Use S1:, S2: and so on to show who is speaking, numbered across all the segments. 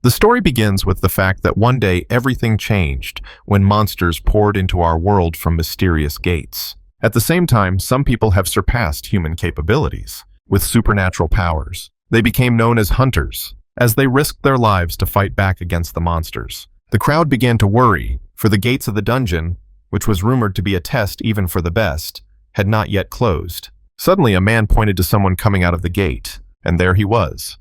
S1: The story begins with the fact that one day everything changed when monsters poured into our world from mysterious gates. At the same time, some people have surpassed human capabilities with supernatural powers. They became known as hunters, as they risked their lives to fight back against the monsters. The crowd began to worry, for the gates of the dungeon, which was rumored to be a test even for the best, had not yet closed. Suddenly, a man pointed to someone coming out of the gate, and there he was.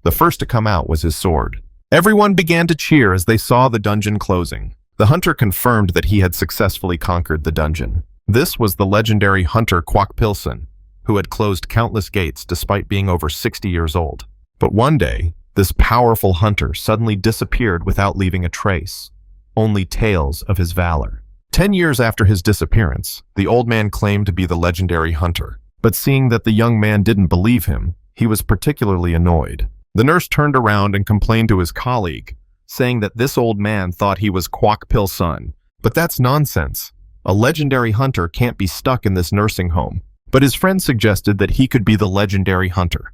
S1: The first to come out was his sword. Everyone began to cheer as they saw the dungeon closing. The hunter confirmed that he had successfully conquered the dungeon. This was the legendary hunter Kwok Pilson, who had closed countless gates despite being over 60 years old. But one day, this powerful hunter suddenly disappeared without leaving a trace. Only tales of his valor. 10 years after his disappearance, the old man claimed to be the legendary hunter. But seeing that the young man didn't believe him, he was particularly annoyed. The nurse turned around and complained to his colleague, saying that this old man thought he was Kwok Pilson. But that's nonsense. A legendary hunter can't be stuck in this nursing home. But his friend suggested that he could be the legendary hunter.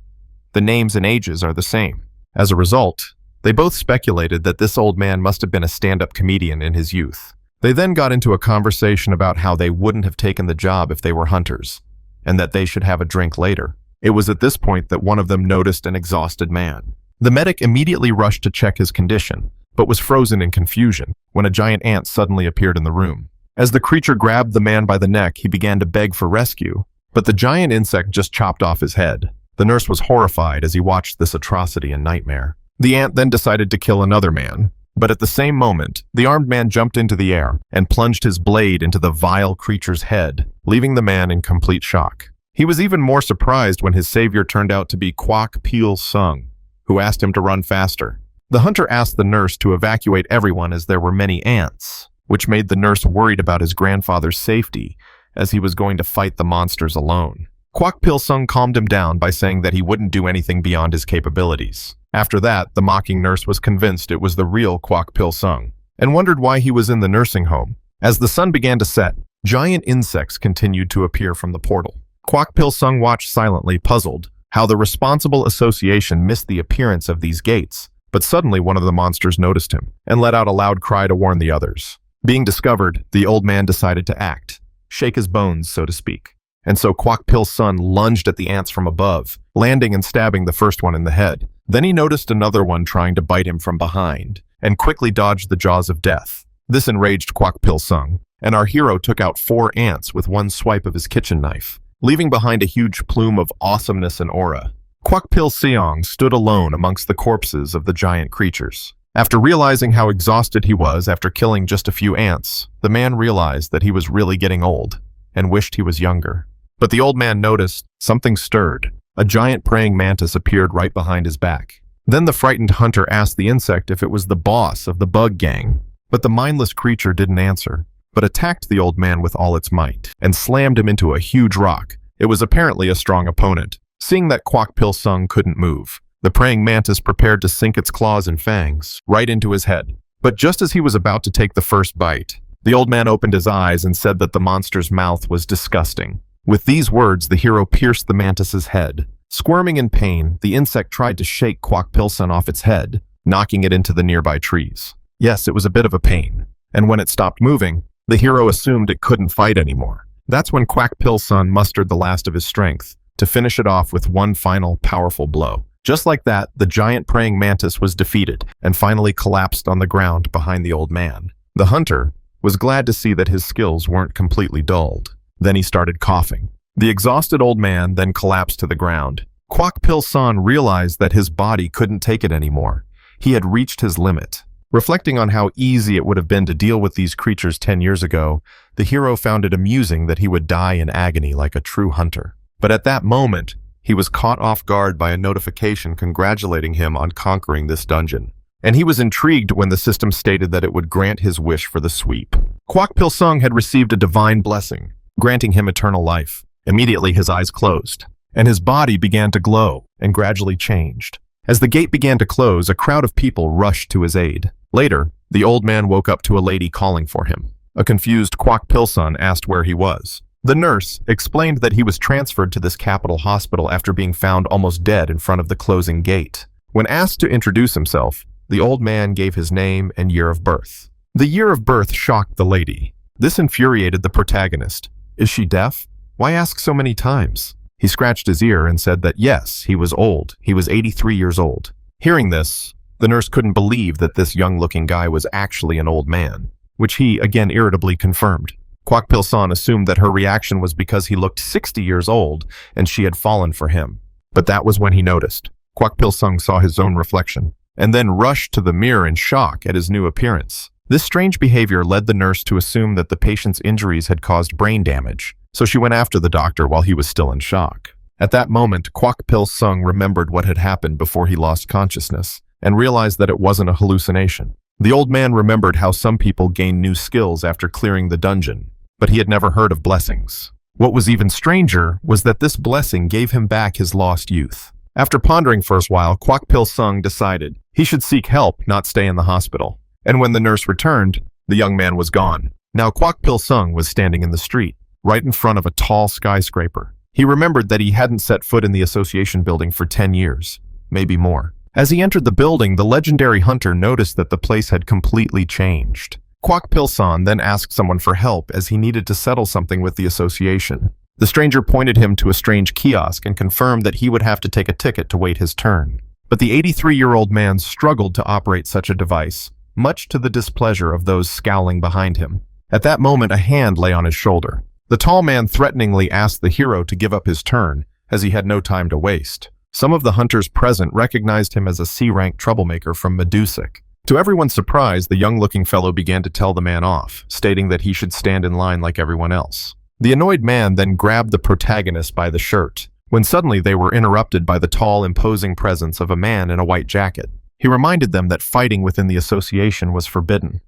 S1: The names and ages are the same. As a result, they both speculated that this old man must have been a stand-up comedian in his youth. They then got into a conversation about how they wouldn't have taken the job if they were hunters, and that they should have a drink later. It was at this point that one of them noticed an exhausted man. The medic immediately rushed to check his condition, but was frozen in confusion when a giant ant suddenly appeared in the room. As the creature grabbed the man by the neck, he began to beg for rescue, but the giant insect just chopped off his head. The nurse was horrified as he watched this atrocity and nightmare. The ant then decided to kill another man, but at the same moment, the armed man jumped into the air and plunged his blade into the vile creature's head, leaving the man in complete shock. He was even more surprised when his savior turned out to be Kwok Pilson, who asked him to run faster. The hunter asked the nurse to evacuate everyone as there were many ants, which made the nurse worried about his grandfather's safety as he was going to fight the monsters alone. Kwok Pilson calmed him down by saying that he wouldn't do anything beyond his capabilities. After that, the mocking nurse was convinced it was the real Kwok Pilson and wondered why he was in the nursing home. As the sun began to set, giant insects continued to appear from the portal. Kwok Pilson watched silently, puzzled, how the responsible association missed the appearance of these gates. But suddenly one of the monsters noticed him and let out a loud cry to warn the others. Being discovered, the old man decided to act, shake his bones, so to speak. And so Kwok Pilson lunged at the ants from above, landing and stabbing the first one in the head. Then he noticed another one trying to bite him from behind, and quickly dodged the jaws of death. This enraged Kwok Pilson, and our hero took out 4 ants with one swipe of his kitchen knife, leaving behind a huge plume of awesomeness and aura. Kwok Pilson stood alone amongst the corpses of the giant creatures. After realizing how exhausted he was after killing just a few ants, the man realized that he was really getting old, and wished he was younger. But the old man noticed something stirred. A giant praying mantis appeared right behind his back. Then the frightened hunter asked the insect if it was the boss of the bug gang, but the mindless creature didn't answer, but attacked the old man with all its might, and slammed him into a huge rock. It was apparently a strong opponent. Seeing that Kwok Pilson couldn't move, the praying mantis prepared to sink its claws and fangs right into his head. But just as he was about to take the first bite, the old man opened his eyes and said that the monster's mouth was disgusting. With these words, the hero pierced the mantis's head. Squirming in pain, the insect tried to shake Kwok Pilson off its head, knocking it into the nearby trees. Yes, it was a bit of a pain, and when it stopped moving, the hero assumed it couldn't fight anymore. That's when Kwok Pilson mustered the last of his strength to finish it off with one final powerful blow. Just like that, the giant praying mantis was defeated and finally collapsed on the ground behind the old man. The hunter was glad to see that his skills weren't completely dulled. Then he started coughing. The exhausted old man then collapsed to the ground. Kwok Pilson realized that his body couldn't take it anymore. He had reached his limit. Reflecting on how easy it would have been to deal with these creatures 10 years ago, the hero found it amusing that he would die in agony like a true hunter. But at that moment, he was caught off guard by a notification congratulating him on conquering this dungeon. And he was intrigued when the system stated that it would grant his wish for the sweep. Kwok Pilson had received a divine blessing, granting him eternal life. Immediately his eyes closed, and his body began to glow and gradually changed. As the gate began to close, a crowd of people rushed to his aid. Later, the old man woke up to a lady calling for him. A confused Kwok Pilson asked where he was. The nurse explained that he was transferred to this capital hospital after being found almost dead in front of the closing gate. When asked to introduce himself, The old man gave his name and year of birth. The year of birth shocked the lady. This infuriated the protagonist. Is she deaf? Why ask so many times? He scratched his ear and said that yes, he was old. He was 83 years old. Hearing this, the nurse couldn't believe that this young-looking guy was actually an old man, which he, again irritably, confirmed. Kwak Pil-san assumed that her reaction was because he looked 60 years old and she had fallen for him. But that was when he noticed. Kwak Pil-sung saw his own reflection, and then rushed to the mirror in shock at his new appearance. This strange behavior led the nurse to assume that the patient's injuries had caused brain damage, so she went after the doctor while he was still in shock. At that moment, Kwak Pil-sung remembered what had happened before he lost consciousness, and realized that it wasn't a hallucination. The old man remembered how some people gain new skills after clearing the dungeon, but he had never heard of blessings. What was even stranger was that this blessing gave him back his lost youth. After pondering for a while, Kwak Pil-sung decided he should seek help, not stay in the hospital. And when the nurse returned, the young man was gone. Now Kwak Pil-sung was standing in the street, right in front of a tall skyscraper. He remembered that he hadn't set foot in the association building for 10 years, maybe more. As he entered the building, the legendary hunter noticed that the place had completely changed. Kwak Pil-sung then asked someone for help as he needed to settle something with the association. The stranger pointed him to a strange kiosk and confirmed that he would have to take a ticket to wait his turn. But the 83-year-old man struggled to operate such a device, much to the displeasure of those scowling behind him. At that moment, a hand lay on his shoulder. The tall man threateningly asked the hero to give up his turn, as he had no time to waste. Some of the hunters present recognized him as a C-rank troublemaker from Medusic. To everyone's surprise, the young-looking fellow began to tell the man off, stating that he should stand in line like everyone else. The annoyed man then grabbed the protagonist by the shirt, when suddenly they were interrupted by the tall, imposing presence of a man in a white jacket. He reminded them that fighting within the association was forbidden.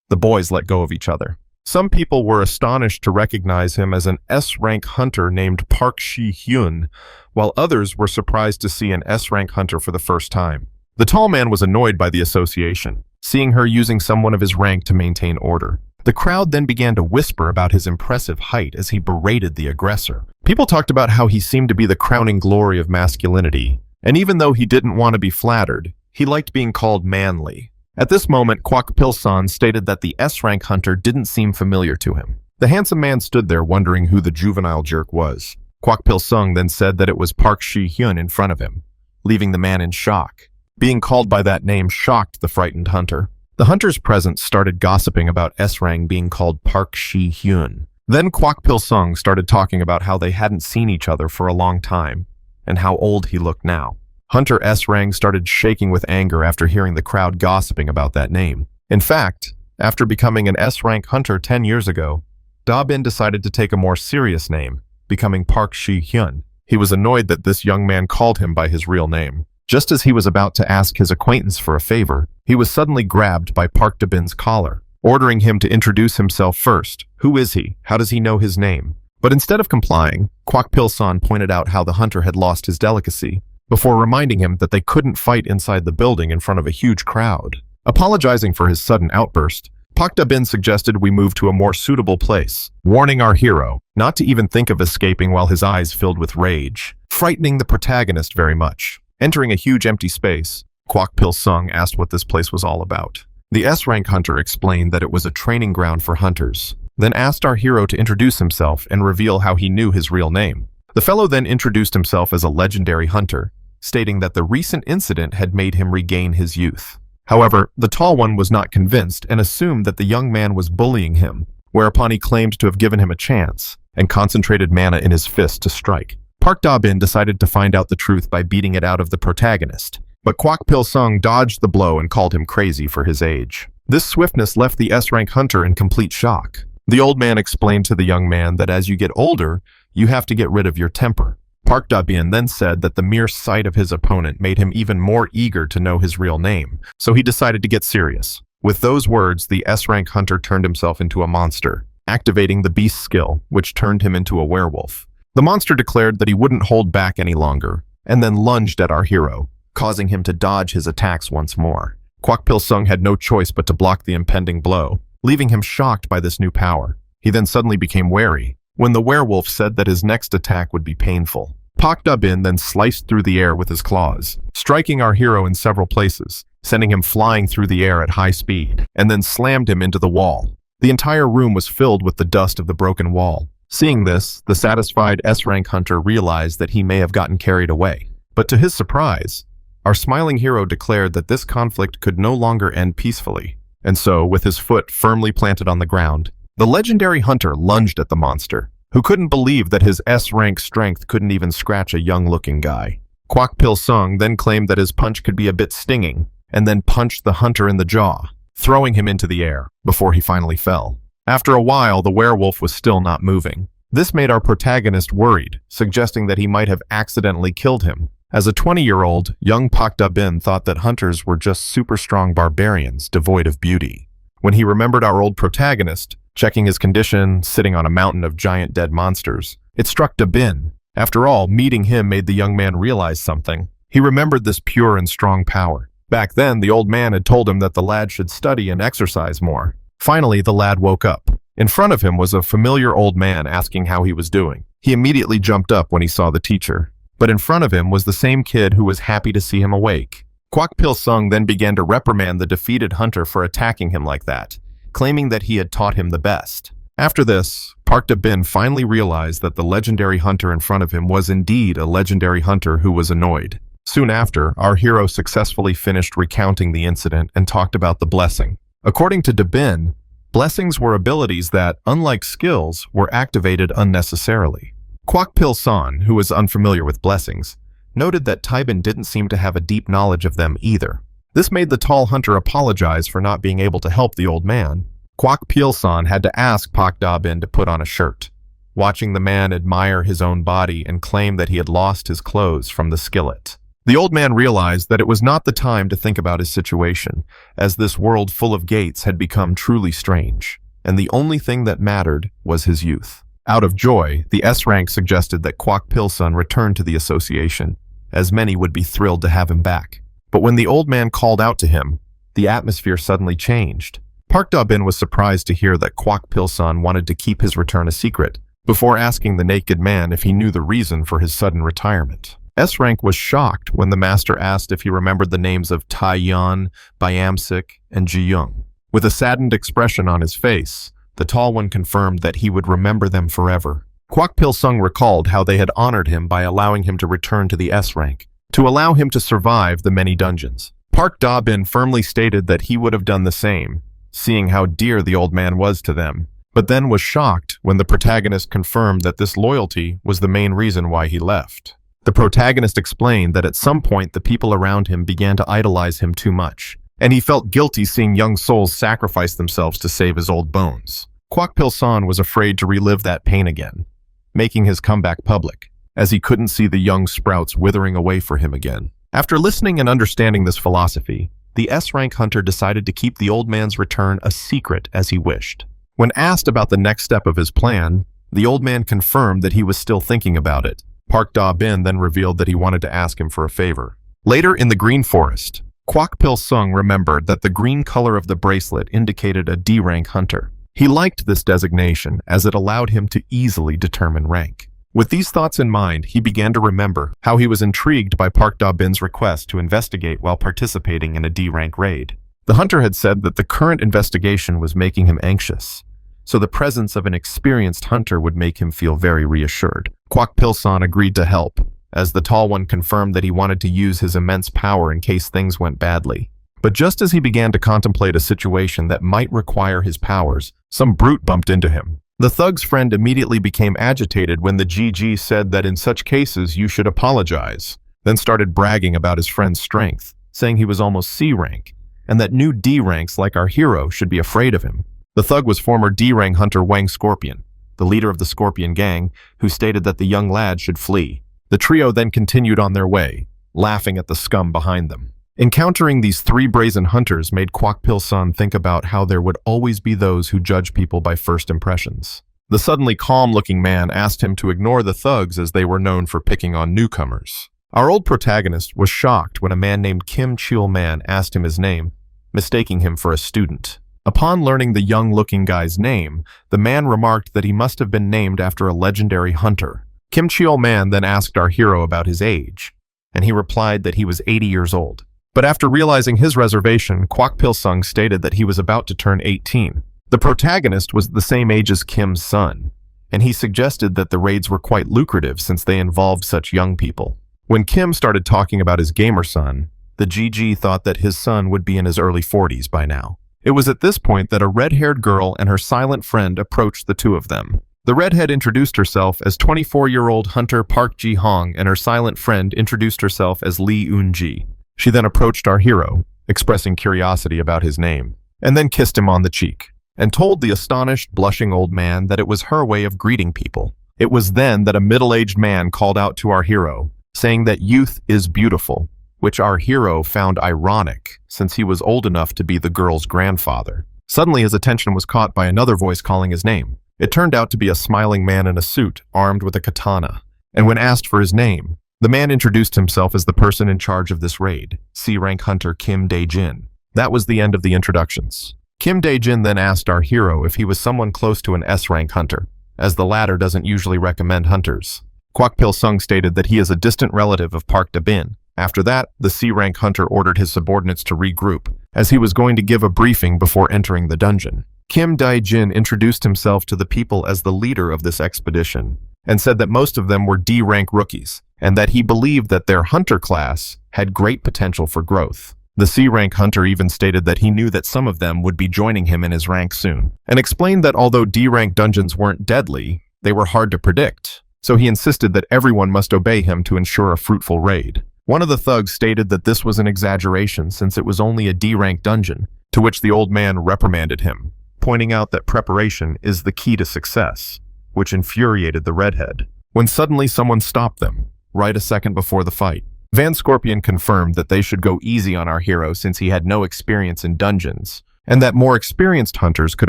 S1: The boys let go of each other. Some people were astonished to recognize him as an S-rank hunter named Park Shi-hyun, while others were surprised to see an S-rank hunter for the first time. The tall man was annoyed by the association, seeing her using someone of his rank to maintain order. The crowd then began to whisper about his impressive height as he berated the aggressor. People talked about how he seemed to be the crowning glory of masculinity, and even though he didn't want to be flattered, he liked being called manly. At this moment, Kwak Pil-sung stated that the S-rank hunter didn't seem familiar to him. The handsome man stood there wondering who the juvenile jerk was. Kwak Pil-sung then said that it was Park Shi-hyun in front of him, leaving the man in shock. Being called by that name shocked the frightened hunter. The hunters present started gossiping about S-rank being called Park Shi-hyun. Then Kwak Pil-sung started talking about how they hadn't seen each other for a long time, and how old he looked now. Hunter S-rank started shaking with anger after hearing the crowd gossiping about that name. In fact, after becoming an S-rank hunter 10 years ago, Da-bin decided to take a more serious name, becoming Park Shi-hyun. He was annoyed that this young man called him by his real name. Just as he was about to ask his acquaintance for a favor, he was suddenly grabbed by Park Da-bin's collar, ordering him to introduce himself first. Who is he? How does he know his name? But instead of complying, Kwak Pil-sung pointed out how the hunter had lost his delicacy, before reminding him that they couldn't fight inside the building in front of a huge crowd. Apologizing for his sudden outburst, Park Da-bin suggested we move to a more suitable place, warning our hero not to even think of escaping while his eyes filled with rage, frightening the protagonist very much. Entering a huge empty space, Kwak Pil-sung asked what this place was all about. The S-rank hunter explained that it was a training ground for hunters, then asked our hero to introduce himself and reveal how he knew his real name. The fellow then introduced himself as a legendary hunter, stating that the recent incident had made him regain his youth. However, the tall one was not convinced and assumed that the young man was bullying him, whereupon he claimed to have given him a chance and concentrated mana in his fist to strike. Park Da-bin decided to find out the truth by beating it out of the protagonist, but Kwak Pil-sung dodged the blow and called him crazy for his age. This swiftness left the S-rank hunter in complete shock. The old man explained to the young man that as you get older, you have to get rid of your temper. Park Da-bin then said that the mere sight of his opponent made him even more eager to know his real name, so he decided to get serious. With those words, the S-rank hunter turned himself into a monster, activating the beast skill, which turned him into a werewolf. The monster declared that he wouldn't hold back any longer, and then lunged at our hero, causing him to dodge his attacks once more. Kwak Pil-sung had no choice but to block the impending blow, leaving him shocked by this new power. He then suddenly became wary, when the werewolf said that his next attack would be painful. Park Da-bin then sliced through the air with his claws, striking our hero in several places. sending him flying through the air at high speed, and then slammed him into the wall. The entire room was filled with the dust of the broken wall. Seeing this, the satisfied S-rank hunter realized that he may have gotten carried away. But to his surprise, our smiling hero declared that this conflict could no longer end peacefully. And so, with his foot firmly planted on the ground, the legendary hunter lunged at the monster, who couldn't believe that his S-rank strength couldn't even scratch a young-looking guy. Kwak Pil Sung then claimed that his punch could be a bit stinging, and then punched the hunter in the jaw, throwing him into the air before he finally fell. After a while, the werewolf was still not moving. This made our protagonist worried, suggesting that he might have accidentally killed him. As a 20-year-old, young Pak Da Bin thought that hunters were just super strong barbarians devoid of beauty. When he remembered our old protagonist, checking his condition, sitting on a mountain of giant dead monsters, it struck Da Bin. After all, meeting him made the young man realize something. He remembered this pure and strong power. Back then, the old man had told him that the lad should study and exercise more. Finally, the lad woke up. In front of him was a familiar old man asking how he was doing. He immediately jumped up when he saw the teacher. But in front of him was the same kid who was happy to see him awake. Kwak Pil Sung then began to reprimand the defeated hunter for attacking him like that, claiming that he had taught him the best. After this, Park Da Bin finally realized that the legendary hunter in front of him was indeed a legendary hunter who was annoyed. Soon after, our hero successfully finished recounting the incident and talked about the blessing. According to Da Bin, blessings were abilities that, unlike skills, were activated unnecessarily. Kwak Pil Sung, who was unfamiliar with blessings, noted that Taibin didn't seem to have a deep knowledge of them either. This made the tall hunter apologize for not being able to help the old man. Kwak Pil Sung had to ask Pak Da Bin to put on a shirt, watching the man admire his own body and claim that he had lost his clothes from the skillet. The old man realized that it was not the time to think about his situation, as this world full of gates had become truly strange, and the only thing that mattered was his youth. Out of joy, the S-rank suggested that Kwak Pil Sung return to the association, as many would be thrilled to have him back. But when the old man called out to him, the atmosphere suddenly changed. Park Da Bin was surprised to hear that Kwak Pil Sung wanted to keep his return a secret, before asking the naked man if he knew the reason for his sudden retirement. S-rank was shocked when the master asked if he remembered the names of Tai Yan, Byamsik, and Ji Young. With a saddened expression on his face, the tall one confirmed that he would remember them forever. Kwak Pil Sung recalled how they had honored him by allowing him to return to the S-rank, to allow him to survive the many dungeons. Park Da Bin firmly stated that he would have done the same, seeing how dear the old man was to them, but then was shocked when the protagonist confirmed that this loyalty was the main reason why he left. The protagonist explained that at some point the people around him began to idolize him too much, and he felt guilty seeing young souls sacrifice themselves to save his old bones. Kwak Pil Sung was afraid to relive that pain again, making his comeback public, as he couldn't see the young sprouts withering away for him again. After listening and understanding this philosophy, the S-rank hunter decided to keep the old man's return a secret as he wished. When asked about the next step of his plan, the old man confirmed that he was still thinking about it. Park Da Bin then revealed that he wanted to ask him for a favor. Later in the Green Forest, Kwak Pil Sung remembered that the green color of the bracelet indicated a D-rank hunter. He liked this designation as it allowed him to easily determine rank. With these thoughts in mind, he began to remember how he was intrigued by Park Da Bin's request to investigate while participating in a D-rank raid. The hunter had said that the current investigation was making him anxious, so the presence of an experienced hunter would make him feel very reassured. Kwak Pil Sung agreed to help, as the tall one confirmed that he wanted to use his immense power in case things went badly. But just as he began to contemplate a situation that might require his powers, some brute bumped into him. The thug's friend immediately became agitated when the GG said that in such cases you should apologize, then started bragging about his friend's strength, saying he was almost C rank, and that new D ranks like our hero should be afraid of him. The thug was former D-rank hunter Wang Scorpion, the leader of the Scorpion gang, who stated that the young lad should flee. The trio then continued on their way, laughing at the scum behind them. Encountering these three brazen hunters made Kwak Pil Sung think about how there would always be those who judge people by first impressions. The suddenly calm-looking man asked him to ignore the thugs as they were known for picking on newcomers. Our old protagonist was shocked when a man named Kim Cheol Man asked him his name, mistaking him for a student. Upon learning the young-looking guy's name, the man remarked that he must have been named after a legendary hunter. Kim Cheol Man then asked our hero about his age, and he replied that he was 80 years old. But after realizing his reservation, Kwak Pil-sung stated that he was about to turn 18. The protagonist was the same age as Kim's son, and he suggested that the raids were quite lucrative since they involved such young people. When Kim started talking about his gamer son, the GG thought that his son would be in his early 40s by now. It was at this point that a red-haired girl and her silent friend approached the two of them. The redhead introduced herself as 24-year-old hunter Park Ji-hong, and her silent friend introduced herself as Lee Eun-ji. She then approached our hero, expressing curiosity about his name, and then kissed him on the cheek, and told the astonished, blushing old man that it was her way of greeting people. It was then that a middle-aged man called out to our hero, saying that youth is beautiful, which our hero found ironic since he was old enough to be the girl's grandfather. Suddenly his attention was caught by another voice calling his name. It turned out to be a smiling man in a suit, armed with a katana, and when asked for his name, the man introduced himself as the person in charge of this raid, C-rank hunter Kim Dae-jin. That was the end of the introductions. Kim Dae-jin then asked our hero if he was someone close to an S-rank hunter, as the latter doesn't usually recommend hunters. Kwak Pil-sung stated that he is a distant relative of Park Da-bin. After that, the C-rank hunter ordered his subordinates to regroup, as he was going to give a briefing before entering the dungeon. Kim Dae-jin introduced himself to the people as the leader of this expedition, and said that most of them were D-rank rookies, and that he believed that their hunter class had great potential for growth. The C-rank hunter even stated that he knew that some of them would be joining him in his rank soon, and explained that although D-rank dungeons weren't deadly, they were hard to predict, so he insisted that everyone must obey him to ensure a fruitful raid. One of the thugs stated that this was an exaggeration since it was only a D-rank dungeon, to which the old man reprimanded him, pointing out that preparation is the key to success, which infuriated the redhead. When suddenly someone stopped them, right a second before the fight. Van Scorpion confirmed that they should go easy on our hero since he had no experience in dungeons, and that more experienced hunters could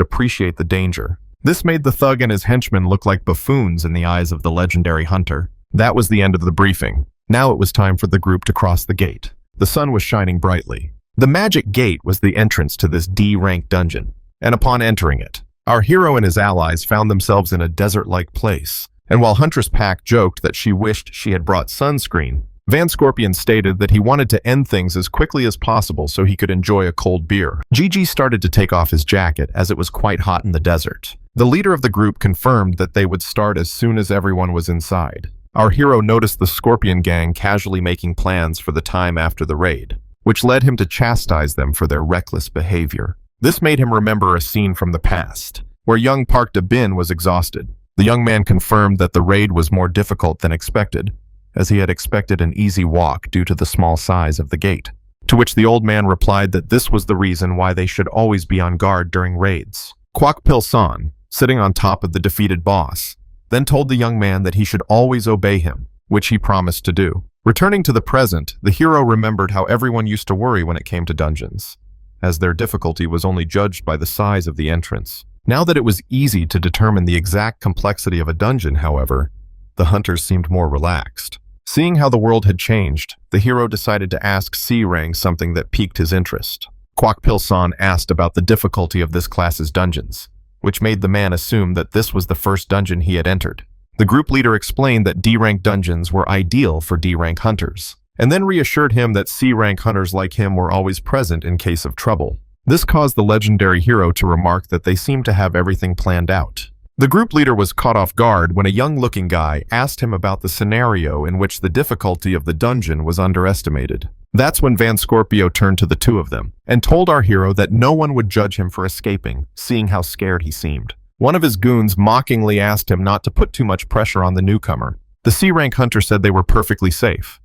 S1: appreciate the danger. This made the thug and his henchmen look like buffoons in the eyes of the legendary hunter. That was the end of the briefing. Now it was time for the group to cross the gate. The sun was shining brightly. The magic gate was the entrance to this D-rank dungeon, and upon entering it, our hero and his allies found themselves in a desert-like place. And while Huntress Pack joked that she wished she had brought sunscreen, Van Scorpion stated that he wanted to end things as quickly as possible so he could enjoy a cold beer. Gigi started to take off his jacket as it was quite hot in the desert. The leader of the group confirmed that they would start as soon as everyone was inside. Our hero noticed the Scorpion gang casually making plans for the time after the raid, which led him to chastise them for their reckless behavior. This made him remember a scene from the past, where young Park Da-bin was exhausted. The young man confirmed that the raid was more difficult than expected, as he had expected an easy walk due to the small size of the gate. To which the old man replied that this was the reason why they should always be on guard during raids. Kwak Pil-sung, sitting on top of the defeated boss, then told the young man that he should always obey him, which he promised to do. Returning to the present, the hero remembered how everyone used to worry when it came to dungeons, as their difficulty was only judged by the size of the entrance. Now that it was easy to determine the exact complexity of a dungeon, however, the hunters seemed more relaxed. Seeing how the world had changed, the hero decided to ask C-Rang something that piqued his interest. Kwak Pil-sung asked about the difficulty of this class's dungeons, which made the man assume that this was the first dungeon he had entered. The group leader explained that D-rank dungeons were ideal for D-rank hunters, and then reassured him that C-rank hunters like him were always present in case of trouble. This caused the legendary hero to remark that they seemed to have everything planned out. The group leader was caught off guard when a young-looking guy asked him about the scenario in which the difficulty of the dungeon was underestimated. That's when Van Scorpio turned to the two of them and told our hero that no one would judge him for escaping, seeing how scared he seemed. One of his goons mockingly asked him not to put too much pressure on the newcomer. The C-rank hunter said they were perfectly safe,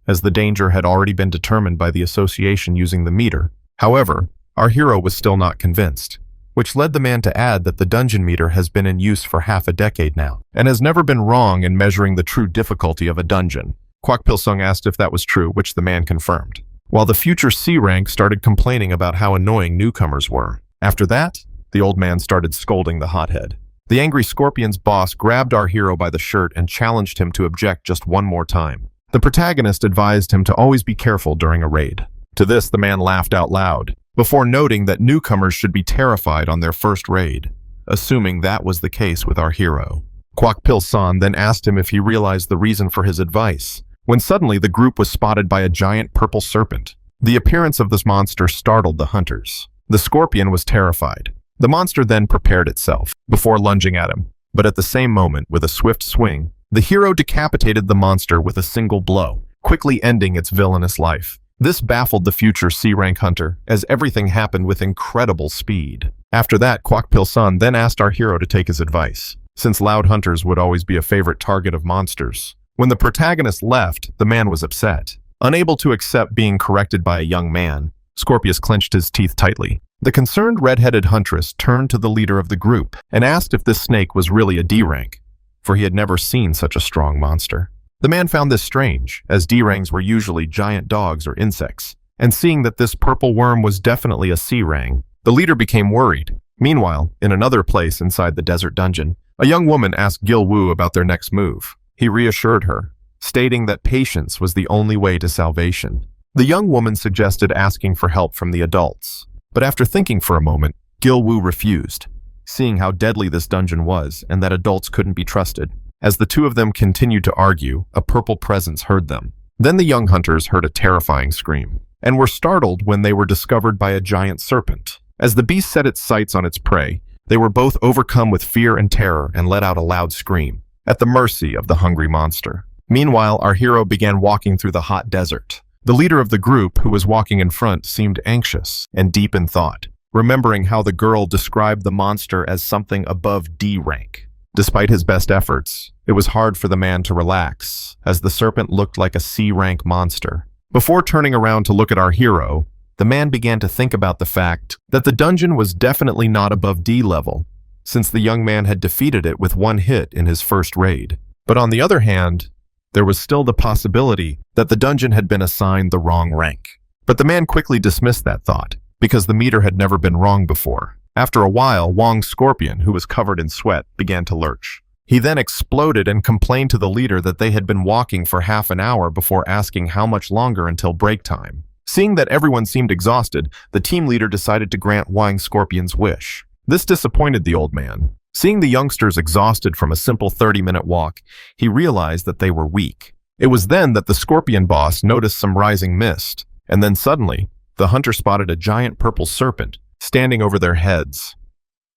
S1: as the danger had already been determined by the association using the meter. However, our hero was still not convinced, which led the man to add that the dungeon meter has been in use for half a decade now, and has never been wrong in measuring the true difficulty of a dungeon. Kwak Pil-sung asked if that was true, which the man confirmed, while the future C-rank started complaining about how annoying newcomers were. After that, the old man started scolding the hothead. The angry Scorpion's boss grabbed our hero by the shirt and challenged him to object just one more time. The protagonist advised him to always be careful during a raid. To this, the man laughed out loud, before noting that newcomers should be terrified on their first raid, assuming that was the case with our hero. Kwak Pil-sung then asked him if he realized the reason for his advice, when suddenly the group was spotted by a giant purple serpent. The appearance of this monster startled the hunters. The scorpion was terrified. The monster then prepared itself, before lunging at him. But at the same moment, with a swift swing, the hero decapitated the monster with a single blow, quickly ending its villainous life. This baffled the future C-rank hunter, as everything happened with incredible speed. After that, Kwak-pil-sun then asked our hero to take his advice, since loud hunters would always be a favorite target of monsters. When the protagonist left, the man was upset. Unable to accept being corrected by a young man, Scorpius clenched his teeth tightly. The concerned red-headed huntress turned to the leader of the group and asked if this snake was really a D-rank, for he had never seen such a strong monster. The man found this strange, as D-ranks were usually giant dogs or insects, and seeing that this purple worm was definitely a C-rank, the leader became worried. Meanwhile, in another place inside the desert dungeon, a young woman asked Gil Wu about their next move. He reassured her, stating that patience was the only way to salvation. The young woman suggested asking for help from the adults, but after thinking for a moment, Gil Wu refused, seeing how deadly this dungeon was and that adults couldn't be trusted. As the two of them continued to argue, a purple presence heard them. Then the young hunters heard a terrifying scream, and were startled when they were discovered by a giant serpent. As the beast set its sights on its prey, they were both overcome with fear and terror and let out a loud scream, at the mercy of the hungry monster. Meanwhile, our hero began walking through the hot desert. The leader of the group, who was walking in front, seemed anxious and deep in thought, remembering how the girl described the monster as something above D-rank. Despite his best efforts, it was hard for the man to relax, as the serpent looked like a C-rank monster. Before turning around to look at our hero, the man began to think about the fact that the dungeon was definitely not above D level, since the young man had defeated it with one hit in his first raid. But on the other hand, there was still the possibility that the dungeon had been assigned the wrong rank. But the man quickly dismissed that thought, because the meter had never been wrong before. After a while, Wang's scorpion, who was covered in sweat, began to lurch. He then exploded and complained to the leader that they had been walking for half an hour before asking how much longer until break time. Seeing that everyone seemed exhausted, the team leader decided to grant Wang's scorpion's wish. This disappointed the old man. Seeing the youngsters exhausted from a simple 30-minute walk, he realized that they were weak. It was then that the scorpion boss noticed some rising mist, and then suddenly, the hunter spotted a giant purple serpent standing over their heads.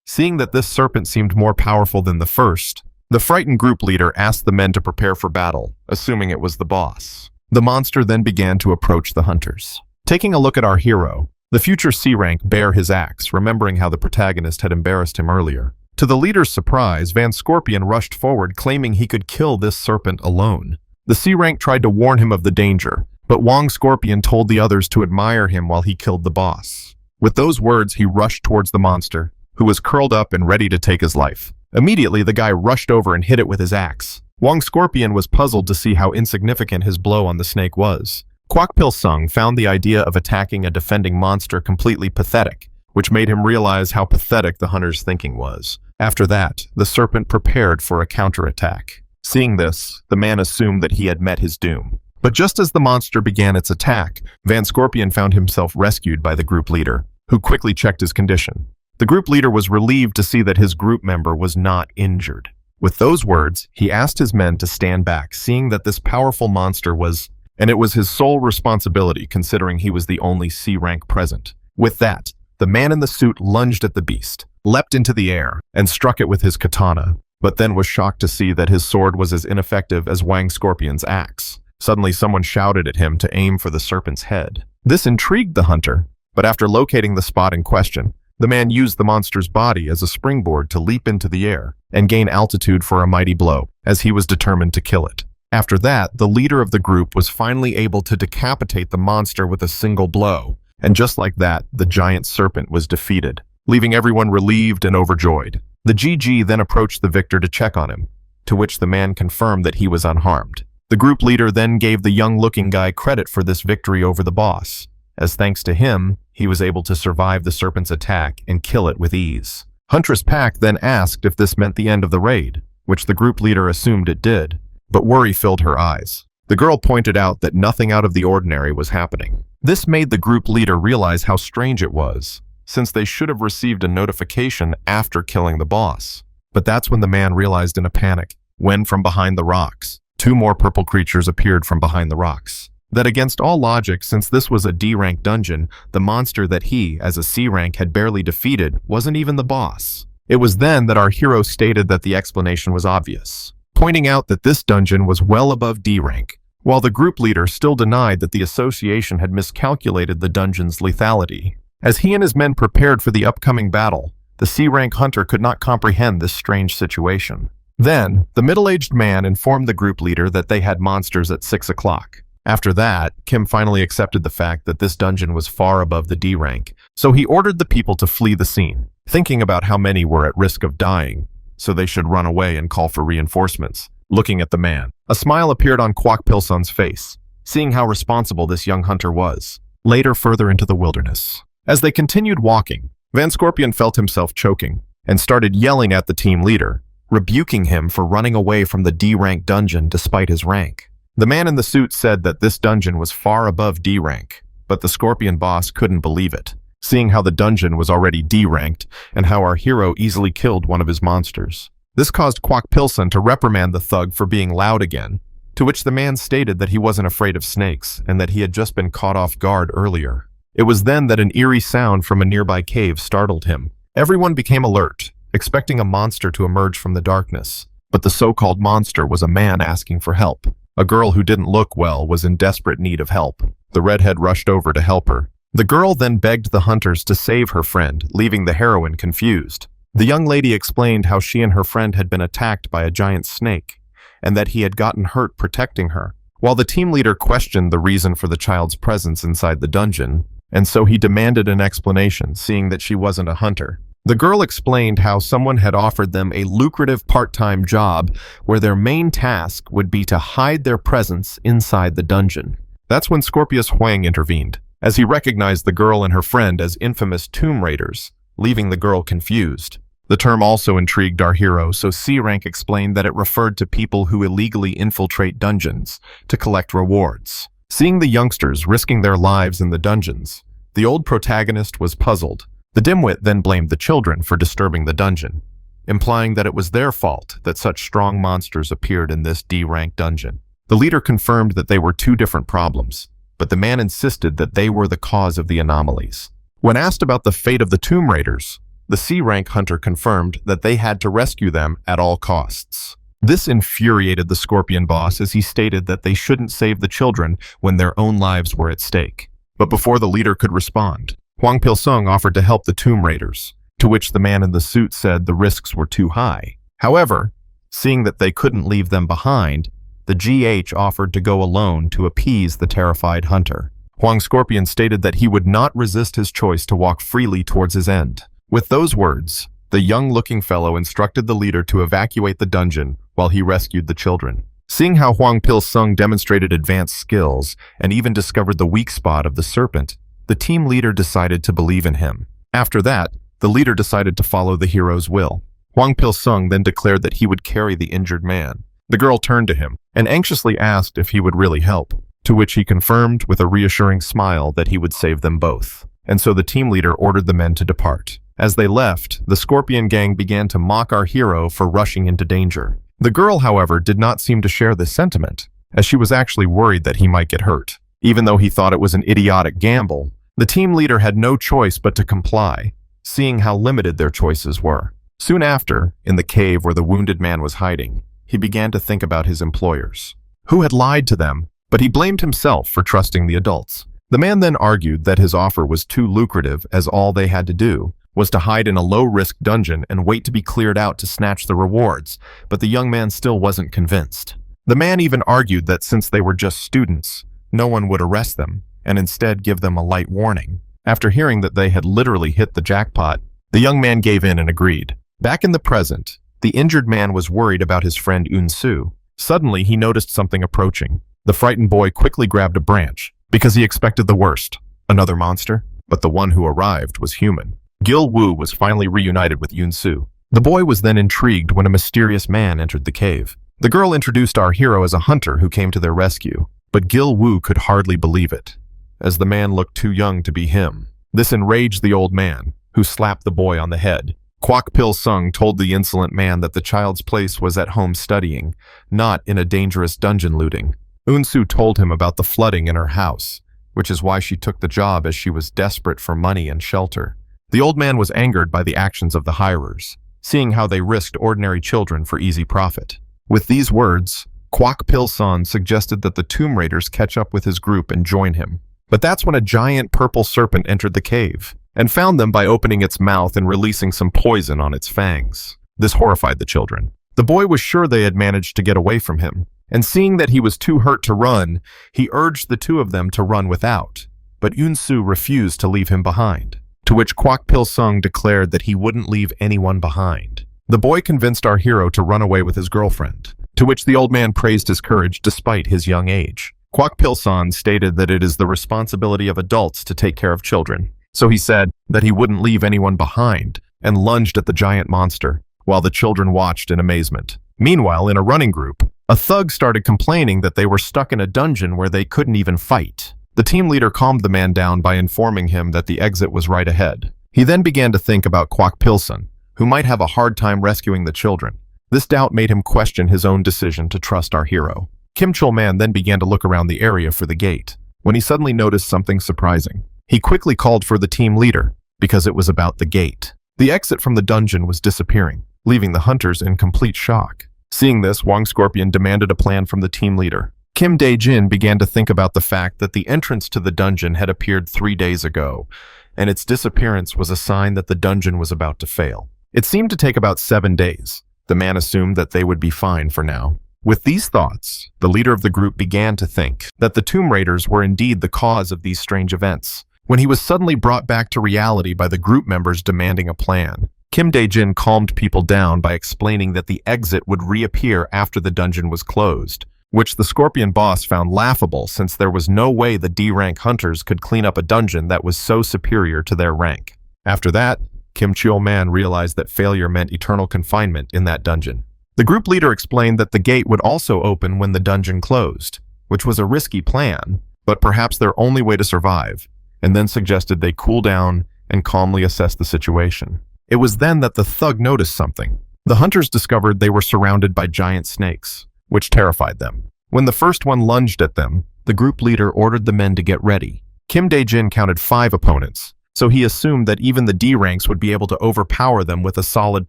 S1: Seeing that this serpent seemed more powerful than the first, the frightened group leader asked the men to prepare for battle, assuming it was the boss. The monster then began to approach the hunters. Taking a look at our hero, the future C-rank bare his axe, remembering how the protagonist had embarrassed him earlier. To the leader's surprise, Van Scorpion rushed forward, claiming he could kill this serpent alone. The C-rank tried to warn him of the danger, but Wang Scorpion told the others to admire him while he killed the boss. With those words, he rushed towards the monster, who was curled up and ready to take his life. Immediately, the guy rushed over and hit it with his axe. Wang Scorpion was puzzled to see how insignificant his blow on the snake was. Kwak-pil-sun found the idea of attacking a defending monster completely pathetic, which made him realize how pathetic the hunter's thinking was. After that, the serpent prepared for a counterattack. Seeing this, the man assumed that he had met his doom. But just as the monster began its attack, Van Scorpion found himself rescued by the group leader, who quickly checked his condition. The group leader was relieved to see that his group member was not injured. With those words, he asked his men to stand back, seeing that this powerful monster was, and it was his sole responsibility considering he was the only C-rank present. With that, the man in the suit lunged at the beast, leapt into the air, and struck it with his katana, but then was shocked to see that his sword was as ineffective as Wang Scorpion's axe. Suddenly, someone shouted at him to aim for the serpent's head. This intrigued the hunter, but after locating the spot in question, the man used the monster's body as a springboard to leap into the air and gain altitude for a mighty blow, as he was determined to kill it. After that, the leader of the group was finally able to decapitate the monster with a single blow, and just like that, the giant serpent was defeated, leaving everyone relieved and overjoyed. The GG then approached the victor to check on him, to which the man confirmed that he was unharmed. The group leader then gave the young-looking guy credit for this victory over the boss, as thanks to him, he was able to survive the serpent's attack and kill it with ease. Huntress Pack then asked if this meant the end of the raid, which the group leader assumed it did, but worry filled her eyes. The girl pointed out that nothing out of the ordinary was happening. This made the group leader realize how strange it was, since they should have received a notification after killing the boss. But that's when the man realized in a panic, when from behind the rocks, two more purple creatures appeared from behind the rocks. that against all logic, since this was a D-rank dungeon, the monster that he, as a C-rank, had barely defeated wasn't even the boss. It was then that our hero stated that the explanation was obvious, pointing out that this dungeon was well above D-rank, while the group leader still denied that the association had miscalculated the dungeon's lethality. As he and his men prepared for the upcoming battle, the C-rank hunter could not comprehend this strange situation. Then, the middle-aged man informed the group leader that they had monsters at 6 o'clock. After that, Kim finally accepted the fact that this dungeon was far above the D rank, so he ordered the people to flee the scene, thinking about how many were at risk of dying, so they should run away and call for reinforcements. Looking at the man, a smile appeared on Kwok Pilsung's face, seeing how responsible this young hunter was. Later, further into the wilderness. As they continued walking, Van Scorpion felt himself choking and started yelling at the team leader, rebuking him for running away from the D-rank dungeon despite his rank. The man in the suit said that this dungeon was far above D rank, but the Scorpion boss couldn't believe it, seeing how the dungeon was already D ranked and how our hero easily killed one of his monsters. This caused Kwok Pilsung to reprimand the thug for being loud again, to which the man stated that he wasn't afraid of snakes and that he had just been caught off guard earlier. It was then that an eerie sound from a nearby cave startled him. Everyone became alert, expecting a monster to emerge from the darkness, but the so-called monster was a man asking for help. A girl who didn't look well was in desperate need of help. The redhead rushed over to help her. The girl then begged the hunters to save her friend, leaving the heroine confused. The young lady explained how she and her friend had been attacked by a giant snake, and that he had gotten hurt protecting her, while the team leader questioned the reason for the child's presence inside the dungeon, and so he demanded an explanation, seeing that she wasn't a hunter. The girl explained how someone had offered them a lucrative part-time job where their main task would be to hide their presence inside the dungeon. That's when Scorpius Huang intervened, as he recognized the girl and her friend as infamous tomb raiders, leaving the girl confused. The term also intrigued our hero, so C-Rank explained that it referred to people who illegally infiltrate dungeons to collect rewards. Seeing the youngsters risking their lives in the dungeons, the old protagonist was puzzled. The dimwit then blamed the children for disturbing the dungeon, implying that it was their fault that such strong monsters appeared in this D-rank dungeon. The leader confirmed that they were two different problems, but the man insisted that they were the cause of the anomalies. When asked about the fate of the tomb raiders, the C-rank hunter confirmed that they had to rescue them at all costs. This infuriated the Scorpion boss as he stated that they shouldn't save the children when their own lives were at stake. But before the leader could respond, Kwok Pilsung offered to help the tomb raiders, to which the man in the suit said the risks were too high. However, seeing that they couldn't leave them behind, the GH offered to go alone to appease the terrified hunter. Huang Scorpion stated that he would not resist his choice to walk freely towards his end. With those words, the young-looking fellow instructed the leader to evacuate the dungeon while he rescued the children. Seeing how Kwok Pilsung demonstrated advanced skills and even discovered the weak spot of the serpent, the team leader decided to believe in him. After that, the leader decided to follow the hero's will. Kwok Pilsung then declared that he would carry the injured man. The girl turned to him and anxiously asked if he would really help, to which he confirmed with a reassuring smile that he would save them both. And so the team leader ordered the men to depart. As they left, the Scorpion gang began to mock our hero for rushing into danger. The girl, however, did not seem to share this sentiment, as she was actually worried that he might get hurt. Even though he thought it was an idiotic gamble, the team leader had no choice but to comply, seeing how limited their choices were. Soon after, in the cave where the wounded man was hiding, he began to think about his employers, who had lied to them, but he blamed himself for trusting the adults. The man then argued that his offer was too lucrative, as all they had to do was to hide in a low-risk dungeon and wait to be cleared out to snatch the rewards, but the young man still wasn't convinced. The man even argued that since they were just students, no one would arrest them, and instead give them a light warning. After hearing that they had literally hit the jackpot, the young man gave in and agreed. Back in the present, the injured man was worried about his friend Eun-soo. Suddenly, he noticed something approaching. The frightened boy quickly grabbed a branch, because he expected the worst. Another monster? But the one who arrived was human. Gil-woo was finally reunited with Eun-soo. The boy was then intrigued when a mysterious man entered the cave. The girl introduced our hero as a hunter who came to their rescue, but Gil-woo could hardly believe it, as the man looked too young to be him. This enraged the old man, who slapped the boy on the head. Kwok Pilsung told the insolent man that the child's place was at home studying, not in a dangerous dungeon looting. Unsu told him about the flooding in her house, which is why she took the job, as she was desperate for money and shelter. The old man was angered by the actions of the hirers, seeing how they risked ordinary children for easy profit. With these words, Kwok Pil-son suggested that the Tomb Raiders catch up with his group and join him. But that's when a giant purple serpent entered the cave and found them by opening its mouth and releasing some poison on its fangs. This horrified the children. The boy was sure they had managed to get away from him, and seeing that he was too hurt to run, he urged the two of them to run without. But Unsu refused to leave him behind, to which Kwok Pil-sung declared that he wouldn't leave anyone behind. The boy convinced our hero to run away with his girlfriend, to which the old man praised his courage despite his young age. Kwok Pil-son stated that it is the responsibility of adults to take care of children, so he said that he wouldn't leave anyone behind and lunged at the giant monster, while the children watched in amazement. Meanwhile, in a running group, a thug started complaining that they were stuck in a dungeon where they couldn't even fight. The team leader calmed the man down by informing him that the exit was right ahead. He then began to think about Kwok Pil-son, who might have a hard time rescuing the children. This doubt made him question his own decision to trust our hero. Kim Chul-man then began to look around the area for the gate, when he suddenly noticed something surprising. He quickly called for the team leader, because it was about the gate. The exit from the dungeon was disappearing, leaving the hunters in complete shock. Seeing this, Wang Scorpion demanded a plan from the team leader. Kim Dae-jin began to think about the fact that the entrance to the dungeon had appeared 3 days ago, and its disappearance was a sign that the dungeon was about to fail. It seemed to take about 7 days. The man assumed that they would be fine for now. With these thoughts, the leader of the group began to think that the Tomb Raiders were indeed the cause of these strange events, when he was suddenly brought back to reality by the group members demanding a plan. Kim Dae-jin calmed people down by explaining that the exit would reappear after the dungeon was closed, which the Scorpion boss found laughable since there was no way the D-rank hunters could clean up a dungeon that was so superior to their rank. After that, Kim Chul-man realized that failure meant eternal confinement in that dungeon. The group leader explained that the gate would also open when the dungeon closed, which was a risky plan, but perhaps their only way to survive, and then suggested they cool down and calmly assess the situation. It was then that the thug noticed something. The hunters discovered they were surrounded by giant snakes, which terrified them. When the first one lunged at them, the group leader ordered the men to get ready. Kim Dae-jin counted 5 opponents, so he assumed that even the D-ranks would be able to overpower them with a solid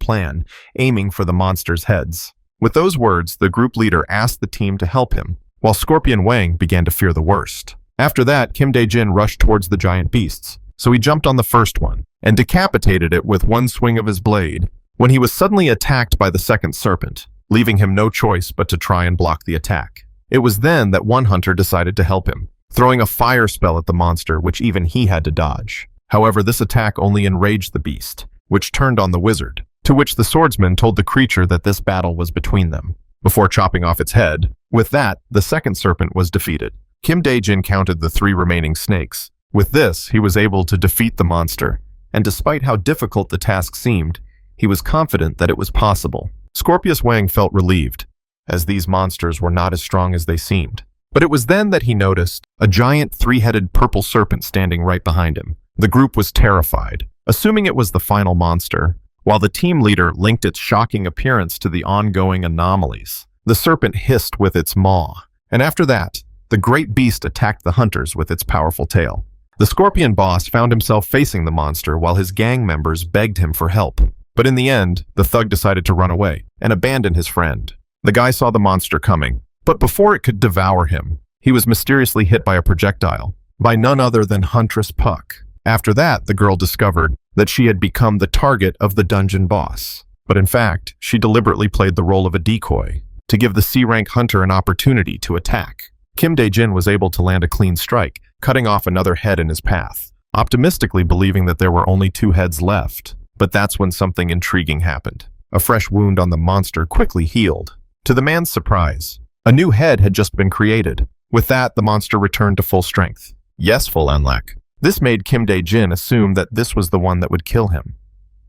S1: plan, aiming for the monsters' heads. With those words, the group leader asked the team to help him, while Scorpion Wang began to fear the worst. After that, Kim Dae-jin rushed towards the giant beasts, so he jumped on the first one and decapitated it with one swing of his blade, when he was suddenly attacked by the second serpent, leaving him no choice but to try and block the attack. It was then that one hunter decided to help him, throwing a fire spell at the monster which even he had to dodge. However, this attack only enraged the beast, which turned on the wizard, to which the swordsman told the creature that this battle was between them, before chopping off its head. With that, the second serpent was defeated. Kim Dae-jin counted the 3 remaining snakes. With this, he was able to defeat the monster, and despite how difficult the task seemed, he was confident that it was possible. Scorpius Wang felt relieved, as these monsters were not as strong as they seemed. But it was then that he noticed a giant 3-headed purple serpent standing right behind him. The group was terrified, assuming it was the final monster, while the team leader linked its shocking appearance to the ongoing anomalies. The serpent hissed with its maw, and after that, the great beast attacked the hunters with its powerful tail. The Scorpion boss found himself facing the monster while his gang members begged him for help. But in the end, the thug decided to run away and abandon his friend. The guy saw the monster coming, but before it could devour him, he was mysteriously hit by a projectile, by none other than Huntress Puck. After that, the girl discovered that she had become the target of the dungeon boss. But in fact, she deliberately played the role of a decoy, to give the C-rank hunter an opportunity to attack. Kim Dae-jin was able to land a clean strike, cutting off another head in his path, optimistically believing that there were only 2 heads left. But that's when something intriguing happened. A fresh wound on the monster quickly healed. To the man's surprise, a new head had just been created. With that, the monster returned to full strength. Yes, full unlock. This made Kim Dae-jin assume that this was the one that would kill him.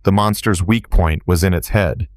S1: The monster's weak point was in its head,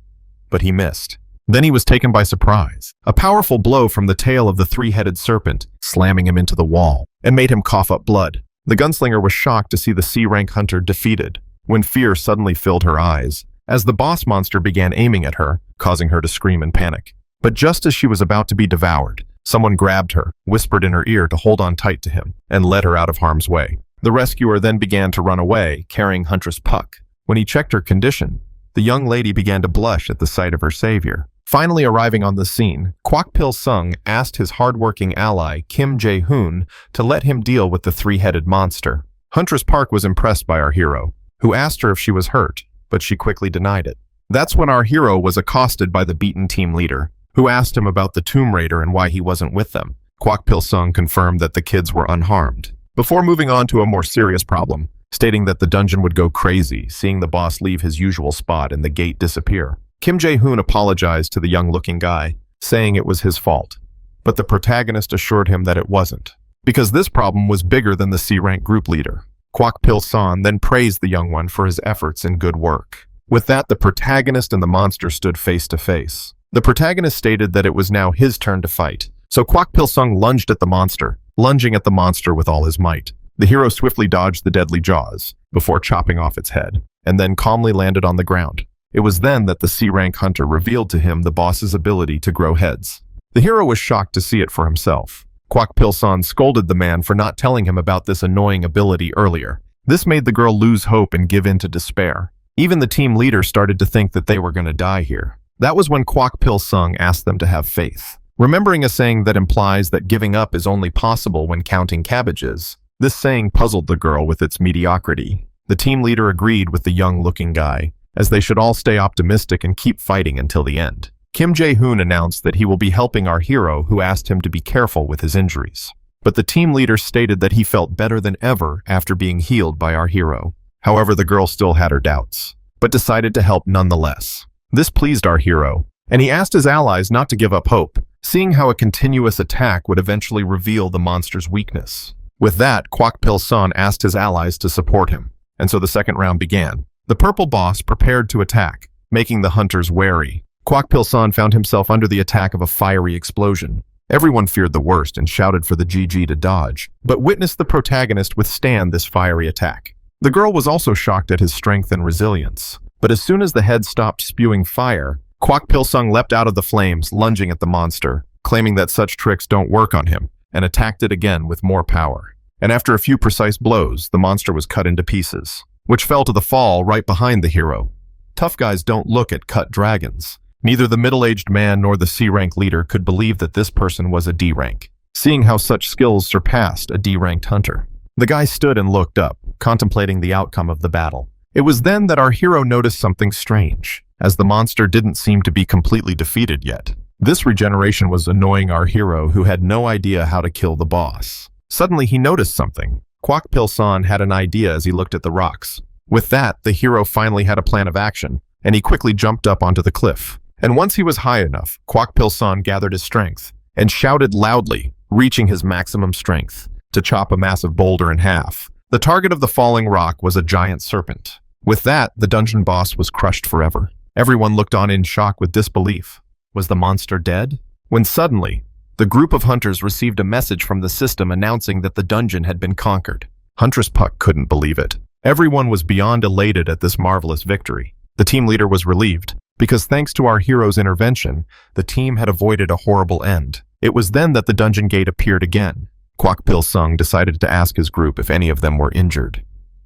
S1: but he missed. Then he was taken by surprise. A powerful blow from the tail of the 3-headed serpent, slamming him into the wall, and made him cough up blood. The gunslinger was shocked to see the C-rank hunter defeated, when fear suddenly filled her eyes, as the boss monster began aiming at her, causing her to scream in panic. But just as she was about to be devoured, Someone grabbed her, whispered in her ear to hold on tight to him, and led her out of harm's way. The rescuer then began to run away, carrying Huntress Puck. When he checked her condition, the young lady began to blush at the sight of her savior. Finally arriving on the scene, Kwak Pil Sung asked his hard-working ally, Kim Jae-hoon, to let him deal with the three-headed monster. Huntress Park was impressed by our hero, who asked her if she was hurt, but she quickly denied it. That's when our hero was accosted by the beaten team leader, who asked him about the Tomb Raider and why he wasn't with them. Kwak Pil Sung confirmed that the kids were unharmed, before moving on to a more serious problem, stating that the dungeon would go crazy, seeing the boss leave his usual spot and the gate disappear. Kim Jae-hoon apologized to the young-looking guy, saying it was his fault, but the protagonist assured him that it wasn't, because this problem was bigger than the C-rank group leader. Kwak Pil Sung then praised the young one for his efforts and good work. With that, the protagonist and the monster stood face to face. The protagonist stated that it was now his turn to fight, so Kwak Pil Sung lunged at the monster, lunging at the monster with all his might. The hero swiftly dodged the deadly jaws, before chopping off its head, and then calmly landed on the ground. It was then that the C-rank hunter revealed to him the boss's ability to grow heads. The hero was shocked to see it for himself. Kwak Pil Sung scolded the man for not telling him about this annoying ability earlier. This made the girl lose hope and give in to despair. Even the team leader started to think that they were going to die here. That was when Kwak Pil Sung asked them to have faith. Remembering a saying that implies that giving up is only possible when counting cabbages, this saying puzzled the girl with its mediocrity. The team leader agreed with the young-looking guy, as they should all stay optimistic and keep fighting until the end. Kim Jae-hoon announced that he will be helping our hero, who asked him to be careful with his injuries. But the team leader stated that he felt better than ever after being healed by our hero. However, the girl still had her doubts, but decided to help nonetheless. This pleased our hero, and he asked his allies not to give up hope, seeing how a continuous attack would eventually reveal the monster's weakness. With that, Kwak Pil Sung asked his allies to support him, and so the second round began. The purple boss prepared to attack, making the hunters wary. Kwak Pil Sung found himself under the attack of a fiery explosion. Everyone feared the worst and shouted for the GG to dodge, but witnessed the protagonist withstand this fiery attack. The girl was also shocked at his strength and resilience, but as soon as the head stopped spewing fire, Kwak Pil Sung leapt out of the flames, lunging at the monster, claiming that such tricks don't work on him, and attacked it again with more power. And after a few precise blows, the monster was cut into pieces, which fell to the fall right behind the hero. Tough guys don't look at cut dragons. Neither the middle-aged man nor the C-rank leader could believe that this person was a D-rank, seeing how such skills surpassed a D-ranked hunter. The guy stood and looked up, contemplating the outcome of the battle. It was then that our hero noticed something strange, as the monster didn't seem to be completely defeated yet. This regeneration was annoying our hero, who had no idea how to kill the boss. Suddenly he noticed something. Kwak Pil Sung had an idea as he looked at the rocks. With that, the hero finally had a plan of action, and he quickly jumped up onto the cliff. And once he was high enough, Kwak Pil Sung gathered his strength and shouted loudly, reaching his maximum strength, to chop a massive boulder in half. The target of the falling rock was a giant serpent. With that, the dungeon boss was crushed forever. Everyone looked on in shock with disbelief. Was the monster dead? When suddenly, the group of hunters received a message from the system announcing that the dungeon had been conquered. Huntress Puck couldn't believe it. Everyone was beyond elated at this marvelous victory. The team leader was relieved, because thanks to our hero's intervention, the team had avoided a horrible end. It was then that the dungeon gate appeared again. Kwak Pil Sung decided to ask his group if any of them were injured.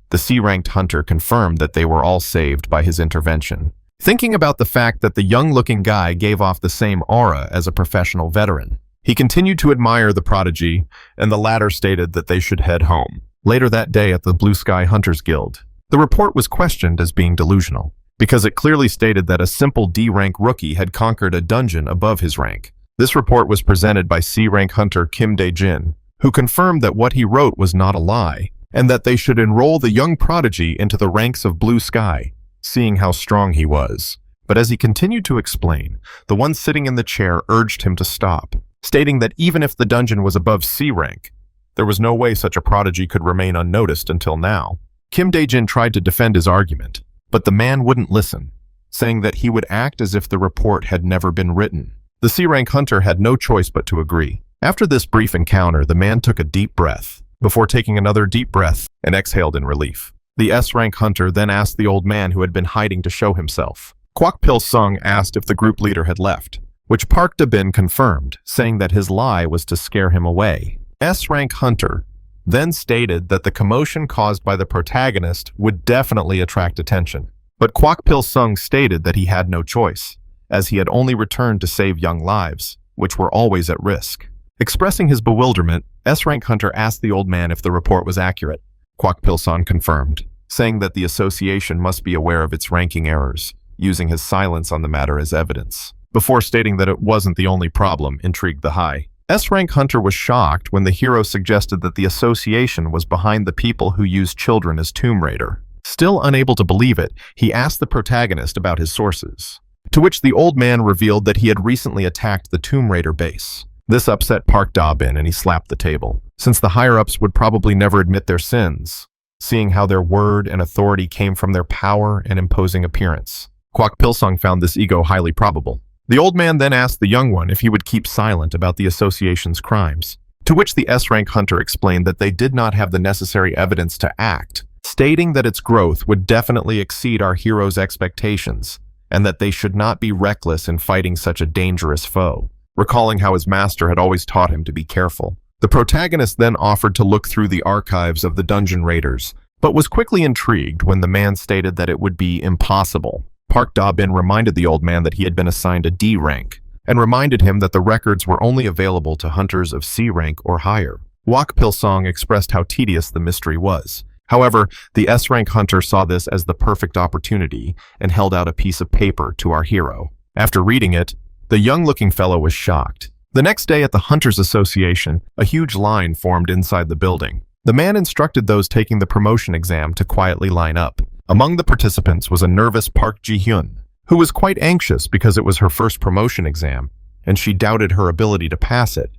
S1: The C-ranked hunter confirmed that they were all saved by his intervention. Thinking about the fact that the young-looking guy gave off the same aura as a professional veteran, he continued to admire the prodigy, and the latter stated that they should head home. Later that day at the Blue Sky Hunters Guild, the report was questioned as being delusional, because it clearly stated that a simple D-rank rookie had conquered a dungeon above his rank. This report was presented by C-rank hunter Kim Dae-jin, who confirmed that what he wrote was not a lie, and that they should enroll the young prodigy into the ranks of Blue Sky, seeing how strong he was. But as he continued to explain, the one sitting in the chair urged him to stop, stating that even if the dungeon was above C rank, there was no way such a prodigy could remain unnoticed until now. Kim Dae-jin tried to defend his argument, but the man wouldn't listen, saying that he would act as if the report had never been written. The C-rank hunter had no choice but to agree. After this brief encounter, the man took a deep breath, before taking another deep breath, and exhaled in relief. The S-rank hunter then asked the old man who had been hiding to show himself. Kwak Pil Sung asked if the group leader had left, which Park Da-bin confirmed, saying that his lie was to scare him away. S-rank Hunter then stated that the commotion caused by the protagonist would definitely attract attention. But Kwak Pil-sung stated that he had no choice, as he had only returned to save young lives, which were always at risk. Expressing his bewilderment, S-rank Hunter asked the old man if the report was accurate. Kwak Pil-sung confirmed, saying that the association must be aware of its ranking errors, using his silence on the matter as evidence. Before stating that it wasn't the only problem, intrigued the high. S-rank Hunter was shocked when the hero suggested that the association was behind the people who use children as Tomb Raider. Still unable to believe it, he asked the protagonist about his sources, to which the old man revealed that he had recently attacked the Tomb Raider base. This upset Park Da-bin and he slapped the table, since the higher-ups would probably never admit their sins, seeing how their word and authority came from their power and imposing appearance. Kwak Pil-sung found this ego highly probable. The old man then asked the young one if he would keep silent about the association's crimes, to which the S-rank Hunter explained that they did not have the necessary evidence to act, stating that its growth would definitely exceed our hero's expectations, and that they should not be reckless in fighting such a dangerous foe, recalling how his master had always taught him to be careful. The protagonist then offered to look through the archives of the dungeon raiders, but was quickly intrigued when the man stated that it would be impossible. Park Da-bin reminded the old man that he had been assigned a D rank, and reminded him that the records were only available to hunters of C rank or higher. Kwak Pil-sung expressed how tedious the mystery was. However, the S-rank Hunter saw this as the perfect opportunity and held out a piece of paper to our hero. After reading it, the young-looking fellow was shocked. The next day at the Hunters Association, a huge line formed inside the building. The man instructed those taking the promotion exam to quietly line up. Among the participants was a nervous Park Ji-hyun, who was quite anxious because it was her first promotion exam, and she doubted her ability to pass it,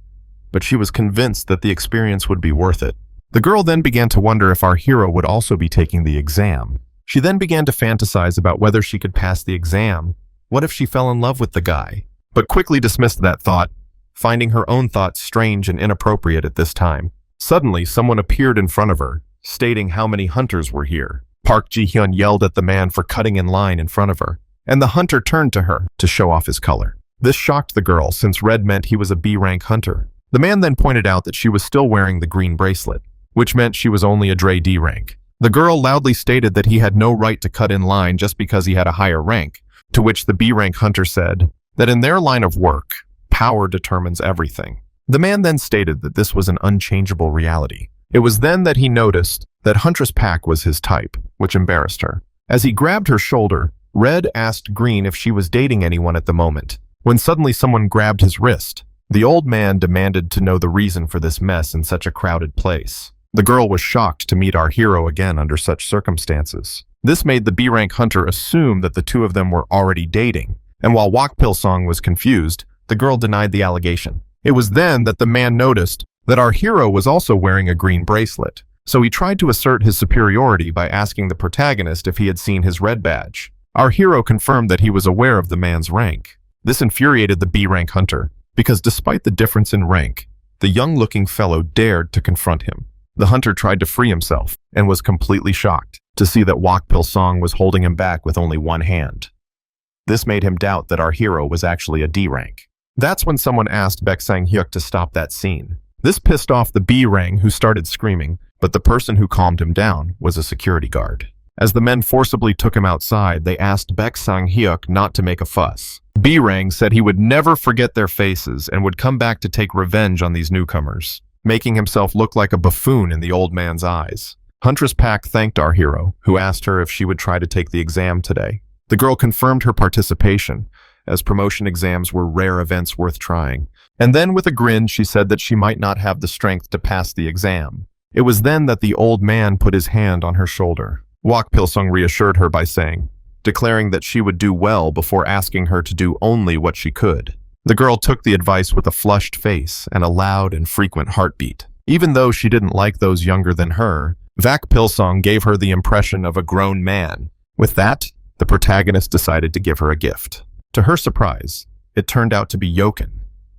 S1: but she was convinced that the experience would be worth it. The girl then began to wonder if our hero would also be taking the exam. She then began to fantasize about whether she could pass the exam. What if she fell in love with the guy? But quickly dismissed that thought, finding her own thoughts strange and inappropriate at this time. Suddenly, someone appeared in front of her, stating how many hunters were here. Park Ji-hyun yelled at the man for cutting in line in front of her, and the hunter turned to her to show off his color. This shocked the girl, since red meant he was a B-rank hunter. The man then pointed out that she was still wearing the green bracelet, which meant she was only a Dre D rank. The girl loudly stated that he had no right to cut in line just because he had a higher rank, to which the B-rank hunter said that in their line of work, power determines everything. The man then stated that this was an unchangeable reality. It was then that he noticed that Huntress Pack was his type, which embarrassed her. As he grabbed her shoulder, Red asked Green if she was dating anyone at the moment, when suddenly someone grabbed his wrist. The old man demanded to know the reason for this mess in such a crowded place. The girl was shocked to meet our hero again under such circumstances. This made the B-rank hunter assume that the two of them were already dating, and while Kwak Pil-sung was confused, the girl denied the allegation. It was then that the man noticed that our hero was also wearing a green bracelet, so he tried to assert his superiority by asking the protagonist if he had seen his red badge. Our hero confirmed that he was aware of the man's rank. This infuriated the B-rank hunter, because despite the difference in rank, the young-looking fellow dared to confront him. The hunter tried to free himself, and was completely shocked to see that Kwak Pil-sung was holding him back with only one hand. This made him doubt that our hero was actually a D rank. That's when someone asked Baek Sang-hyuk to stop that scene. This pissed off the B rank, who started screaming, but the person who calmed him down was a security guard. As the men forcibly took him outside, they asked Baek Sang-hyuk not to make a fuss. B rank said he would never forget their faces and would come back to take revenge on these newcomers, making himself look like a buffoon in the old man's eyes. Huntress Pack thanked our hero, who asked her if she would try to take the exam today. The girl confirmed her participation, as promotion exams were rare events worth trying. And then with a grin, she said that she might not have the strength to pass the exam. It was then that the old man put his hand on her shoulder. Kwak Pil-sung reassured her by declaring that she would do well before asking her to do only what she could. The girl took the advice with a flushed face and a loud and frequent heartbeat. Even though she didn't like those younger than her, Kwak Pil-sung gave her the impression of a grown man. With that, the protagonist decided to give her a gift. To her surprise, it turned out to be yoken,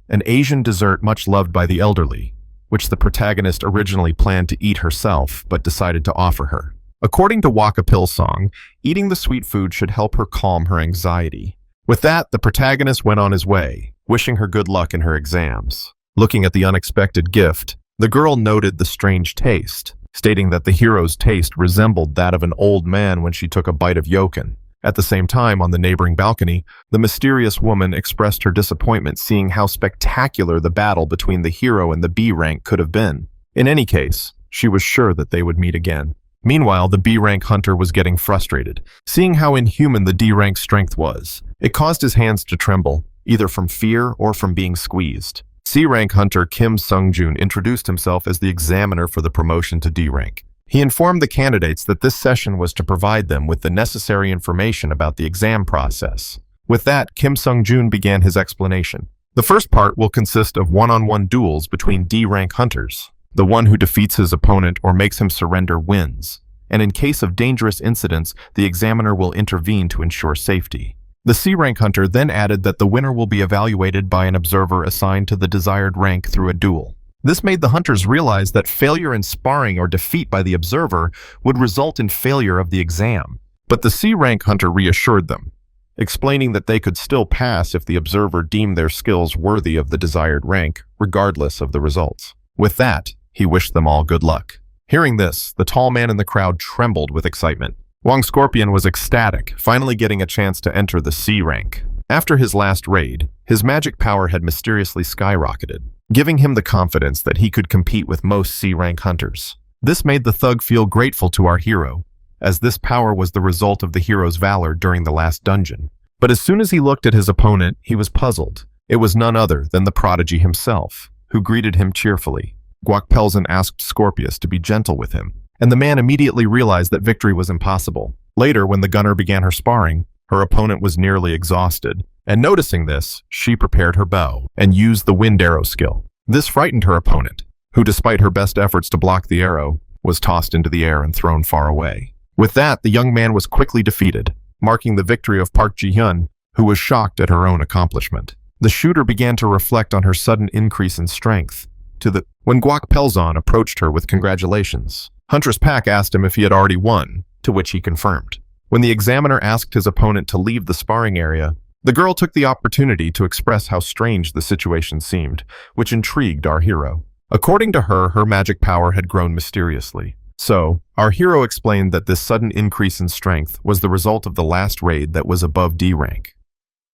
S1: an Asian dessert much loved by the elderly, which the protagonist originally planned to eat herself but decided to offer her. According to Kwak Pil-sung, eating the sweet food should help her calm her anxiety. With that, the protagonist went on his way, wishing her good luck in her exams. Looking at the unexpected gift, the girl noted the strange taste, stating that the hero's taste resembled that of an old man when she took a bite of yoken. At the same time, on the neighboring balcony, the mysterious woman expressed her disappointment seeing how spectacular the battle between the hero and the B rank could have been. In any case, she was sure that they would meet again. Meanwhile, the B rank hunter was getting frustrated, seeing how inhuman the D rank strength was. It caused his hands to tremble, either from fear or from being squeezed. C rank hunter Kim Sung-jun introduced himself as the examiner for the promotion to D rank. He informed the candidates that this session was to provide them with the necessary information about the exam process. With that, Kim Sung-jun began his explanation. The first part will consist of one-on-one duels between D rank hunters. The one who defeats his opponent or makes him surrender wins, and in case of dangerous incidents, the examiner will intervene to ensure safety. The C rank hunter then added that the winner will be evaluated by an observer assigned to the desired rank through a duel. This made the hunters realize that failure in sparring or defeat by the observer would result in failure of the exam. But the C rank hunter reassured them, explaining that they could still pass if the observer deemed their skills worthy of the desired rank, regardless of the results. With that, he wished them all good luck. Hearing this, the tall man in the crowd trembled with excitement. Wong Scorpion was ecstatic, finally getting a chance to enter the C rank. After his last raid, his magic power had mysteriously skyrocketed, giving him the confidence that he could compete with most C rank hunters. This made the thug feel grateful to our hero, as this power was the result of the hero's valor during the last dungeon. But as soon as he looked at his opponent, he was puzzled. It was none other than the prodigy himself, who greeted him cheerfully. Guak Pelzan asked Scorpius to be gentle with him, and the man immediately realized that victory was impossible. Later, when the gunner began her sparring, her opponent was nearly exhausted, and noticing this, she prepared her bow and used the wind arrow skill. This frightened her opponent, who despite her best efforts to block the arrow, was tossed into the air and thrown far away. With that, the young man was quickly defeated, marking the victory of Park Ji-hyun, who was shocked at her own accomplishment. The shooter began to reflect on her sudden increase in strength. When Guak Pelzan approached her with congratulations, Huntress Pak asked him if he had already won, to which he confirmed. When the examiner asked his opponent to leave the sparring area, the girl took the opportunity to express how strange the situation seemed, which intrigued our hero. According to her, her magic power had grown mysteriously. So, our hero explained that this sudden increase in strength was the result of the last raid that was above D rank.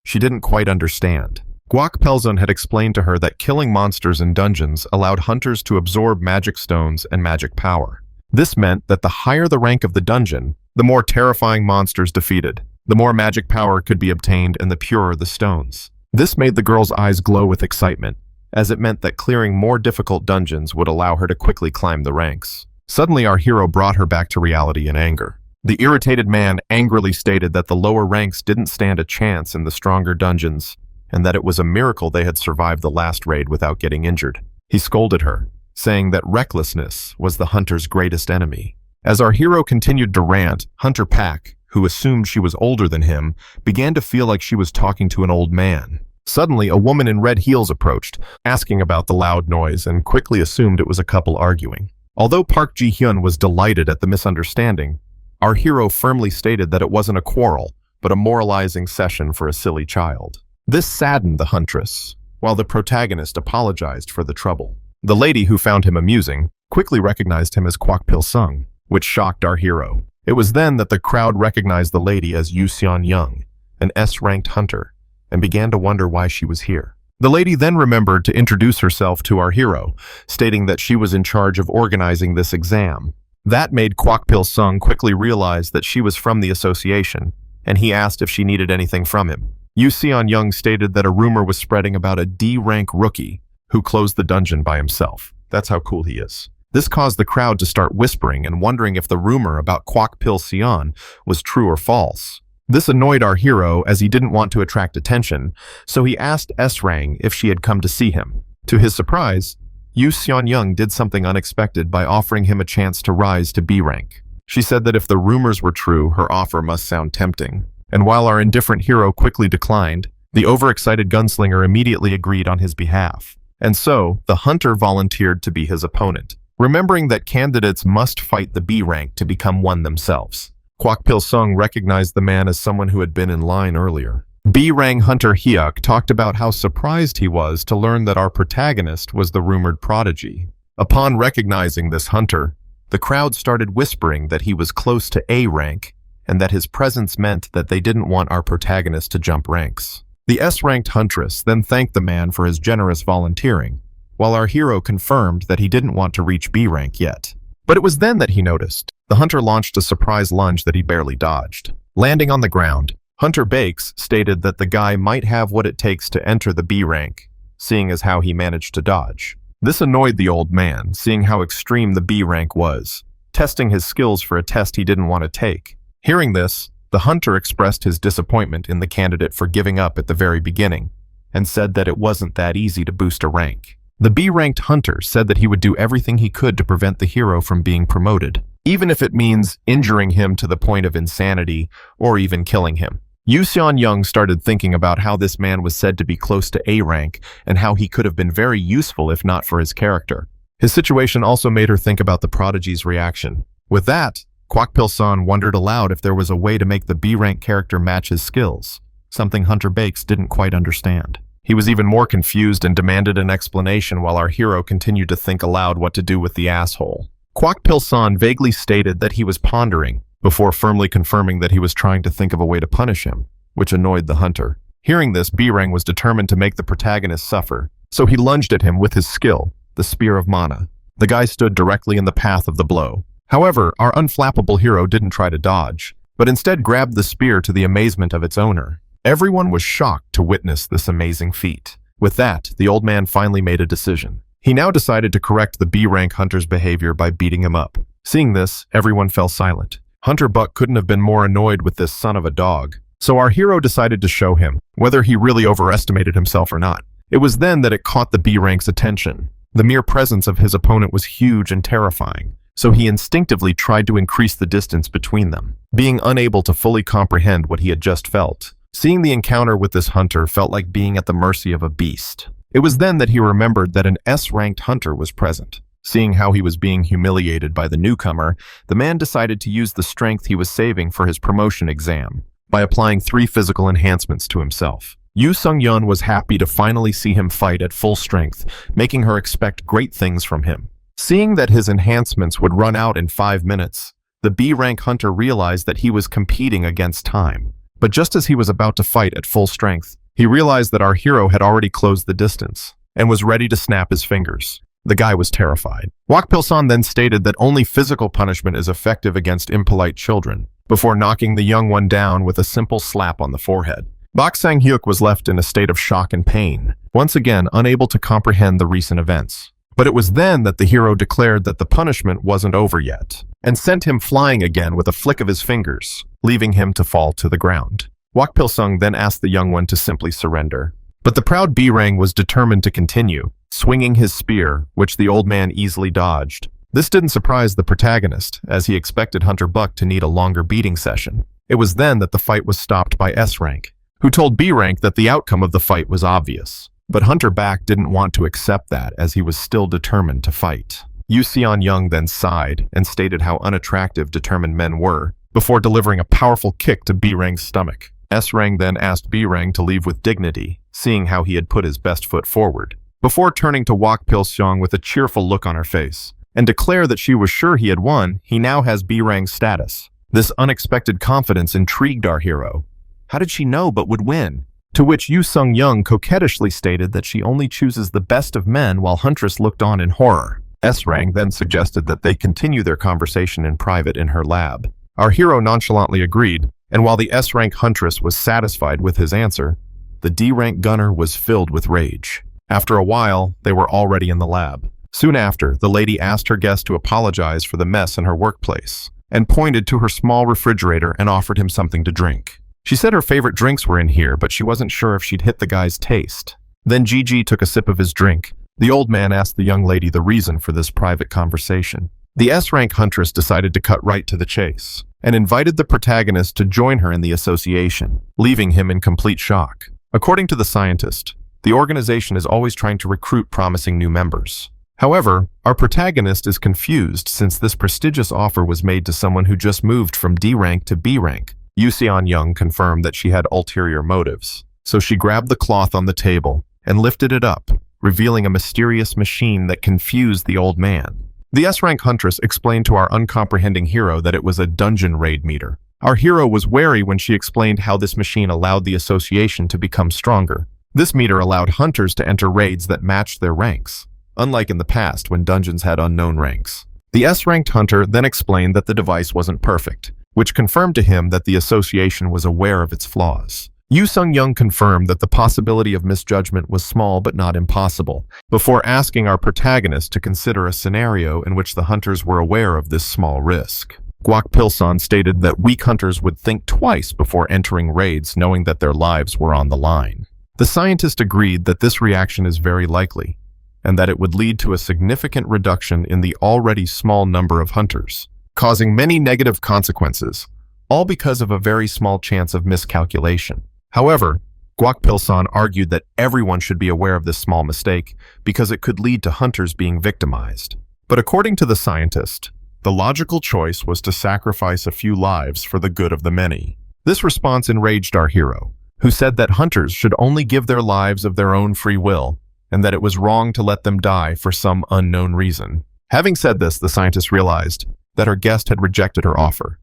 S1: She didn't quite understand. Guak Pelzan had explained to her that killing monsters in dungeons allowed hunters to absorb magic stones and magic power. This meant that the higher the rank of the dungeon, the more terrifying monsters defeated, the more magic power could be obtained and the purer the stones. This made the girl's eyes glow with excitement, as it meant that clearing more difficult dungeons would allow her to quickly climb the ranks. Suddenly, our hero brought her back to reality in anger. The irritated man angrily stated that the lower ranks didn't stand a chance in the stronger dungeons, and that it was a miracle they had survived the last raid without getting injured. He scolded her, saying that recklessness was the hunter's greatest enemy. As our hero continued to rant, Hunter Pak, who assumed she was older than him, began to feel like she was talking to an old man. Suddenly, a woman in red heels approached, asking about the loud noise, and quickly assumed it was a couple arguing. Although Park Ji-hyun was delighted at the misunderstanding, our hero firmly stated that it wasn't a quarrel, but a moralizing session for a silly child. This saddened the huntress, while the protagonist apologized for the trouble. The lady, who found him amusing, quickly recognized him as Kwak Pil-sung, which shocked our hero. It was then that the crowd recognized the lady as Yu Seon-young, an S-ranked hunter, and began to wonder why she was here. The lady then remembered to introduce herself to our hero, stating that she was in charge of organizing this exam. That made Kwak Pil-sung quickly realize that she was from the association, and he asked if she needed anything from him. Yu Seon-young stated that a rumor was spreading about a D-rank rookie who closed the dungeon by himself. That's how cool he is. This caused the crowd to start whispering and wondering if the rumor about Kwak Pil-seon was true or false. This annoyed our hero as he didn't want to attract attention, so he asked S-Rang if she had come to see him. To his surprise, Yu Seon-young did something unexpected by offering him a chance to rise to B rank. She said that if the rumors were true, her offer must sound tempting. And while our indifferent hero quickly declined, the overexcited gunslinger immediately agreed on his behalf. And so, the hunter volunteered to be his opponent, remembering that candidates must fight the B rank to become one themselves. Kwak Pil-sung recognized the man as someone who had been in line earlier. B-rank hunter Hyuk talked about how surprised he was to learn that our protagonist was the rumored prodigy. Upon recognizing this hunter, the crowd started whispering that he was close to A rank and that his presence meant that they didn't want our protagonist to jump ranks. The S-ranked huntress then thanked the man for his generous volunteering, while our hero confirmed that he didn't want to reach B rank yet. But it was then that he noticed. The hunter launched a surprise lunge that he barely dodged. Landing on the ground, Hunter Bakes stated that the guy might have what it takes to enter the B rank, seeing as how he managed to dodge. This annoyed the old man, seeing how extreme the B rank was, testing his skills for a test he didn't want to take. Hearing this, the hunter expressed his disappointment in the candidate for giving up at the very beginning, and said that it wasn't that easy to boost a rank. The B-ranked hunter said that he would do everything he could to prevent the hero from being promoted, even if it means injuring him to the point of insanity or even killing him. Yu Seon-young started thinking about how this man was said to be close to A rank and how he could have been very useful if not for his character. His situation also made her think about the prodigy's reaction. With that, Kwak Pil-san wondered aloud if there was a way to make the B-rank character match his skills, something Hunter Bakes didn't quite understand. He was even more confused and demanded an explanation while our hero continued to think aloud what to do with the asshole. Kwak Pil-san vaguely stated that he was pondering, before firmly confirming that he was trying to think of a way to punish him, which annoyed the hunter. Hearing this, B-Rang was determined to make the protagonist suffer, so he lunged at him with his skill, the Spear of Mana. The guy stood directly in the path of the blow. However, our unflappable hero didn't try to dodge, but instead grabbed the spear to the amazement of its owner. Everyone was shocked to witness this amazing feat. With that, the old man finally made a decision. He now decided to correct the B-rank hunter's behavior by beating him up. Seeing this, everyone fell silent. Hunter Buck couldn't have been more annoyed with this son of a dog, so our hero decided to show him, whether he really overestimated himself or not. It was then that it caught the B-rank's attention. The mere presence of his opponent was huge and terrifying, so he instinctively tried to increase the distance between them, being unable to fully comprehend what he had just felt. Seeing the encounter with this hunter felt like being at the mercy of a beast. It was then that he remembered that an S-ranked hunter was present. Seeing how he was being humiliated by the newcomer, the man decided to use the strength he was saving for his promotion exam by applying 3 physical enhancements to himself. Yu Sung-yeon was happy to finally see him fight at full strength, making her expect great things from him. Seeing that his enhancements would run out in 5 minutes, the B-rank hunter realized that he was competing against time. But just as he was about to fight at full strength, he realized that our hero had already closed the distance and was ready to snap his fingers. The guy was terrified. Kwak Pil-san then stated that only physical punishment is effective against impolite children, before knocking the young one down with a simple slap on the forehead. Bak Sang-hyuk was left in a state of shock and pain, once again unable to comprehend the recent events. But it was then that the hero declared that the punishment wasn't over yet, and sent him flying again with a flick of his fingers, leaving him to fall to the ground. Kwak Pil-sung then asked the young one to simply surrender. But the proud B-Rang was determined to continue, swinging his spear, which the old man easily dodged. This didn't surprise the protagonist, as he expected Hunter Buck to need a longer beating session. It was then that the fight was stopped by S-Rank, who told B-Rank that the outcome of the fight was obvious. But Hunter Back didn't want to accept that, as he was still determined to fight. Yu Seon-young then sighed and stated how unattractive determined men were, before delivering a powerful kick to B-Rang's stomach. S-Rang then asked B-Rang to leave with dignity, seeing how he had put his best foot forward, before turning to Kwak Pil-sung with a cheerful look on her face, and declare that she was sure he had won. He now has B-Rang's status. This unexpected confidence intrigued our hero. How did she know but would win? To which Yu Sung-yeon coquettishly stated that she only chooses the best of men while Huntress looked on in horror. S-Rang then suggested that they continue their conversation in private in her lab. Our hero nonchalantly agreed, and while the S-rank Huntress was satisfied with his answer, the D-rank gunner was filled with rage. After a while, they were already in the lab. Soon after, the lady asked her guest to apologize for the mess in her workplace, and pointed to her small refrigerator and offered him something to drink. She said her favorite drinks were in here, but she wasn't sure if she'd hit the guy's taste. Then Gigi took a sip of his drink. The old man asked the young lady the reason for this private conversation. The S-rank Huntress decided to cut right to the chase, and invited the protagonist to join her in the association, leaving him in complete shock. According to the scientist, the organization is always trying to recruit promising new members. However, our protagonist is confused since this prestigious offer was made to someone who just moved from D rank to B rank, Yu Young confirmed that she had ulterior motives, so she grabbed the cloth on the table and lifted it up, revealing a mysterious machine that confused the old man. The S-rank huntress explained to our uncomprehending hero that it was a dungeon raid meter. Our hero was wary when she explained how this machine allowed the association to become stronger. This meter allowed hunters to enter raids that matched their ranks, unlike in the past when dungeons had unknown ranks. The S-ranked hunter then explained that the device wasn't perfect, which confirmed to him that the association was aware of its flaws. Yu Young confirmed that the possibility of misjudgment was small but not impossible, before asking our protagonist to consider a scenario in which the hunters were aware of this small risk. Guak Pilson stated that weak hunters would think twice before entering raids knowing that their lives were on the line. The scientist agreed that this reaction is very likely, and that it would lead to a significant reduction in the already small number of hunters, causing many negative consequences, all because of a very small chance of miscalculation. However, Guak Pilson argued that everyone should be aware of this small mistake because it could lead to hunters being victimized. But according to the scientist, the logical choice was to sacrifice a few lives for the good of the many. This response enraged our hero, who said that hunters should only give their lives of their own free will, and that it was wrong to let them die for some unknown reason. Having said this, the scientist realized that her guest had rejected her offer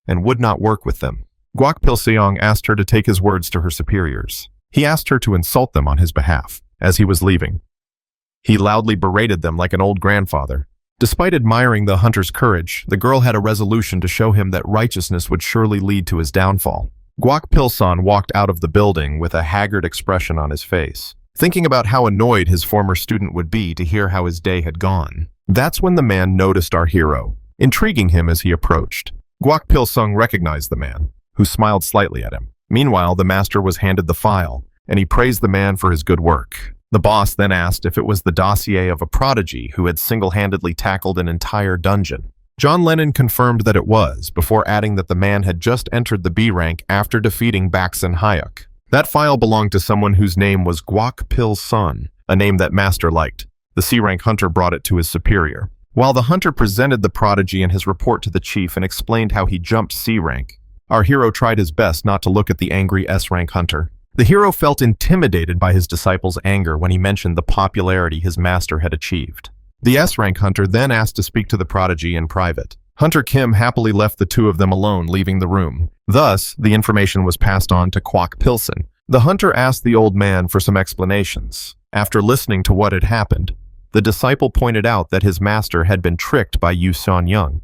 S1: and would not work with them. Guak Pilseong asked her to take his words to her superiors. He asked her to insult them on his behalf. As he was leaving, he loudly berated them like an old grandfather. Despite admiring the hunter's courage, the girl had a resolution to show him that righteousness would surely lead to his downfall. Guak Pilson walked out of the building with a haggard expression on his face, thinking about how annoyed his former student would be to hear how his day had gone. That's when the man noticed our hero, intriguing him as he approached. Guak Pilsung recognized the man, who smiled slightly at him. Meanwhile, the master was handed the file, and he praised the man for his good work. The boss then asked if it was the dossier of a prodigy who had single-handedly tackled an entire dungeon. John Lennon confirmed that it was, before adding that the man had just entered the B rank after defeating Baxen Hyuk. That file belonged to someone whose name was Guak Pil Sun, a name that Master liked. The C-rank hunter brought it to his superior. While the hunter presented the prodigy and his report to the chief and explained how he jumped C-rank, our hero tried his best not to look at the angry S-rank hunter. The hero felt intimidated by his disciple's anger when he mentioned the popularity his master had achieved. The S-rank hunter then asked to speak to the prodigy in private. Hunter Kim happily left the two of them alone, leaving the room. Thus, the information was passed on to Guak Pilson. The hunter asked the old man for some explanations. After listening to what had happened, the disciple pointed out that his master had been tricked by Yu Young.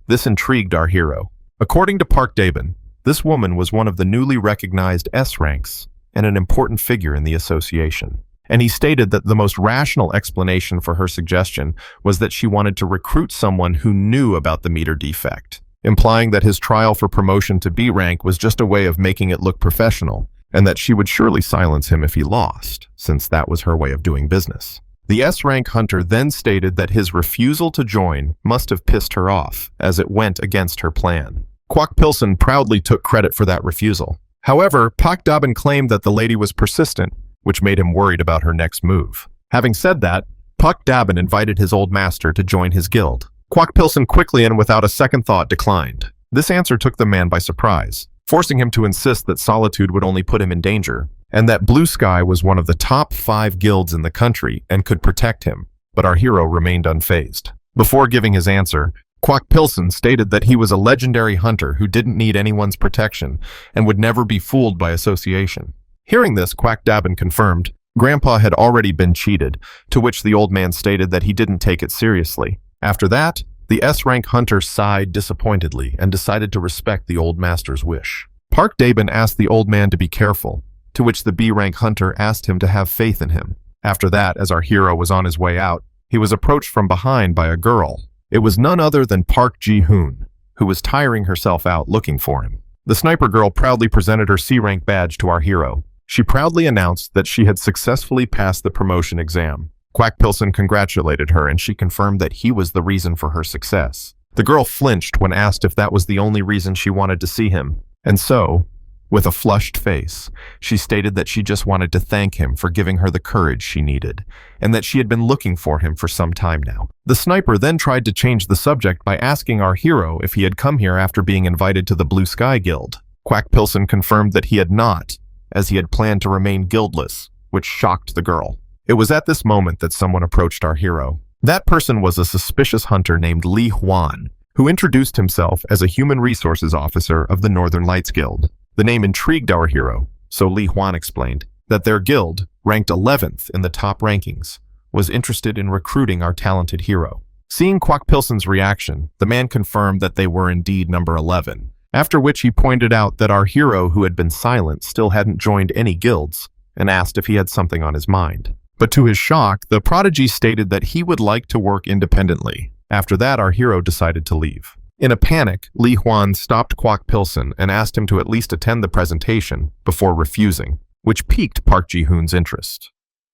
S1: This intrigued our hero. According to Park Daban, this woman was one of the newly recognized S-ranks and an important figure in the association. And he stated that the most rational explanation for her suggestion was that she wanted to recruit someone who knew about the meter defect, implying that his trial for promotion to B rank was just a way of making it look professional, and that she would surely silence him if he lost, since that was her way of doing business. The S-rank hunter then stated that his refusal to join must have pissed her off, as it went against her plan. Guak Pilson proudly took credit for that refusal. However, Pak Daban claimed that the lady was persistent, which made him worried about her next move. Having said that, Pak Daban invited his old master to join his guild. Guak Pilson quickly and without a second thought declined. This answer took the man by surprise, forcing him to insist that solitude would only put him in danger, and that Blue Sky was one of the top 5 guilds in the country and could protect him, but our hero remained unfazed. Before giving his answer, Guak Pilson stated that he was a legendary hunter who didn't need anyone's protection and would never be fooled by association. Hearing this, Guak Daban confirmed Grandpa had already been cheated, to which the old man stated that he didn't take it seriously. After that, the S-rank hunter sighed disappointedly and decided to respect the old master's wish. Park Daban asked the old man to be careful, to which the B-rank hunter asked him to have faith in him. After that, as our hero was on his way out, he was approached from behind by a girl. It was none other than Park Ji-hoon, who was tiring herself out looking for him. The sniper girl proudly presented her C-rank badge to our hero. She proudly announced that she had successfully passed the promotion exam. Guak Pilson congratulated her, and she confirmed that he was the reason for her success. The girl flinched when asked if that was the only reason she wanted to see him, and so, With a flushed face, she stated that she just wanted to thank him for giving her the courage she needed, and that she had been looking for him for some time now. The sniper then tried to change the subject by asking our hero if he had come here after being invited to the Blue Sky Guild. Quack Pilson confirmed that he had not, as he had planned to remain guildless, which shocked the girl. It was at this moment that someone approached our hero. That person was a suspicious hunter named Li Huan, who introduced himself as a human resources officer of the Northern Lights Guild. The name intrigued our hero, so Li Huan explained that their guild, ranked 11th in the top rankings, was interested in recruiting our talented hero. Seeing Quack Pilson's reaction, the man confirmed that they were indeed number 11, after which he pointed out that our hero, who had been silent, still hadn't joined any guilds, and asked if he had something on his mind. But to his shock, the prodigy stated that he would like to work independently. After that, our hero decided to leave. In a panic, Li Huan stopped Quack Pilson and asked him to at least attend the presentation before refusing, which piqued Park Ji-hoon's interest.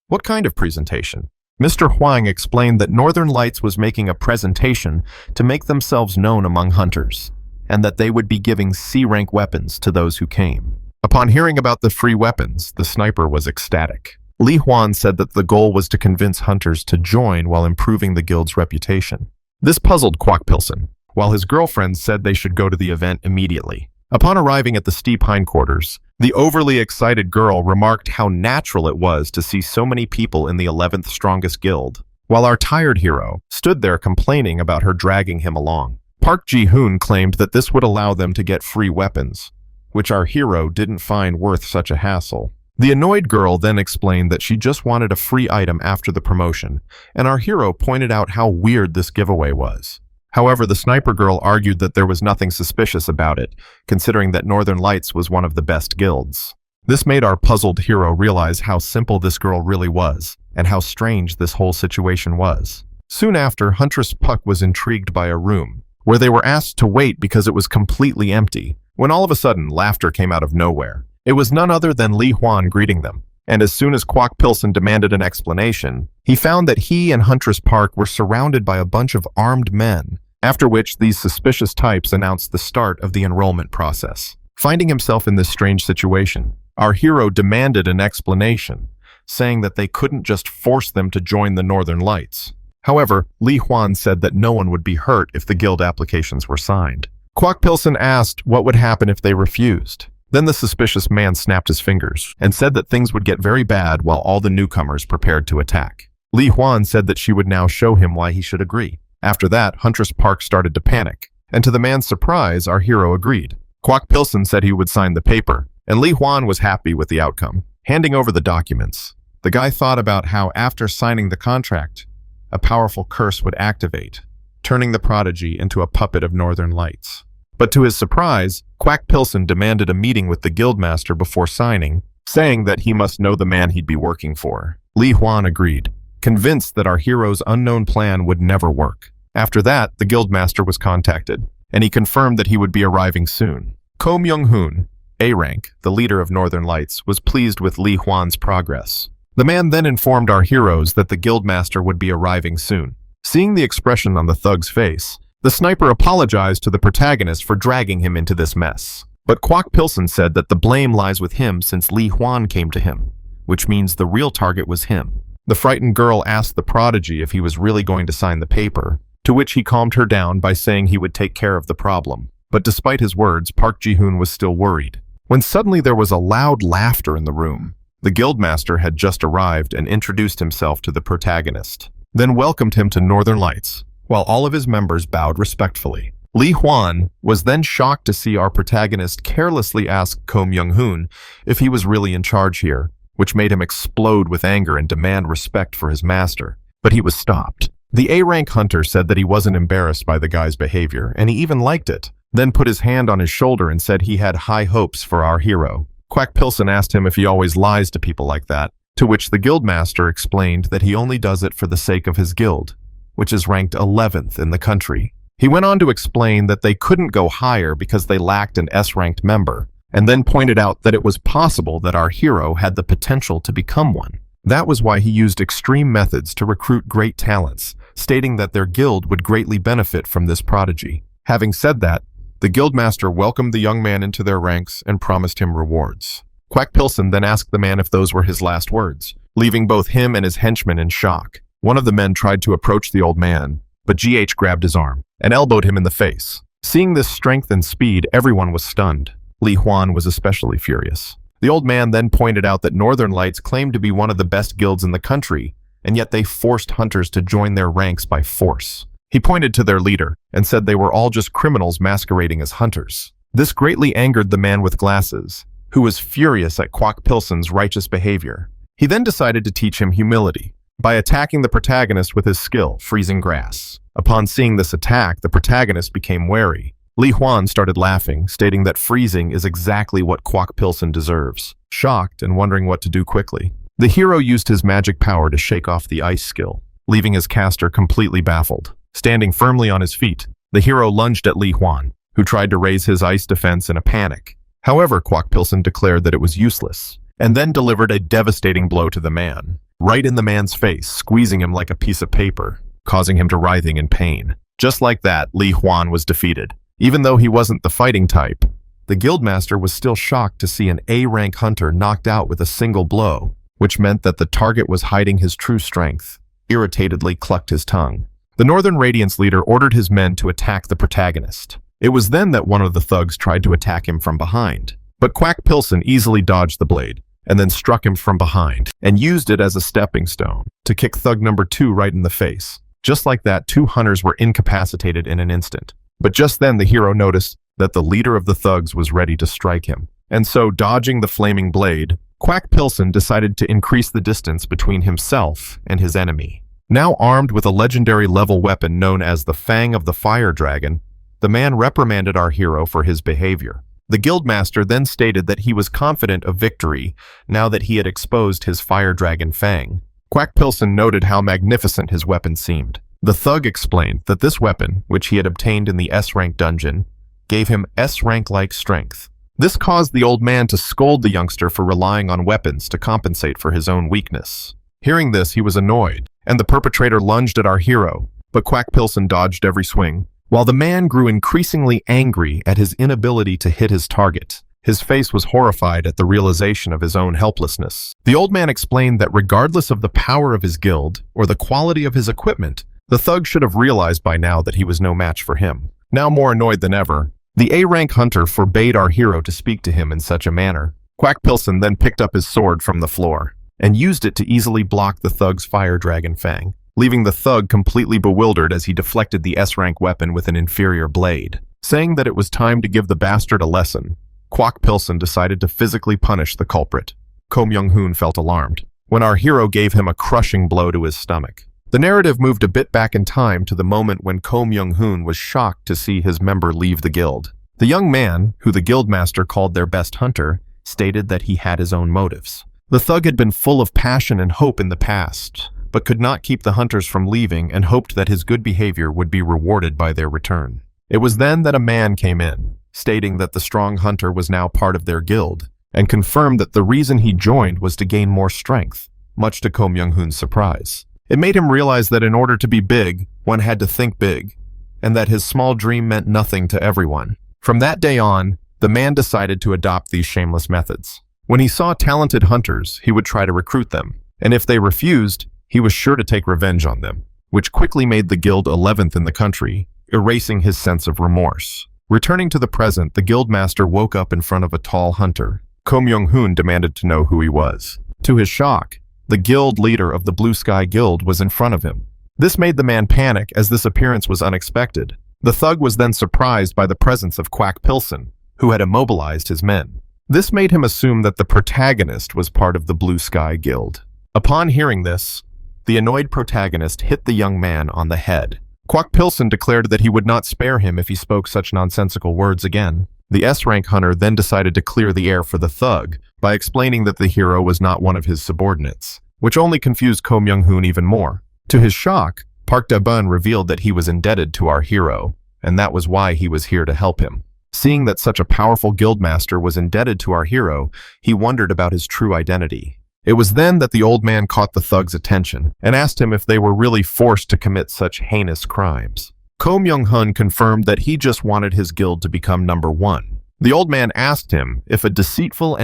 S1: What kind of presentation? Mr. Huang explained that Northern Lights was making a presentation to make themselves known among hunters, and that they would be giving C-rank weapons to those who came. Upon hearing about the free weapons, the sniper was ecstatic. Li Huan said that the goal was to convince hunters to join while improving the guild's reputation. This puzzled Quack Pilson, while his girlfriend said they should go to the event immediately. Upon arriving at the steep hindquarters, the overly excited girl remarked how natural it was to see so many people in the 11th strongest guild, while our tired hero stood there complaining about her dragging him along. Park Ji-hoon claimed that this would allow them to get free weapons, which our hero didn't find worth such a hassle. The annoyed girl then explained that she just wanted a free item after the promotion, and our hero pointed out how weird this giveaway was. However, the sniper girl argued that there was nothing suspicious about it, considering that Northern Lights was one of the best guilds. This made our puzzled hero realize how simple this girl really was, and how strange this whole situation was. Soon after, Huntress Puck was intrigued by a room, where they were asked to wait because it was completely empty, when all of a sudden laughter came out of nowhere. It was none other than Li Huan greeting them, and as soon as Quack Pilson demanded an explanation, he found that he and Huntress Park were surrounded by a bunch of armed men, after which these suspicious types announced the start of the enrollment process. Finding himself in this strange situation, our hero demanded an explanation, saying that they couldn't just force them to join the Northern Lights. However, Li Huan said that no one would be hurt if the guild applications were signed. Quack Pilson asked what would happen if they refused. Then the suspicious man snapped his fingers and said that things would get very bad while all the newcomers prepared to attack. Li Huan said that she would now show him why he should agree. After that, Huntress Park started to panic, and to the man's surprise, our hero agreed. Quack Pilson said he would sign the paper, and Li Huan was happy with the outcome. Handing over the documents, the guy thought about how after signing the contract, a powerful curse would activate, turning the prodigy into a puppet of Northern Lights. But to his surprise, Quack Pilson demanded a meeting with the guildmaster before signing, saying that he must know the man he'd be working for. Li Huan agreed, convinced that our hero's unknown plan would never work. After that, the guildmaster was contacted, and he confirmed that he would be arriving soon. Ko Myung-hoon, A rank, the leader of Northern Lights, was pleased with Li Huan's progress. The man then informed our heroes that the guildmaster would be arriving soon. Seeing the expression on the thug's face, the sniper apologized to the protagonist for dragging him into this mess. But Quack Pilson said that the blame lies with him since Li Huan came to him, which means the real target was him. The frightened girl asked the prodigy if he was really going to sign the paper, to which he calmed her down by saying he would take care of the problem. But despite his words, Park Ji-hoon was still worried, when suddenly there was a loud laughter in the room. The guildmaster had just arrived and introduced himself to the protagonist, then welcomed him to Northern Lights, while all of his members bowed respectfully. Li Huan was then shocked to see our protagonist carelessly ask Ko Myung-hoon if he was really in charge here, which made him explode with anger and demand respect for his master. But he was stopped. The A-rank hunter said that he wasn't embarrassed by the guy's behavior, and he even liked it, then put his hand on his shoulder and said he had high hopes for our hero. Quack Pilson asked him if he always lies to people like that, to which the guildmaster explained that he only does it for the sake of his guild, which is ranked 11th in the country. He went on to explain that they couldn't go higher because they lacked an S-ranked member, and then pointed out that it was possible that our hero had the potential to become one. That was why he used extreme methods to recruit great talents, stating that their guild would greatly benefit from this prodigy. Having said that, The guildmaster welcomed the young man into their ranks and promised him rewards. Quack Pilson then asked the man if those were his last words, leaving both him and his henchmen in shock. One of the men tried to approach the old man, but GH grabbed his arm and elbowed him in the face. Seeing this strength and speed, everyone was stunned. Li Huan was especially furious. The old man then pointed out that Northern Lights claimed to be one of the best guilds in the country, and yet they forced hunters to join their ranks by force. He pointed to their leader and said they were all just criminals masquerading as hunters. This greatly angered the man with glasses, who was furious at Quack Pilson's righteous behavior. He then decided to teach him humility by attacking the protagonist with his skill, freezing grass. Upon seeing this attack, the protagonist became wary. Li Huan started laughing, stating that freezing is exactly what Quack Pilson deserves. Shocked and wondering what to do quickly, the hero used his magic power to shake off the ice skill, leaving his caster completely baffled. Standing firmly on his feet, the hero lunged at Li Huan, who tried to raise his ice defense in a panic. However, Quack Pilson declared that it was useless, and then delivered a devastating blow to the man, right in the man's face, squeezing him like a piece of paper, causing him to writhing in pain. Just like that, Li Huan was defeated. Even though he wasn't the fighting type, the guildmaster was still shocked to see an A-rank hunter knocked out with a single blow, which meant that the target was hiding his true strength. Irritatedly clucked his tongue. The Northern Radiance leader ordered his men to attack the protagonist. It was then that one of the thugs tried to attack him from behind, but Quack Pilson easily dodged the blade and then struck him from behind and used it as a stepping stone to kick thug number 2 right in the face. Just like that, 2 hunters were incapacitated in an instant. But just then the hero noticed that the leader of the thugs was ready to strike him. And so, dodging the flaming blade, Quack Pilson decided to increase the distance between himself and his enemy. Now armed with a legendary level weapon known as the Fang of the Fire Dragon, the man reprimanded our hero for his behavior. The guildmaster then stated that he was confident of victory now that he had exposed his Fire Dragon Fang. Quack Pilson noted how magnificent his weapon seemed. The thug explained that this weapon, which he had obtained in the S-rank dungeon, gave him S-rank-like strength. This caused the old man to scold the youngster for relying on weapons to compensate for his own weakness. Hearing this, he was annoyed, and the perpetrator lunged at our hero, but Quack Pilson dodged every swing, while the man grew increasingly angry at his inability to hit his target. His face was horrified at the realization of his own helplessness. The old man explained that regardless of the power of his guild or the quality of his equipment, the thug should have realized by now that he was no match for him. Now more annoyed than ever, the A-rank hunter forbade our hero to speak to him in such a manner. Quack Pilson then picked up his sword from the floor and used it to easily block the thug's Fire Dragon Fang, leaving the thug completely bewildered as he deflected the S-rank weapon with an inferior blade. Saying that it was time to give the bastard a lesson, Quack Pilson decided to physically punish the culprit. Ko Myung-hoon felt alarmed when our hero gave him a crushing blow to his stomach. The narrative moved a bit back in time to the moment when Ko Myung-hoon was shocked to see his member leave the guild. The young man, who the guildmaster called their best hunter, stated that he had his own motives. The thug had been full of passion and hope in the past, but could not keep the hunters from leaving and hoped that his good behavior would be rewarded by their return. It was then that a man came in, stating that the strong hunter was now part of their guild, and confirmed that the reason he joined was to gain more strength, much to Ko Myung-hoon's surprise. It made him realize that in order to be big, one had to think big, and that his small dream meant nothing to everyone. From that day on, the man decided to adopt these shameless methods. When he saw talented hunters, he would try to recruit them, and if they refused, he was sure to take revenge on them, which quickly made the guild 11th in the country, erasing his sense of remorse. Returning to the present, the guildmaster woke up in front of a tall hunter. Ko Myung-hoon demanded to know who he was. To his shock, the guild leader of the Blue Sky Guild was in front of him. This made the man panic as this appearance was unexpected. The thug was then surprised by the presence of Quack Pilson, who had immobilized his men. This made him assume that the protagonist was part of the Blue Sky Guild. Upon hearing this, the annoyed protagonist hit the young man on the head. Quack Pilson declared that he would not spare him if he spoke such nonsensical words again. The S-rank hunter then decided to clear the air for the thug by explaining that the hero was not one of his subordinates, which only confused Ko Myung-hoon even more. To his shock, Park Da-bun revealed that he was indebted to our hero, and that was why he was here to help him. Seeing that such a powerful guildmaster was indebted to our hero, he wondered about his true identity. It was then that the old man caught the thug's attention and asked him if they were really forced to commit such heinous crimes. Ko Myung-hun confirmed that he just wanted his guild to become number one. The old man asked him if a deceitful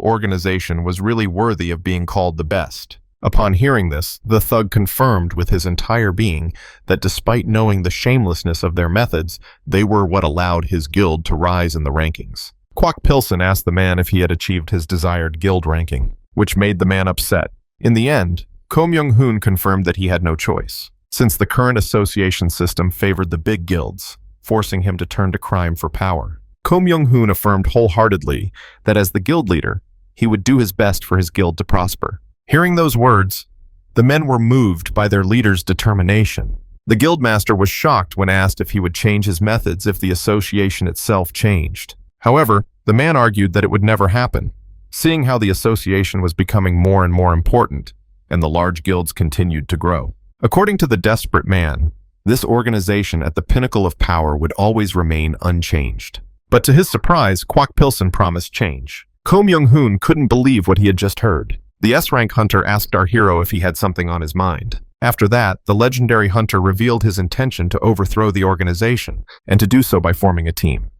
S1: organization was really worthy of being called the best. Upon hearing this, the thug confirmed with his entire being that despite knowing the shamelessness of their methods, they were what allowed his guild to rise in the rankings. Kwok Pilsen asked the man if he had achieved his desired guild ranking, which made the man upset. In the end, Ko Myung-hun confirmed that he had no choice, since the current association system favored the big guilds, forcing him to turn to crime for power. Ko Myung-hun affirmed wholeheartedly that as the guild leader, he would do his best for his guild to prosper. Hearing those words, the men were moved by their leader's determination. The guildmaster was shocked when asked if he would change his methods if the association itself changed. However, the man argued that it would never happen, seeing how the association was becoming more and more important, and the large guilds continued to grow. According to the desperate man, this organization at the pinnacle of power would always remain unchanged. But to his surprise, Kwok Pilsen promised change. Ko Myung-hun couldn't believe what he had just heard. The S-rank hunter asked our hero if he had something on his mind. After that, the legendary hunter revealed his intention to overthrow the organization, and to do so by forming a team.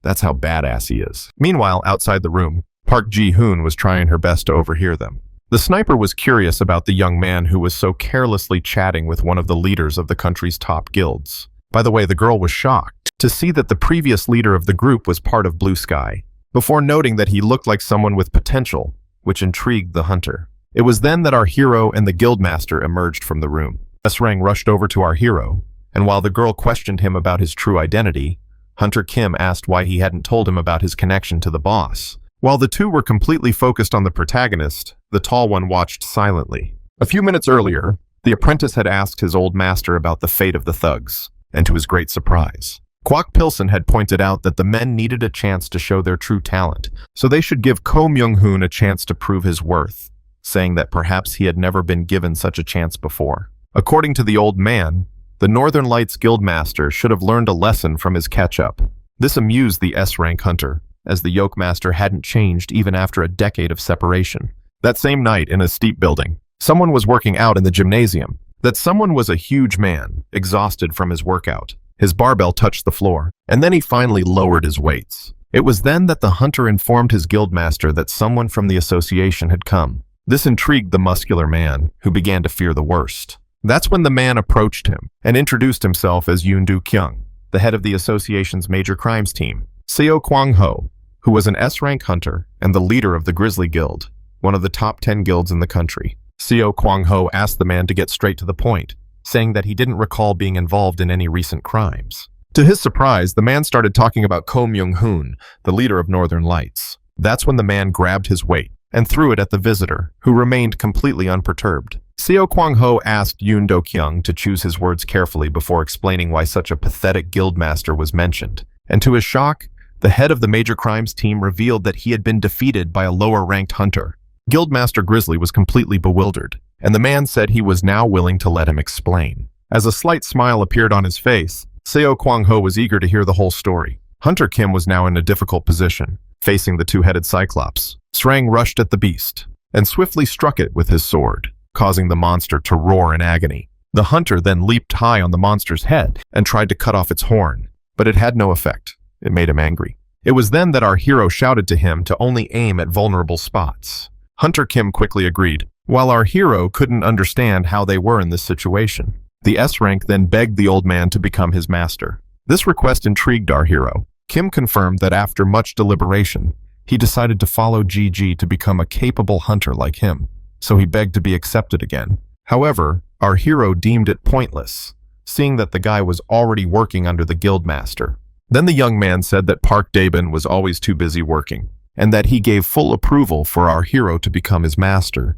S1: That's how badass he is. Meanwhile, outside the room, Park Ji-hoon was trying her best to overhear them. The sniper was curious about the young man who was so carelessly chatting with one of the leaders of the country's top guilds. By the way, the girl was shocked to see that the previous leader of the group was part of Blue Sky, before noting that he looked like someone with potential, which intrigued the hunter. It was then that our hero and the guildmaster emerged from the room. S-Rang rushed over to our hero, and while the girl questioned him about his true identity, Hunter Kim asked why he hadn't told him about his connection to the boss. While the two were completely focused on the protagonist, the tall one watched silently. A few minutes earlier, the apprentice had asked his old master about the fate of the thugs, and to his great surprise, Kwok Pilsen had pointed out that the men needed a chance to show their true talent, so they should give Ko Myung-hun a chance to prove his worth, saying that perhaps he had never been given such a chance before. According to the old man, the Northern Lights Guildmaster should have learned a lesson from his catch-up. This amused the S-rank hunter, as the Yoke Master hadn't changed even after a decade of separation. That same night in a steep building, someone was working out in the gymnasium. That someone was a huge man, exhausted from his workout. His barbell touched the floor, and then he finally lowered his weights. It was then that the hunter informed his guildmaster that someone from the association had come. This intrigued the muscular man, who began to fear the worst. That's when the man approached him and introduced himself as Yoon Do-kyung, the head of the association's major crimes team. Seo Kwang-ho, who was an S-rank hunter and the leader of the Grizzly Guild, one of the top 10 guilds in the country. Seo Kwang-ho asked the man to get straight to the point, saying that he didn't recall being involved in any recent crimes. To his surprise, the man started talking about Ko Myung-hun, the leader of Northern Lights. That's when the man grabbed his weight and threw it at the visitor, who remained completely unperturbed. Seo Kwang-ho asked Yoon Do-kyung to choose his words carefully before explaining why such a pathetic guildmaster was mentioned. And to his shock, the head of the major crimes team revealed that he had been defeated by a lower-ranked hunter. Guildmaster Grizzly was completely bewildered, and the man said he was now willing to let him explain. As a slight smile appeared on his face, Seo Kwang-ho was eager to hear the whole story. Hunter Kim was now in a difficult position, facing the two-headed Cyclops. Srang rushed at the beast and swiftly struck it with his sword, causing the monster to roar in agony. The hunter then leaped high on the monster's head and tried to cut off its horn, but it had no effect. It made him angry. It was then that our hero shouted to him to only aim at vulnerable spots. Hunter Kim quickly agreed, while our hero couldn't understand how they were in this situation. The S-rank then begged the old man to become his master. This request intrigued our hero. Kim confirmed that after much deliberation, he decided to follow GG to become a capable hunter like him, so he begged to be accepted again. However, our hero deemed it pointless, seeing that the guy was already working under the guildmaster. Then the young man said that Park Daebin was always too busy working, and that he gave full approval for our hero to become his master,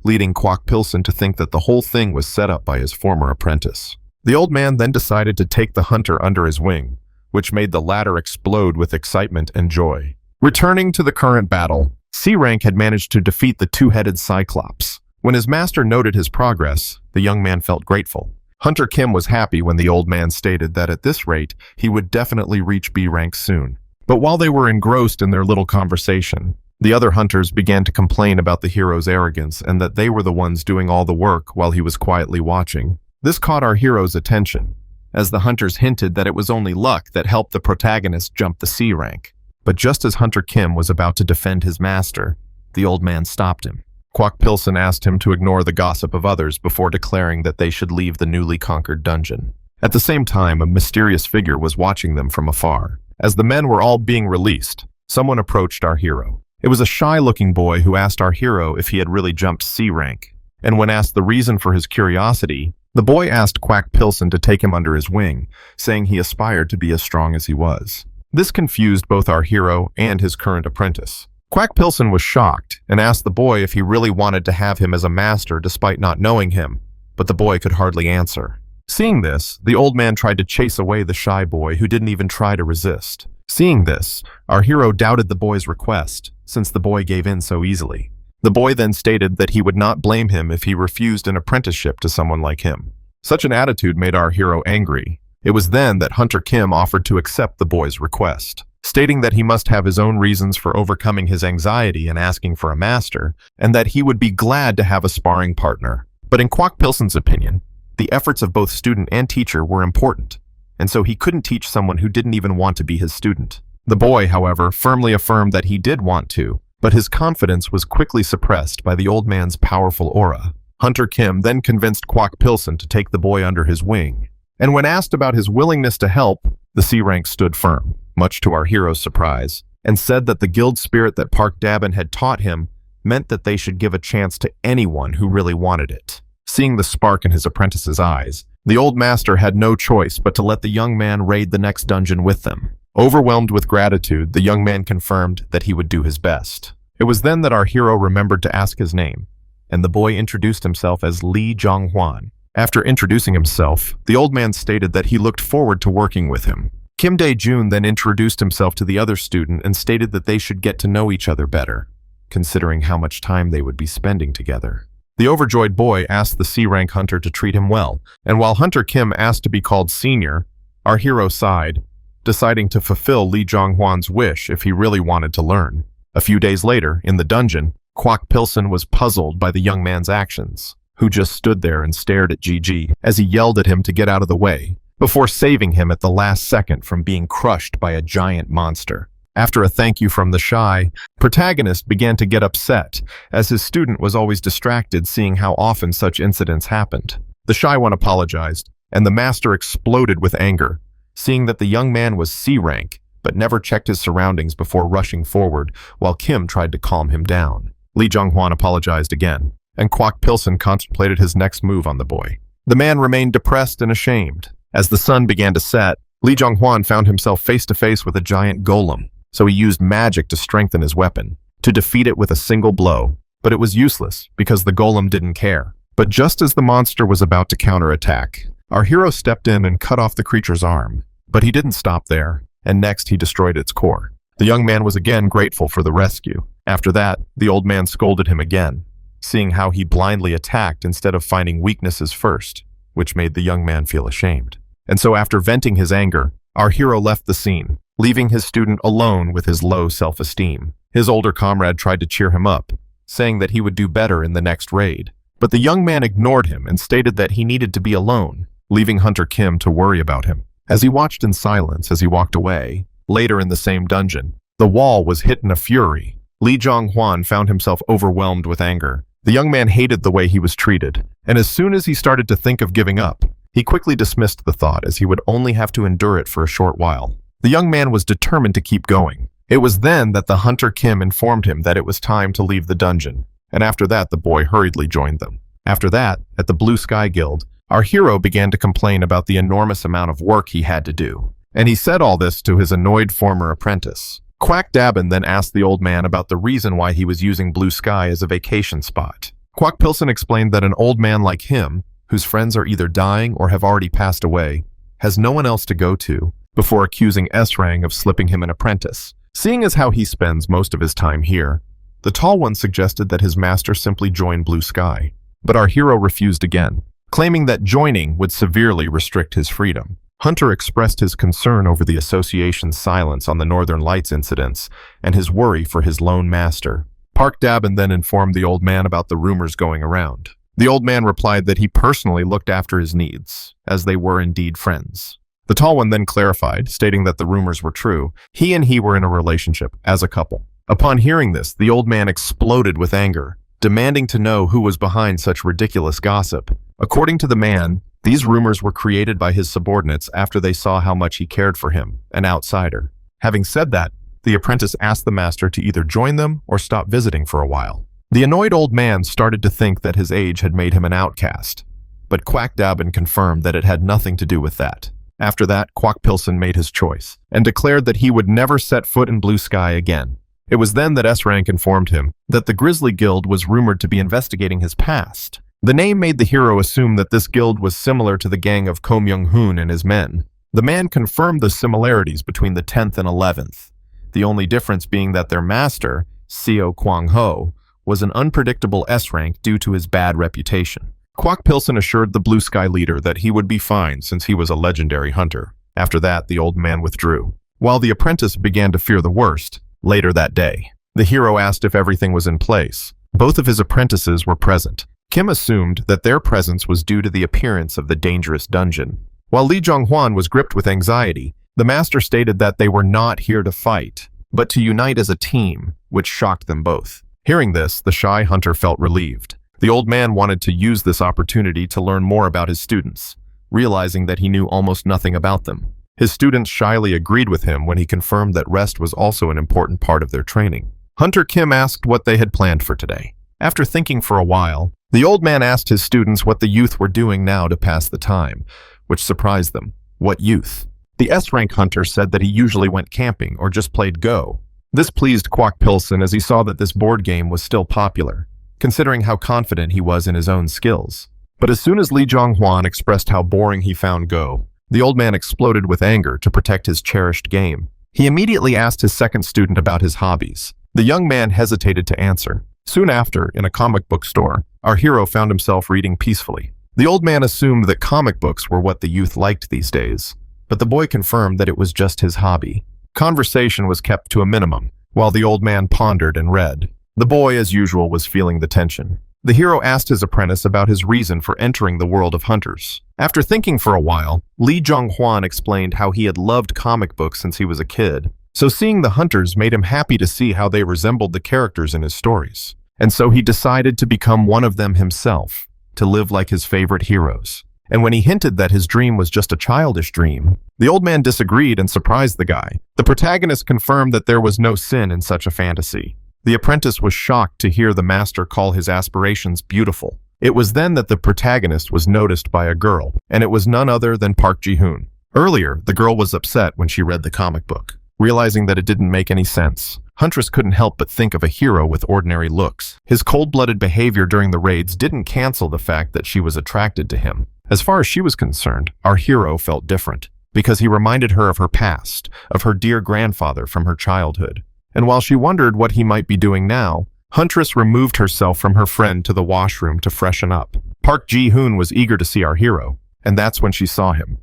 S1: leading Kwok Pilsen to think that the whole thing was set up by his former apprentice. The old man then decided to take the hunter under his wing, which made the latter explode with excitement and joy. Returning to the current battle, C-Rank had managed to defeat the two-headed Cyclops. When his master noted his progress, the young man felt grateful. Hunter Kim was happy when the old man stated that at this rate, he would definitely reach B-Rank soon. But while they were engrossed in their little conversation, the other hunters began to complain about the hero's arrogance and that they were the ones doing all the work while he was quietly watching. This caught our hero's attention, as the hunters hinted that it was only luck that helped the protagonist jump the C rank. But just as Hunter Kim was about to defend his master, the old man stopped him. Kwok Pilsen asked him to ignore the gossip of others before declaring that they should leave the newly conquered dungeon. At the same time, a mysterious figure was watching them from afar. As the men were all being released, someone approached our hero. It was a shy-looking boy who asked our hero if he had really jumped C rank. And when asked the reason for his curiosity, the boy asked Kwok Pilsen to take him under his wing, saying he aspired to be as strong as he was. This confused both our hero and his current apprentice. Kwok Pilsen was shocked and asked the boy if he really wanted to have him as a master despite not knowing him, but the boy could hardly answer. Seeing this, the old man tried to chase away the shy boy who didn't even try to resist. Seeing this, our hero doubted the boy's request, since the boy gave in so easily. The boy then stated that he would not blame him if he refused an apprenticeship to someone like him. Such an attitude made our hero angry. It was then that Hunter Kim offered to accept the boy's request, stating that he must have his own reasons for overcoming his anxiety and asking for a master, and that he would be glad to have a sparring partner. But in Kwok Pilsen's opinion, the efforts of both student and teacher were important, and so he couldn't teach someone who didn't even want to be his student. The boy, however, firmly affirmed that he did want to, but his confidence was quickly suppressed by the old man's powerful aura. Hunter Kim then convinced Kwok Pilsen to take the boy under his wing, and when asked about his willingness to help, the C rank stood firm, much to our hero's surprise, and said that the guild spirit that Park Dabin had taught him meant that they should give a chance to anyone who really wanted it. Seeing the spark in his apprentice's eyes, the old master had no choice but to let the young man raid the next dungeon with them. Overwhelmed with gratitude, the young man confirmed that he would do his best. It was then that our hero remembered to ask his name, and the boy introduced himself as Lee Jong-hwan. After introducing himself, the old man stated that he looked forward to working with him. Kim Dae-jun then introduced himself to the other student and stated that they should get to know each other better, considering how much time they would be spending together. The overjoyed boy asked the C-rank hunter to treat him well, and while Hunter Kim asked to be called senior, our hero sighed, deciding to fulfill Lee Jong-hwan's wish if he really wanted to learn. A few days later, in the dungeon, Kwok Pilsen was puzzled by the young man's actions, who just stood there and stared at GG as he yelled at him to get out of the way, before saving him at the last second from being crushed by a giant monster. After a thank you from the shy, protagonist began to get upset, as his student was always distracted seeing how often such incidents happened. The shy one apologized, and the master exploded with anger, seeing that the young man was C rank, but never checked his surroundings before rushing forward, while Kim tried to calm him down. Lee Jong-hwan apologized again, and Kwok Pilsen contemplated his next move on the boy. The man remained depressed and ashamed. As the sun began to set, Lee Jong-hwan found himself face-to-face with a giant golem, so he used magic to strengthen his weapon, to defeat it with a single blow. But it was useless, because the golem didn't care. But just as the monster was about to counterattack, our hero stepped in and cut off the creature's arm. But he didn't stop there, and next he destroyed its core. The young man was again grateful for the rescue. After that, the old man scolded him again, seeing how he blindly attacked instead of finding weaknesses first, which made the young man feel ashamed. And so after venting his anger, our hero left the scene, leaving his student alone with his low self-esteem. His older comrade tried to cheer him up, saying that he would do better in the next raid. But the young man ignored him and stated that he needed to be alone, leaving Hunter Kim to worry about him. As he watched in silence as he walked away, later in the same dungeon, the wall was hit in a fury. Lee Jong-hwan found himself overwhelmed with anger. The young man hated the way he was treated, and as soon as he started to think of giving up, he quickly dismissed the thought as he would only have to endure it for a short while. The young man was determined to keep going. It was then that the Hunter Kim informed him that it was time to leave the dungeon, and after that the boy hurriedly joined them. After that, at the Blue Sky Guild, our hero began to complain about the enormous amount of work he had to do, and he said all this to his annoyed former apprentice. Kwok Dabin then asked the old man about the reason why he was using Blue Sky as a vacation spot. Kwok Pilsen explained that an old man like him, whose friends are either dying or have already passed away, has no one else to go to, before accusing S-Rang of slipping him an apprentice. Seeing as how he spends most of his time here, the tall one suggested that his master simply join Blue Sky, but our hero refused again, claiming that joining would severely restrict his freedom. Hunter expressed his concern over the association's silence on the Northern Lights incidents and his worry for his lone master. Park Dabin then informed the old man about the rumors going around. The old man replied that he personally looked after his needs, as they were indeed friends. The tall one then clarified, stating that the rumors were true. He and he were in a relationship, as a couple. Upon hearing this, the old man exploded with anger, demanding to know who was behind such ridiculous gossip. According to the man, these rumors were created by his subordinates after they saw how much he cared for him, an outsider. Having said that, the apprentice asked the master to either join them or stop visiting for a while. The annoyed old man started to think that his age had made him an outcast, but Quack Dabbin confirmed that it had nothing to do with that. After that, Quack Pilsen made his choice, and declared that he would never set foot in Blue Sky again. It was then that S-Rank informed him that the Grizzly Guild was rumored to be investigating his past. The name made the hero assume that this guild was similar to the gang of Ko Myung-hoon and his men. The man confirmed the similarities between the 10th and 11th, the only difference being that their master, Seo Kwang-ho, was an unpredictable S-Rank due to his bad reputation. Quack Pilsen assured the Blue Sky leader that he would be fine since he was a legendary hunter. After that, the old man withdrew. While the apprentice began to fear the worst, later that day, the hero asked if everything was in place. Both of his apprentices were present. Kim assumed that their presence was due to the appearance of the dangerous dungeon. While Lee Jong-hwan was gripped with anxiety, the master stated that they were not here to fight, but to unite as a team, which shocked them both. Hearing this, the shy hunter felt relieved. The old man wanted to use this opportunity to learn more about his students, realizing that he knew almost nothing about them. His students shyly agreed with him when he confirmed that rest was also an important part of their training. Hunter Kim asked what they had planned for today. After thinking for a while, the old man asked his students what the youth were doing now to pass the time, which surprised them. What youth? The S-Rank hunter said that he usually went camping or just played Go. This pleased Quack Pilsen as he saw that this board game was still popular, considering how confident he was in his own skills. But as soon as Lee Jong-hwan expressed how boring he found Go, the old man exploded with anger to protect his cherished game. He immediately asked his second student about his hobbies. The young man hesitated to answer. Soon after, in a comic book store, our hero found himself reading peacefully. The old man assumed that comic books were what the youth liked these days, but the boy confirmed that it was just his hobby. Conversation was kept to a minimum, while the old man pondered and read. The boy, as usual, was feeling the tension. The hero asked his apprentice about his reason for entering the world of hunters. After thinking for a while, Lee Jong-hwan explained how he had loved comic books since he was a kid. So seeing the hunters made him happy to see how they resembled the characters in his stories. And so he decided to become one of them himself, to live like his favorite heroes. And when he hinted that his dream was just a childish dream, the old man disagreed and surprised the guy. The protagonist confirmed that there was no sin in such a fantasy. The apprentice was shocked to hear the master call his aspirations beautiful. It was then that the protagonist was noticed by a girl, and it was none other than Park Ji-hoon. Earlier, the girl was upset when she read the comic book. Realizing that it didn't make any sense, Huntress couldn't help but think of a hero with ordinary looks. His cold-blooded behavior during the raids didn't cancel the fact that she was attracted to him. As far as she was concerned, our hero felt different, because he reminded her of her past, of her dear grandfather from her childhood. And while she wondered what he might be doing now, Huntress removed herself from her friend to the washroom to freshen up. Park Ji-hoon was eager to see our hero, and that's when she saw him.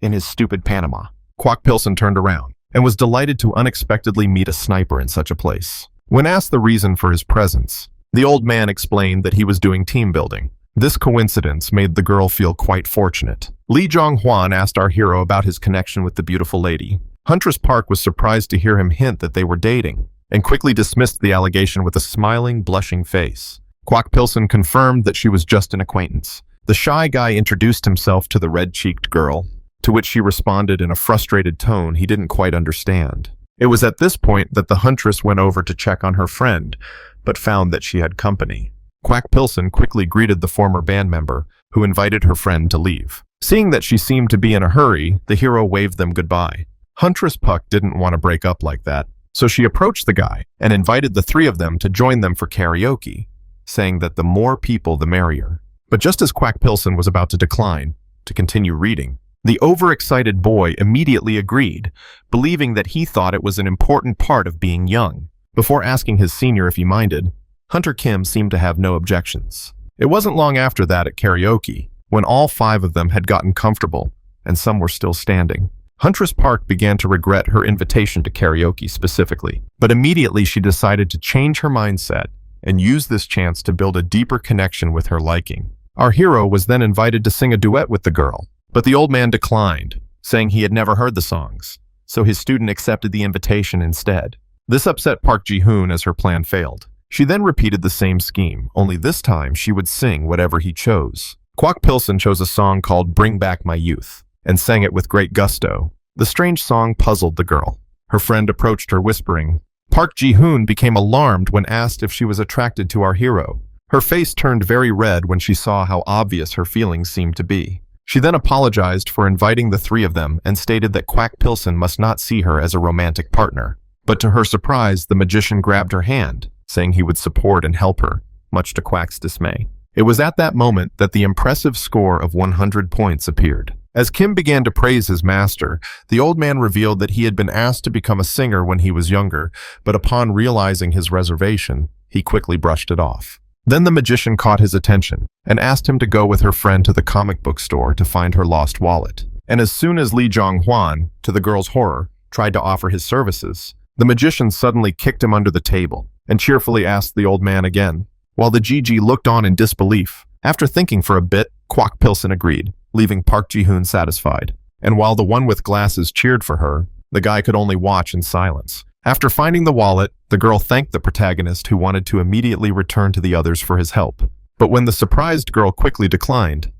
S1: In his stupid Panama. Quack Pilsen turned around, and was delighted to unexpectedly meet a sniper in such a place. When asked the reason for his presence, the old man explained that he was doing team building. This coincidence made the girl feel quite fortunate. Lee Jong-hwan asked our hero about his connection with the beautiful lady. Huntress Park was surprised to hear him hint that they were dating, and quickly dismissed the allegation with a smiling, blushing face. Quack Pilsen confirmed that she was just an acquaintance. The shy guy introduced himself to the red-cheeked girl, to which she responded in a frustrated tone he didn't quite understand. It was at this point that the huntress went over to check on her friend, but found that she had company. Quack Pilsen quickly greeted the former band member, who invited her friend to leave. Seeing that she seemed to be in a hurry, the hero waved them goodbye. Huntress Puck didn't want to break up like that, so she approached the guy and invited the three of them to join them for karaoke, saying that the more people the merrier. But just as Quack Pilsen was about to decline to continue reading, the overexcited boy immediately agreed, believing that he thought it was an important part of being young. Before asking his senior if he minded, Hunter Kim seemed to have no objections. It wasn't long after that at karaoke, when all five of them had gotten comfortable, and some were still standing. Huntress Park began to regret her invitation to karaoke specifically, but immediately she decided to change her mindset and used this chance to build a deeper connection with her liking. Our hero was then invited to sing a duet with the girl, but the old man declined, saying he had never heard the songs, so his student accepted the invitation instead. This upset Park Ji-hoon as her plan failed. She then repeated the same scheme, only this time she would sing whatever he chose. Kwak Pilsen chose a song called Bring Back My Youth, and sang it with great gusto. The strange song puzzled the girl. Her friend approached her whispering. Park Ji-hoon became alarmed when asked if she was attracted to our hero. Her face turned very red when she saw how obvious her feelings seemed to be. She then apologized for inviting the three of them and stated that Kwak Pilsen must not see her as a romantic partner. But to her surprise, the magician grabbed her hand, saying he would support and help her, much to Kwak's dismay. It was at that moment that the impressive score of 100 points appeared. As Kim began to praise his master, the old man revealed that he had been asked to become a singer when he was younger, but upon realizing his reservation, he quickly brushed it off. Then the magician caught his attention and asked him to go with her friend to the comic book store to find her lost wallet. And as soon as Lee Jong-hwan, to the girl's horror, tried to offer his services, the magician suddenly kicked him under the table and cheerfully asked the old man again, while the GG looked on in disbelief. After thinking for a bit, Kwak Pilsen agreed, leaving Park Ji-hoon satisfied. And while the one with glasses cheered for her, the guy could only watch in silence. After finding the wallet, the girl thanked the protagonist, who wanted to immediately return to the others for his help. But when the surprised girl quickly declined,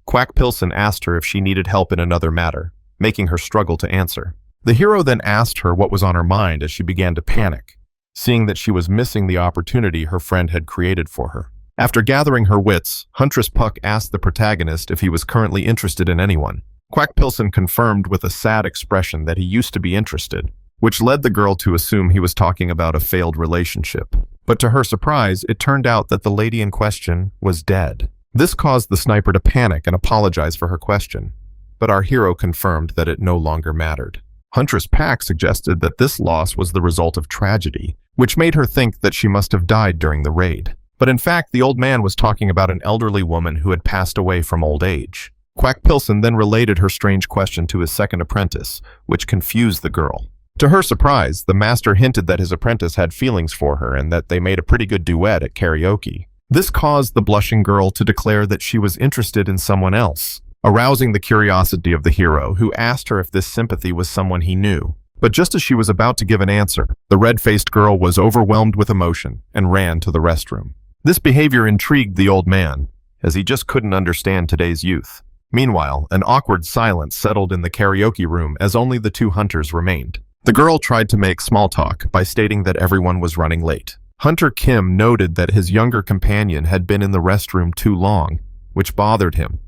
S1: Kwak Pilsen asked her if she needed help in another matter, making her struggle to answer. The hero then asked her what was on her mind as she began to panic, seeing that she was missing the opportunity her friend had created for her. After gathering her wits, Huntress Puck asked the protagonist if he was currently interested in anyone. Kwak Pilsen confirmed with a sad expression that he used to be interested, which led the girl to assume he was talking about a failed relationship. But to her surprise, it turned out that the lady in question was dead. This caused the sniper to panic and apologize for her question, but our hero confirmed that it no longer mattered. Huntress Pack suggested that this loss was the result of tragedy, which made her think that she must have died during the raid. But in fact, the old man was talking about an elderly woman who had passed away from old age. Kwak Pilsen then related her strange question to his second apprentice, which confused the girl. To her surprise, the master hinted that his apprentice had feelings for her and that they made a pretty good duet at karaoke. This caused the blushing girl to declare that she was interested in someone else, arousing the curiosity of the hero, who asked her if this sympathy was someone he knew. But just as she was about to give an answer, the red-faced girl was overwhelmed with emotion and ran to the restroom. This behavior intrigued the old man, as he just couldn't understand today's youth. Meanwhile, an awkward silence settled in the karaoke room as only the two hunters remained. The girl tried to make small talk by stating that everyone was running late. Hunter Kim noted that his younger companion had been in the restroom too long, which bothered him.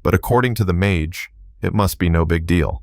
S1: But according to the mage, it must be no big deal.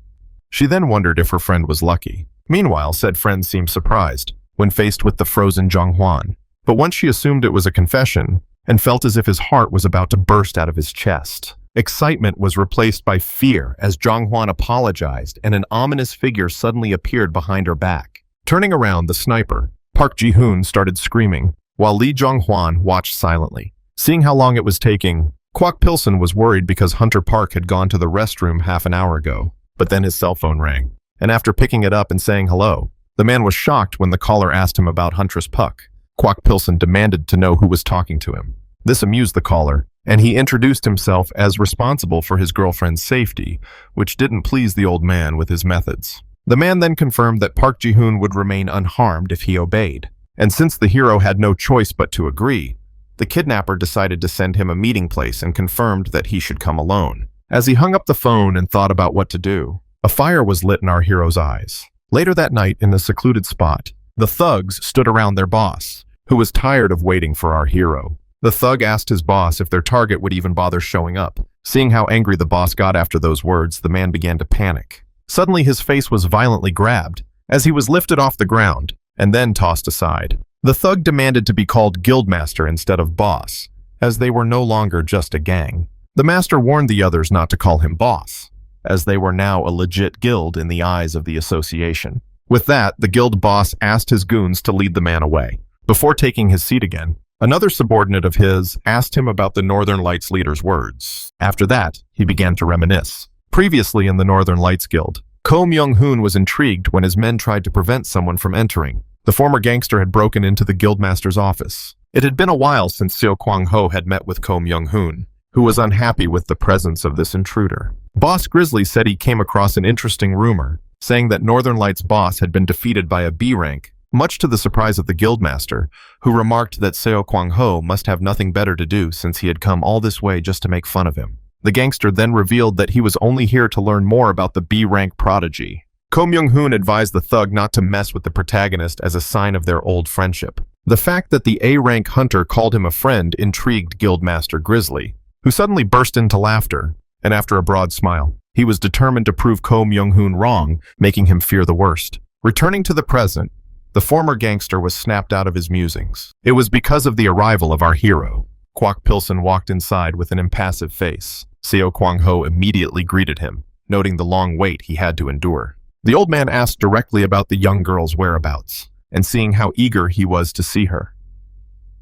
S1: She then wondered if her friend was lucky. Meanwhile, said friend seemed surprised when faced with the frozen Jong-hwan. But once she assumed it was a confession and felt as if his heart was about to burst out of his chest. Excitement was replaced by fear as Jong-hwan apologized and an ominous figure suddenly appeared behind her back. Turning around, the sniper, Park Ji-hoon, started screaming, while Lee Jong-hwan watched silently. Seeing how long it was taking, Kwak Pilsen was worried because Hunter Park had gone to the restroom half an hour ago. But then his cell phone rang, and after picking it up and saying hello, the man was shocked when the caller asked him about Huntress Puck. Kwak Pilsen demanded to know who was talking to him. This amused the caller, and he introduced himself as responsible for his girlfriend's safety, which didn't please the old man with his methods. The man then confirmed that Park Ji-hoon would remain unharmed if he obeyed, and since the hero had no choice but to agree, the kidnapper decided to send him a meeting place and confirmed that he should come alone. As he hung up the phone and thought about what to do, a fire was lit in our hero's eyes. Later that night, in a secluded spot, the thugs stood around their boss, who was tired of waiting for our hero. The thug asked his boss if their target would even bother showing up. Seeing how angry the boss got after those words, the man began to panic. Suddenly his face was violently grabbed, as he was lifted off the ground, and then tossed aside. The thug demanded to be called guildmaster instead of boss, as they were no longer just a gang. The master warned the others not to call him boss, as they were now a legit guild in the eyes of the association. With that, the guild boss asked his goons to lead the man away. Before taking his seat again, another subordinate of his asked him about the Northern Lights leader's words. After that, he began to reminisce. Previously in the Northern Lights Guild, Ko Myung-hoon was intrigued when his men tried to prevent someone from entering. The former gangster had broken into the guildmaster's office, It had been a while since Seo Kwang-ho had met with Ko Myung-hoon, who was unhappy with the presence of this intruder. Boss Grizzly said he came across an interesting rumor, saying that Northern Lights' boss had been defeated by a B rank, much to the surprise of the guildmaster, who remarked that Seo Kwang-ho must have nothing better to do since he had come all this way just to make fun of him. The gangster then revealed that he was only here to learn more about the B rank prodigy. Ko Myung-hoon advised the thug not to mess with the protagonist as a sign of their old friendship. The fact that the A-rank hunter called him a friend intrigued Guildmaster Grizzly, who suddenly burst into laughter, and after a broad smile, he was determined to prove Ko Myung-hoon wrong, making him fear the worst. Returning to the present, the former gangster was snapped out of his musings. It was because of the arrival of our hero. Kwak Pilsen walked inside with an impassive face. Seo Kwang-ho immediately greeted him, noting the long wait he had to endure. The old man asked directly about the young girl's whereabouts, and seeing how eager he was to see her.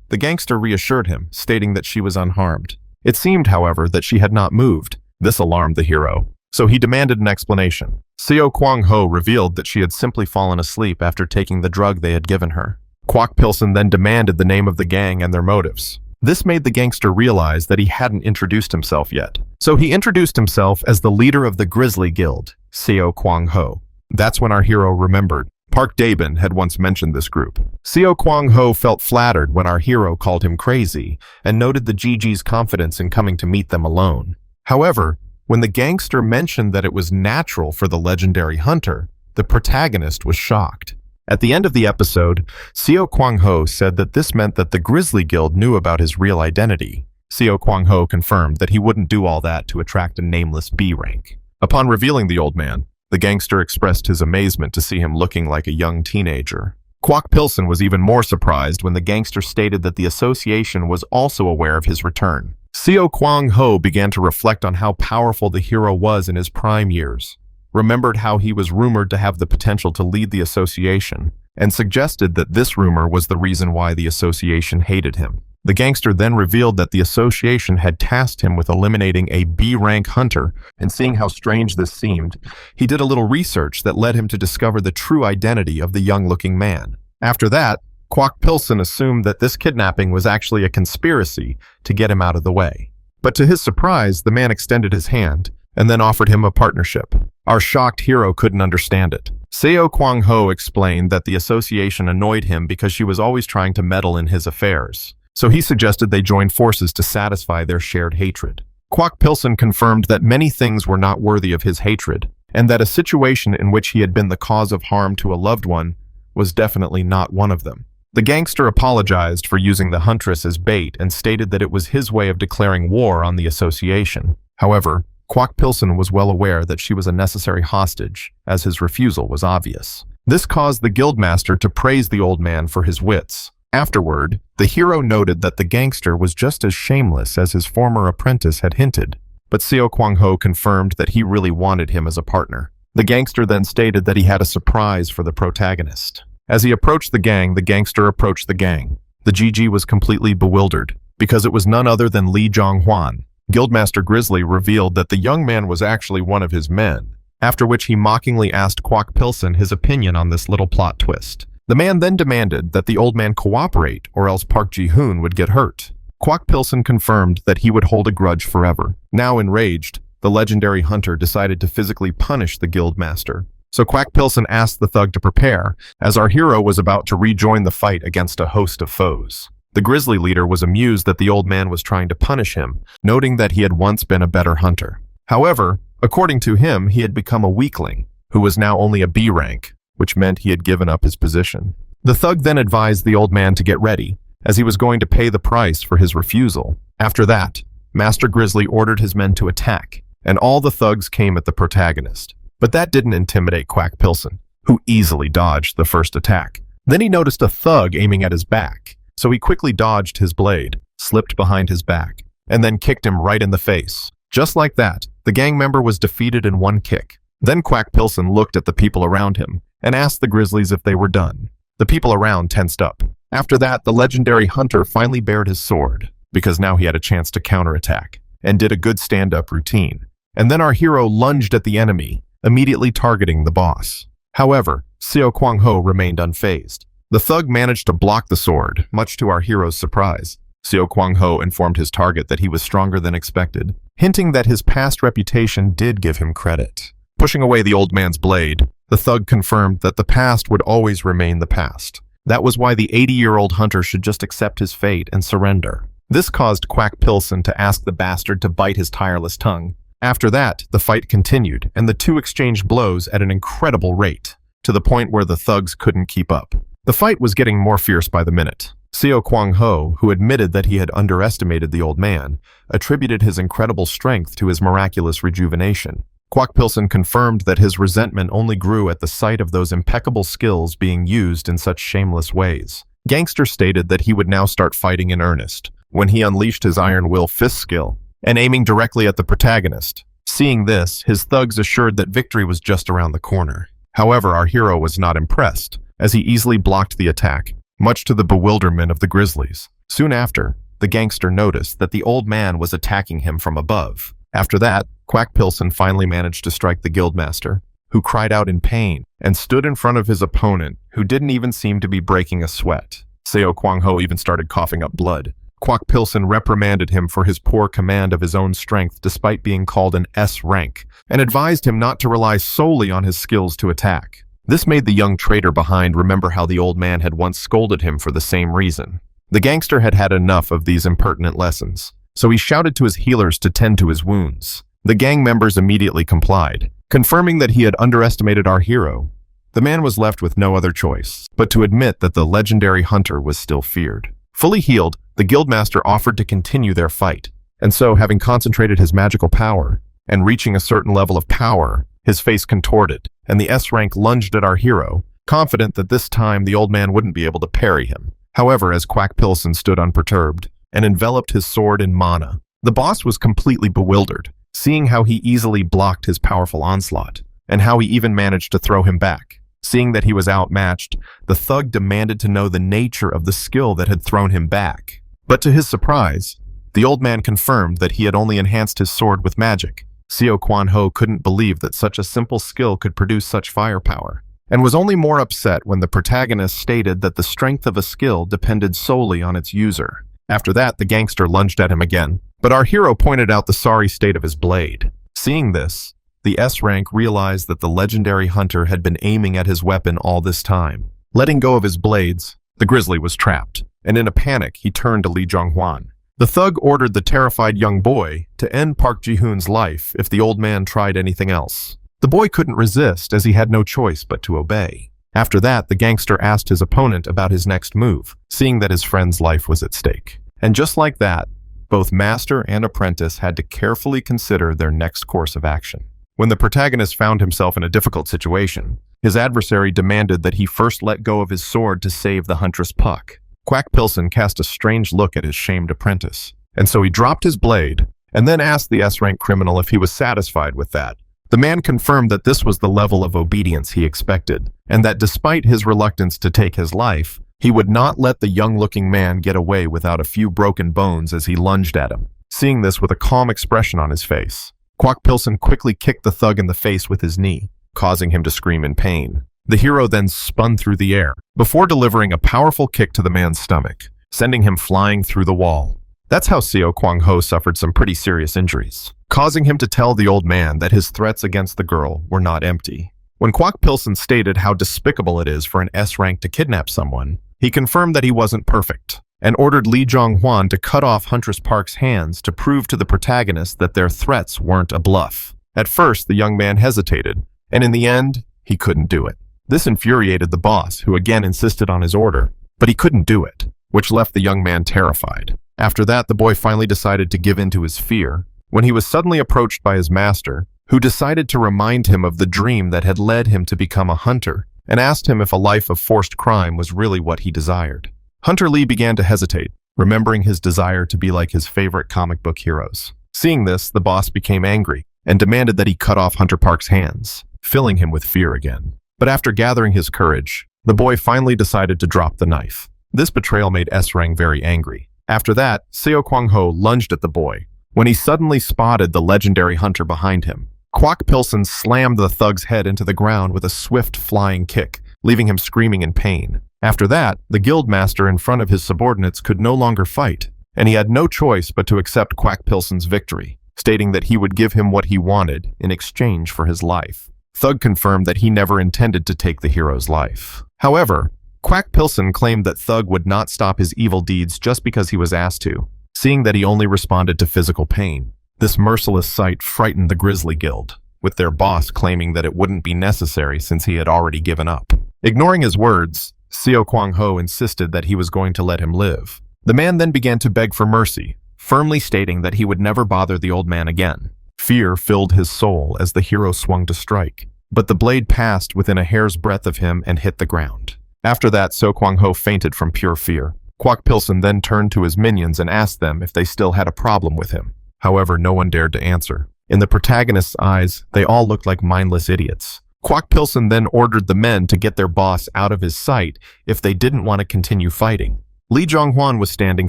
S1: The gangster reassured him, stating that she was unharmed. It seemed, however, that she had not moved. This alarmed the hero, so he demanded an explanation. Seo Kwang-ho revealed that she had simply fallen asleep after taking the drug they had given her. Kwak Pilsen then demanded the name of the gang and their motives. This made the gangster realize that he hadn't introduced himself yet. So he introduced himself as the leader of the Grizzly Guild, Seo Kwang-ho. That's when our hero remembered. Park Daebin had once mentioned this group. Seo Kwang-ho felt flattered when our hero called him crazy and noted the GG's confidence in coming to meet them alone. However, when the gangster mentioned that it was natural for the legendary hunter, the protagonist was shocked. At the end of the episode, Seo Kwang-ho said that this meant that the Grizzly Guild knew about his real identity. Seo Kwang-ho confirmed that he wouldn't do all that to attract a nameless B rank. Upon revealing the old man, the gangster expressed his amazement to see him looking like a young teenager. Kwak Pilsen was even more surprised when the gangster stated that the association was also aware of his return. Seo Kwang-ho began to reflect on how powerful the hero was in his prime years, remembered how he was rumored to have the potential to lead the association, and suggested that this rumor was the reason why the association hated him. The gangster then revealed that the association had tasked him with eliminating a B-rank hunter, and seeing how strange this seemed, he did a little research that led him to discover the true identity of the young-looking man. After that, Kwak Pilsen assumed that this kidnapping was actually a conspiracy to get him out of the way. But to his surprise, the man extended his hand, and then offered him a partnership. Our shocked hero couldn't understand it. Seo Kwang-ho explained that the association annoyed him because she was always trying to meddle in his affairs. So he suggested they join forces to satisfy their shared hatred. Kwak Pilsen confirmed that many things were not worthy of his hatred, and that a situation in which he had been the cause of harm to a loved one was definitely not one of them. The gangster apologized for using the huntress as bait and stated that it was his way of declaring war on the association. However, Kwak Pilsen was well aware that she was a necessary hostage, as his refusal was obvious. This caused the guildmaster to praise the old man for his wits. Afterward, the hero noted that the gangster was just as shameless as his former apprentice had hinted, but Seo Kwang-ho confirmed that he really wanted him as a partner. The gangster then stated that he had a surprise for the protagonist. As he approached the gangster approached the gang. The GG was completely bewildered, because it was none other than Lee Jong-hwan. Guildmaster Grizzly revealed that the young man was actually one of his men, after which he mockingly asked Kwak Pilsen his opinion on this little plot twist. The man then demanded that the old man cooperate, or else Park Ji-hoon would get hurt. Kwak Pilsen confirmed that he would hold a grudge forever. Now enraged, the legendary hunter decided to physically punish the guildmaster. So Kwak Pilsen asked the thug to prepare, as our hero was about to rejoin the fight against a host of foes. The grizzly leader was amused that the old man was trying to punish him, noting that he had once been a better hunter. However, according to him, he had become a weakling, who was now only a B rank, which meant he had given up his position. The thug then advised the old man to get ready, as he was going to pay the price for his refusal. After that, Master Grizzly ordered his men to attack, and all the thugs came at the protagonist. But that didn't intimidate Kwak Pilsen, who easily dodged the first attack. Then he noticed a thug aiming at his back, so he quickly dodged his blade, slipped behind his back, and then kicked him right in the face. Just like that, the gang member was defeated in one kick. Then Kwak Pilsen looked at the people around him and asked the Grizzlies if they were done. The people around tensed up. After that, the legendary hunter finally bared his sword, because now he had a chance to counterattack, and did a good stand-up routine. And then our hero lunged at the enemy, immediately targeting the boss. However, Seo Kwang-ho remained unfazed. The thug managed to block the sword, much to our hero's surprise. Seo Kwang-ho informed his target that he was stronger than expected, hinting that his past reputation did give him credit. Pushing away the old man's blade, the thug confirmed that the past would always remain the past. That was why the 80-year-old hunter should just accept his fate and surrender. This caused Quack Pilson to ask the bastard to bite his tireless tongue. After that, the fight continued, and the two exchanged blows at an incredible rate, to the point where the thugs couldn't keep up. The fight was getting more fierce by the minute. Seo Kwang-ho, who admitted that he had underestimated the old man, attributed his incredible strength to his miraculous rejuvenation. Quack Pilson confirmed that his resentment only grew at the sight of those impeccable skills being used in such shameless ways. Gangster stated that he would now start fighting in earnest, when he unleashed his Iron Will fist skill, and aiming directly at the protagonist. Seeing this, his thugs assured that victory was just around the corner. However, our hero was not impressed, as he easily blocked the attack, much to the bewilderment of the Grizzlies. Soon after, the gangster noticed that the old man was attacking him from above. After that, Quack Pilson finally managed to strike the guildmaster, who cried out in pain and stood in front of his opponent, who didn't even seem to be breaking a sweat. Seo Kwang-ho even started coughing up blood. Quack Pilson reprimanded him for his poor command of his own strength despite being called an S rank, and advised him not to rely solely on his skills to attack. This made the young traitor behind remember how the old man had once scolded him for the same reason. The gangster had had enough of these impertinent lessons, so he shouted to his healers to tend to his wounds. The gang members immediately complied, confirming that he had underestimated our hero. The man was left with no other choice but to admit that the legendary hunter was still feared. Fully healed, the guildmaster offered to continue their fight, and so, having concentrated his magical power and reaching a certain level of power, his face contorted, and the S-rank lunged at our hero, confident that this time the old man wouldn't be able to parry him. However, as Quack Pilson stood unperturbed and enveloped his sword in mana, the boss was completely bewildered, seeing how he easily blocked his powerful onslaught, and how he even managed to throw him back. Seeing that he was outmatched, the thug demanded to know the nature of the skill that had thrown him back. But to his surprise, the old man confirmed that he had only enhanced his sword with magic. Seo Kwang-ho couldn't believe that such a simple skill could produce such firepower, and was only more upset when the protagonist stated that the strength of a skill depended solely on its user. After that, the gangster lunged at him again, but our hero pointed out the sorry state of his blade. Seeing this, the S-rank realized that the legendary hunter had been aiming at his weapon all this time. Letting go of his blades, the grizzly was trapped, and in a panic, he turned to Lee Jong-hwan. The thug ordered the terrified young boy to end Park Ji-hoon's life if the old man tried anything else. The boy couldn't resist, as he had no choice but to obey. After that, the gangster asked his opponent about his next move, seeing that his friend's life was at stake. And just like that, both master and apprentice had to carefully consider their next course of action. When the protagonist found himself in a difficult situation, his adversary demanded that he first let go of his sword to save the huntress Puck. Quack Pilson cast a strange look at his shamed apprentice, and so he dropped his blade, and then asked the S-rank criminal if he was satisfied with that. The man confirmed that this was the level of obedience he expected, and that despite his reluctance to take his life, he would not let the young-looking man get away without a few broken bones as he lunged at him. Seeing this with a calm expression on his face, Quack Pilson quickly kicked the thug in the face with his knee, causing him to scream in pain. The hero then spun through the air, before delivering a powerful kick to the man's stomach, sending him flying through the wall. That's how Seo Kwang-ho suffered some pretty serious injuries, causing him to tell the old man that his threats against the girl were not empty. When Quack Pilson stated how despicable it is for an S-rank to kidnap someone, he confirmed that he wasn't perfect, and ordered Lee Jong-hwan to cut off Huntress Park's hands to prove to the protagonist that their threats weren't a bluff. At first, the young man hesitated, and in the end, he couldn't do it. This infuriated the boss, who again insisted on his order, but he couldn't do it, which left the young man terrified. After that, the boy finally decided to give in to his fear, when he was suddenly approached by his master, who decided to remind him of the dream that had led him to become a hunter, and asked him if a life of forced crime was really what he desired. Hunter Lee began to hesitate, remembering his desire to be like his favorite comic book heroes. Seeing this, the boss became angry, and demanded that he cut off Hunter Park's hands, filling him with fear again. But after gathering his courage, the boy finally decided to drop the knife. This betrayal made S-Rang very angry. After that, Seo Kwang-ho lunged at the boy, when he suddenly spotted the legendary hunter behind him. Quack Pilson slammed the thug's head into the ground with a swift flying kick, leaving him screaming in pain. After that, the guildmaster in front of his subordinates could no longer fight, and he had no choice but to accept Quack Pilsen's victory, stating that he would give him what he wanted in exchange for his life. Thug confirmed that he never intended to take the hero's life. However, Quack Pilsen claimed that Thug would not stop his evil deeds just because he was asked to, seeing that he only responded to physical pain. This merciless sight frightened the Grizzly Guild, with their boss claiming that it wouldn't be necessary since he had already given up. Ignoring his words, Seo Kwang-ho insisted that he was going to let him live. The man then began to beg for mercy, firmly stating that he would never bother the old man again. Fear filled his soul as the hero swung to strike, but the blade passed within a hair's breadth of him and hit the ground. After that, Seo Kwang-ho fainted from pure fear. Quack Pilsen then turned to his minions and asked them if they still had a problem with him. However, no one dared to answer. In the protagonist's eyes, they all looked like mindless idiots. Quack Pilsen then ordered the men to get their boss out of his sight if they didn't want to continue fighting. Lee Jong-hwan was standing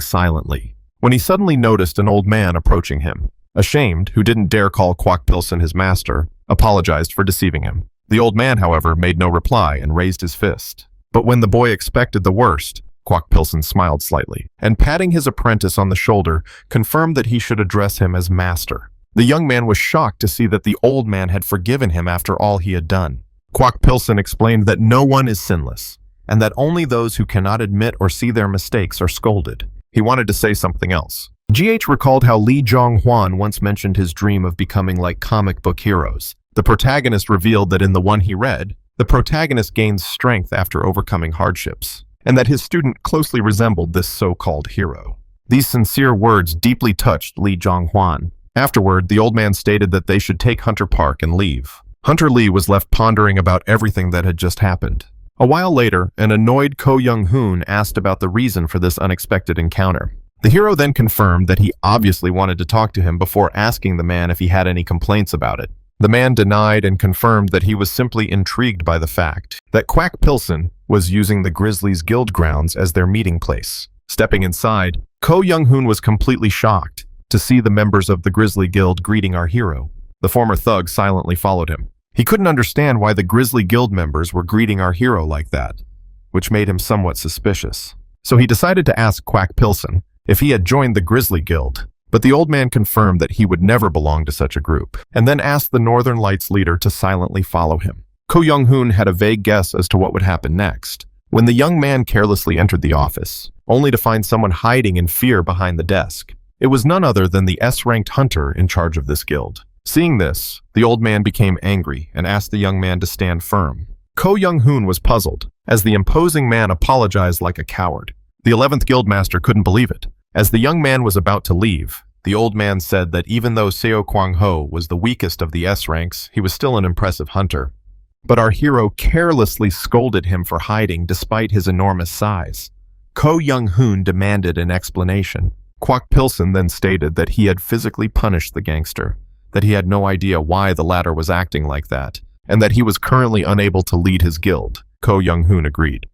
S1: silently, when he suddenly noticed an old man approaching him. Ashamed, who didn't dare call Quack Pilsen his master, apologized for deceiving him. The old man, however, made no reply and raised his fist. But when the boy expected the worst, Quack Pilsen smiled slightly, and patting his apprentice on the shoulder, confirmed that he should address him as master. The young man was shocked to see that the old man had forgiven him after all he had done. Quack Pilsen explained that no one is sinless, and that only those who cannot admit or see their mistakes are scolded. He wanted to say something else. GH recalled how Lee Jong-hwan once mentioned his dream of becoming like comic book heroes. The protagonist revealed that in the one he read, the protagonist gains strength after overcoming hardships, and that his student closely resembled this so-called hero. These sincere words deeply touched Lee Jong-hwan. Afterward, the old man stated that they should take Hunter Park and leave. Hunter Lee was left pondering about everything that had just happened. A while later, an annoyed Ko Young-hoon asked about the reason for this unexpected encounter. The hero then confirmed that he obviously wanted to talk to him before asking the man if he had any complaints about it. The man denied and confirmed that he was simply intrigued by the fact that Quack Pilsen was using the Grizzly Guild grounds as their meeting place. Stepping inside, Ko Young-hoon was completely shocked to see the members of the Grizzly Guild greeting our hero. The former thug silently followed him. He couldn't understand why the Grizzly Guild members were greeting our hero like that, which made him somewhat suspicious. So he decided to ask Quack Pilsen if he had joined the Grizzly Guild, but the old man confirmed that he would never belong to such a group, and then asked the Northern Lights leader to silently follow him. Ko Young-hoon had a vague guess as to what would happen next, when the young man carelessly entered the office, only to find someone hiding in fear behind the desk. It was none other than the S-ranked hunter in charge of this guild. Seeing this, the old man became angry and asked the young man to stand firm. Ko Young-hoon was puzzled, as the imposing man apologized like a coward. The 11th Guildmaster couldn't believe it. As the young man was about to leave, the old man said that even though Seo Kwang-ho was the weakest of the S ranks, he was still an impressive hunter. But our hero carelessly scolded him for hiding despite his enormous size. Ko Young-hoon demanded an explanation. Quack Pilsen then stated that he had physically punished the gangster, that he had no idea why the latter was acting like that, and that he was currently unable to lead his guild. Ko Young-hoon agreed.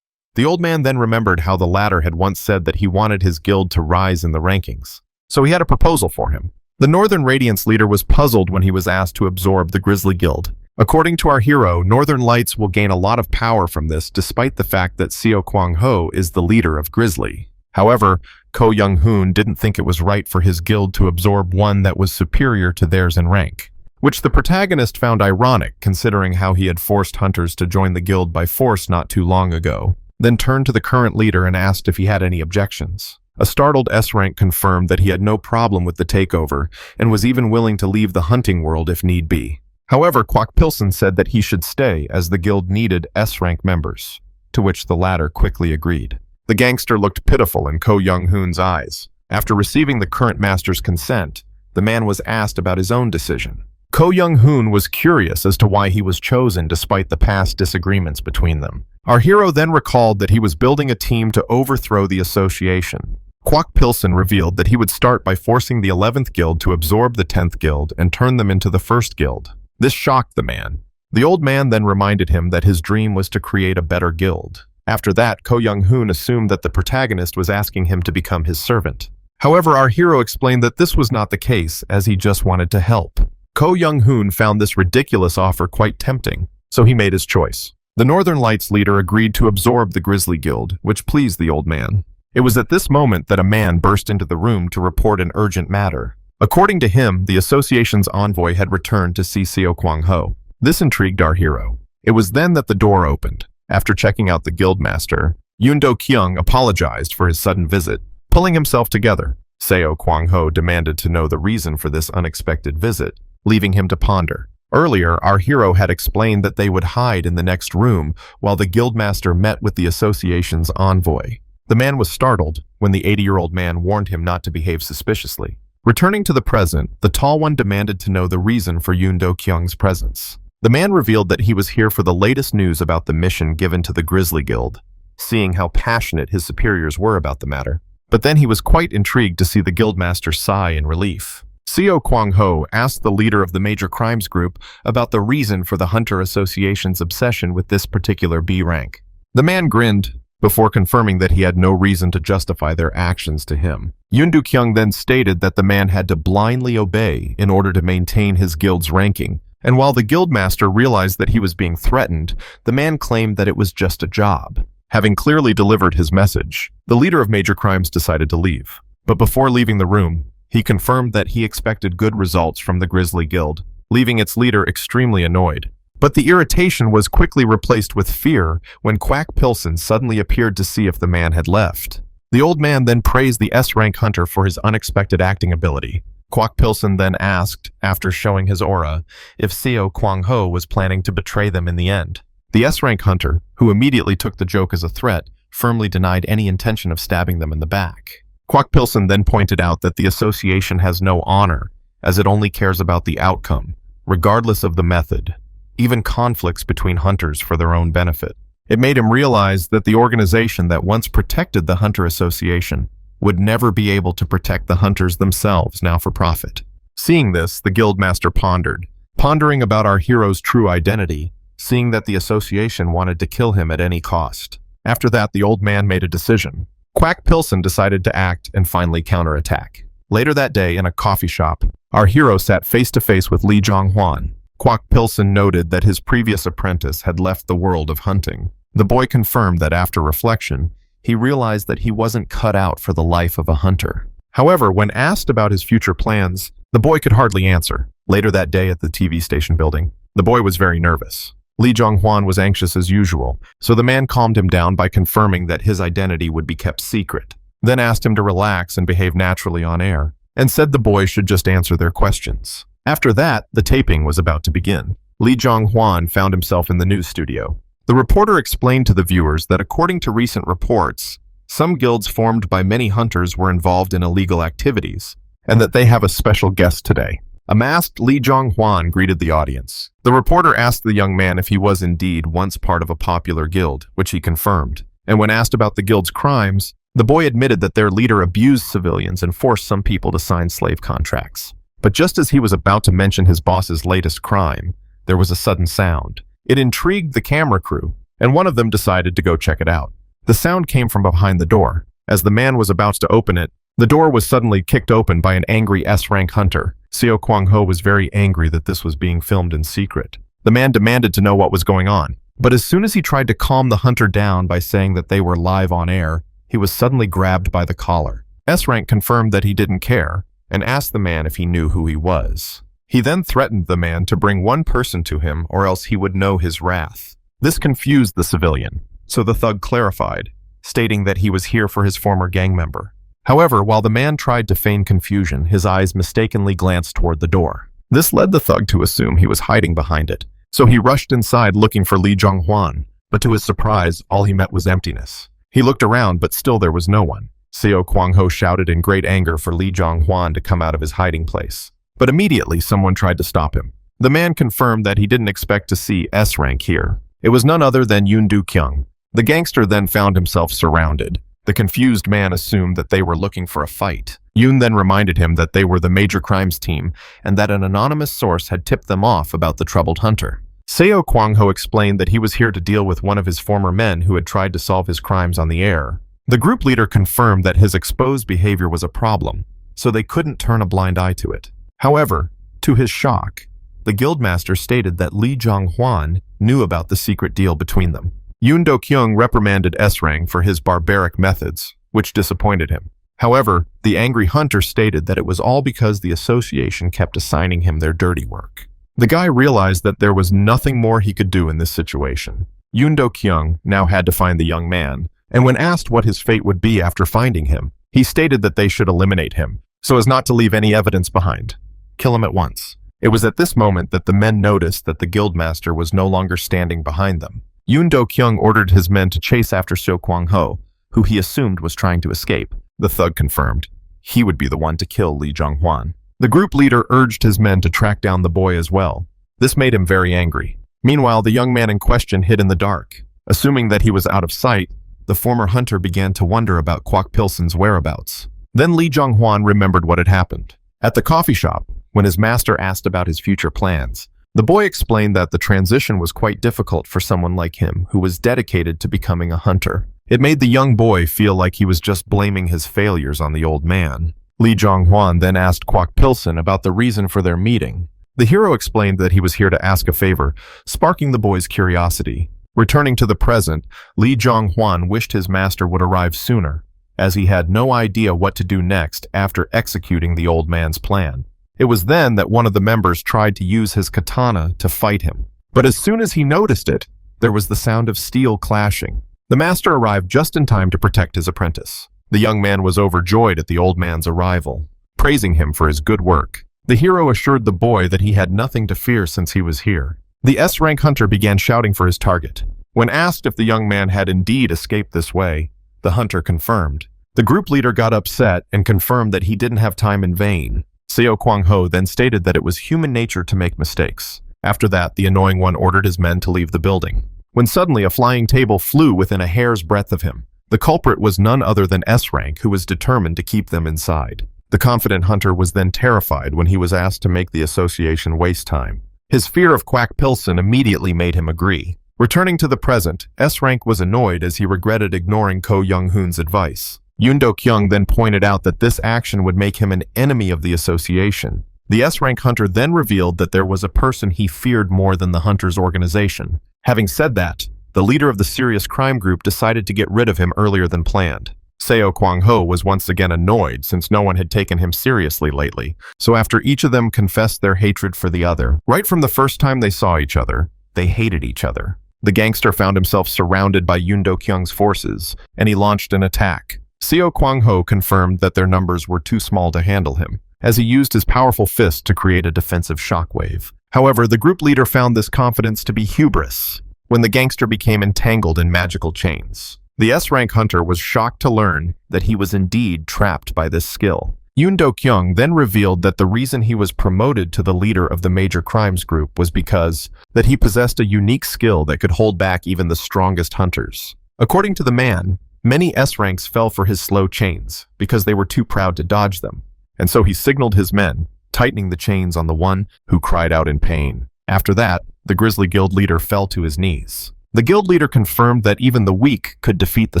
S1: The old man then remembered how the latter had once said that he wanted his guild to rise in the rankings, so he had a proposal for him. The Northern Radiance leader was puzzled when he was asked to absorb the Grizzly Guild. According to our hero, Northern Lights will gain a lot of power from this despite the fact that Seo Kwang-ho is the leader of Grizzly. However, Ko Young-hoon didn't think it was right for his guild to absorb one that was superior to theirs in rank, which the protagonist found ironic considering how he had forced hunters to join the guild by force not too long ago, then turned to the current leader and asked if he had any objections. A startled S-rank confirmed that he had no problem with the takeover and was even willing to leave the hunting world if need be. However, Quack Pilsen said that he should stay as the guild needed S-rank members, to which the latter quickly agreed. The gangster looked pitiful in Ko Young-hoon's eyes. After receiving the current master's consent, the man was asked about his own decision. Ko Young-hoon was curious as to why he was chosen despite the past disagreements between them. Our hero then recalled that he was building a team to overthrow the association. Quack Pilsen revealed that he would start by forcing the 11th guild to absorb the 10th guild and turn them into the 1st guild. This shocked the man. The old man then reminded him that his dream was to create a better guild. After that, Ko Young-hoon assumed that the protagonist was asking him to become his servant. However, our hero explained that this was not the case, as he just wanted to help. Ko Young-hoon found this ridiculous offer quite tempting, so he made his choice. The Northern Lights leader agreed to absorb the Grizzly Guild, which pleased the old man. It was at this moment that a man burst into the room to report an urgent matter. According to him, the association's envoy had returned to see Seo Kwang-ho. This intrigued our hero. It was then that the door opened. After checking out the guildmaster, Yoon Do-kyung apologized for his sudden visit. Pulling himself together, Seo Kwang-ho demanded to know the reason for this unexpected visit, leaving him to ponder. Earlier, our hero had explained that they would hide in the next room while the guildmaster met with the association's envoy. The man was startled when the 80-year-old man warned him not to behave suspiciously. Returning to the present, the tall one demanded to know the reason for Yoon Do-kyung's presence. The man revealed that he was here for the latest news about the mission given to the Grizzly Guild, seeing how passionate his superiors were about the matter. But then he was quite intrigued to see the guildmaster sigh in relief. Seo Kwang-ho asked the leader of the major crimes group about the reason for the Hunter Association's obsession with this particular B rank. The man grinned before confirming that he had no reason to justify their actions to him. Yoon Do-kyung then stated that the man had to blindly obey in order to maintain his guild's ranking, and while the guildmaster realized that he was being threatened, the man claimed that it was just a job. Having clearly delivered his message, the leader of major crimes decided to leave. But before leaving the room, he confirmed that he expected good results from the Grizzly Guild, leaving its leader extremely annoyed. But the irritation was quickly replaced with fear when Quack Pilson suddenly appeared to see if the man had left. The old man then praised the S-rank hunter for his unexpected acting ability. Quack Pilson then asked, after showing his aura, if Seo Kwang-ho was planning to betray them in the end. The S-rank hunter, who immediately took the joke as a threat, firmly denied any intention of stabbing them in the back. Quack Pilson then pointed out that the association has no honor, as it only cares about the outcome, regardless of the method, even conflicts between hunters for their own benefit. It made him realize that the organization that once protected the Hunter Association would never be able to protect the hunters themselves now for profit. Seeing this, the guildmaster pondered, pondering about our hero's true identity, seeing that the association wanted to kill him at any cost. After that, the old man made a decision. Quack Pilson decided to act and finally counterattack. Later that day, in a coffee shop, our hero sat face-to-face with Lee Jong-hwan. Quack Pilson noted that his previous apprentice had left the world of hunting. The boy confirmed that after reflection, he realized that he wasn't cut out for the life of a hunter. However, when asked about his future plans, the boy could hardly answer. Later that day at the TV station building, the boy was very nervous. Lee Jong-hwan was anxious as usual, so the man calmed him down by confirming that his identity would be kept secret, then asked him to relax and behave naturally on air, and said the boy should just answer their questions. After that, the taping was about to begin. Lee Jong-hwan found himself in the news studio. The reporter explained to the viewers that according to recent reports, some guilds formed by many hunters were involved in illegal activities, and that they have a special guest today. A masked Lee Jong-hwan greeted the audience. The reporter asked the young man if he was indeed once part of a popular guild, which he confirmed. And when asked about the guild's crimes, the boy admitted that their leader abused civilians and forced some people to sign slave contracts. But just as he was about to mention his boss's latest crime, there was a sudden sound. It intrigued the camera crew, and one of them decided to go check it out. The sound came from behind the door. As the man was about to open it, the door was suddenly kicked open by an angry S-rank hunter. Seo Kwang-ho was very angry that this was being filmed in secret. The man demanded to know what was going on, but as soon as he tried to calm the hunter down by saying that they were live on air, he was suddenly grabbed by the collar. S-rank confirmed that he didn't care, and asked the man if he knew who he was. He then threatened the man to bring one person to him or else he would know his wrath. This confused the civilian, so the thug clarified, stating that he was here for his former gang member. However, while the man tried to feign confusion, his eyes mistakenly glanced toward the door. This led the thug to assume he was hiding behind it, so he rushed inside looking for Lee Jong-hwan, but to his surprise, all he met was emptiness. He looked around, but still there was no one. Seo Kwang-ho shouted in great anger for Lee Jong-hwan to come out of his hiding place. But immediately someone tried to stop him. The man confirmed that he didn't expect to see S-rank here. It was none other than Yoon Do-kyung. The gangster then found himself surrounded. The confused man assumed that they were looking for a fight. Yoon then reminded him that they were the major crimes team and that an anonymous source had tipped them off about the troubled hunter. Seo Kwang-ho explained that he was here to deal with one of his former men who had tried to solve his crimes on the air. The group leader confirmed that his exposed behavior was a problem, so they couldn't turn a blind eye to it. However, to his shock, the guildmaster stated that Lee Jong-hwan knew about the secret deal between them. Yoon Do-kyung reprimanded S-Rang for his barbaric methods, which disappointed him. However, the angry hunter stated that it was all because the association kept assigning him their dirty work. The guy realized that there was nothing more he could do in this situation. Yoon Do-kyung now had to find the young man, and when asked what his fate would be after finding him, he stated that they should eliminate him, so as not to leave any evidence behind. Kill him at once. It was at this moment that the men noticed that the guildmaster was no longer standing behind them. Yoon Do-kyung ordered his men to chase after Seo Kwang-ho, who he assumed was trying to escape. The thug confirmed he would be the one to kill Lee Jong-hwan. The group leader urged his men to track down the boy as well. This made him very angry. Meanwhile, the young man in question hid in the dark. Assuming that he was out of sight, the former hunter began to wonder about Kwak Pilson's whereabouts. Then Lee Jong-hwan remembered what had happened. At the coffee shop, when his master asked about his future plans, the boy explained that the transition was quite difficult for someone like him who was dedicated to becoming a hunter. It made the young boy feel like he was just blaming his failures on the old man. Lee Jong-hwan then asked Kwak Pilson about the reason for their meeting. The hero explained that he was here to ask a favor, sparking the boy's curiosity. Returning to the present, Lee Jong-hwan wished his master would arrive sooner, as he had no idea what to do next after executing the old man's plan. It was then that one of the members tried to use his katana to fight him. But as soon as he noticed it, there was the sound of steel clashing. The master arrived just in time to protect his apprentice. The young man was overjoyed at the old man's arrival, praising him for his good work. The hero assured the boy that he had nothing to fear since he was here. The S-rank hunter began shouting for his target. When asked if the young man had indeed escaped this way, the hunter confirmed. The group leader got upset and confirmed that he didn't have time in vain. Seo Kwang-ho then stated that it was human nature to make mistakes. After that, the annoying one ordered his men to leave the building, when suddenly a flying table flew within a hair's breadth of him. The culprit was none other than S-rank, who was determined to keep them inside. The confident hunter was then terrified when he was asked to make the association waste time. His fear of Kwak Pilson immediately made him agree. Returning to the present, S-rank was annoyed as he regretted ignoring Ko Young-hoon's advice. Yoon Do-kyung then pointed out that this action would make him an enemy of the association. The S-rank hunter then revealed that there was a person he feared more than the hunter's organization. Having said that, the leader of the serious crime group decided to get rid of him earlier than planned. Seo Kwang-ho was once again annoyed since no one had taken him seriously lately, so after each of them confessed their hatred for the other. Right from the first time they saw each other, they hated each other. The gangster found himself surrounded by Yoon Do-kyung's forces, and he launched an attack. Seo Kwang-ho confirmed that their numbers were too small to handle him, as he used his powerful fist to create a defensive shockwave. However, the group leader found this confidence to be hubris when the gangster became entangled in magical chains. The S-rank hunter was shocked to learn that he was indeed trapped by this skill. Yoon Do-kyung then revealed that the reason he was promoted to the leader of the major crimes group was because that he possessed a unique skill that could hold back even the strongest hunters. According to the man, many S-ranks fell for his slow chains because they were too proud to dodge them, and so he signaled his men, tightening the chains on the one who cried out in pain. After that, the Grizzly Guild leader fell to his knees. The guild leader confirmed that even the weak could defeat the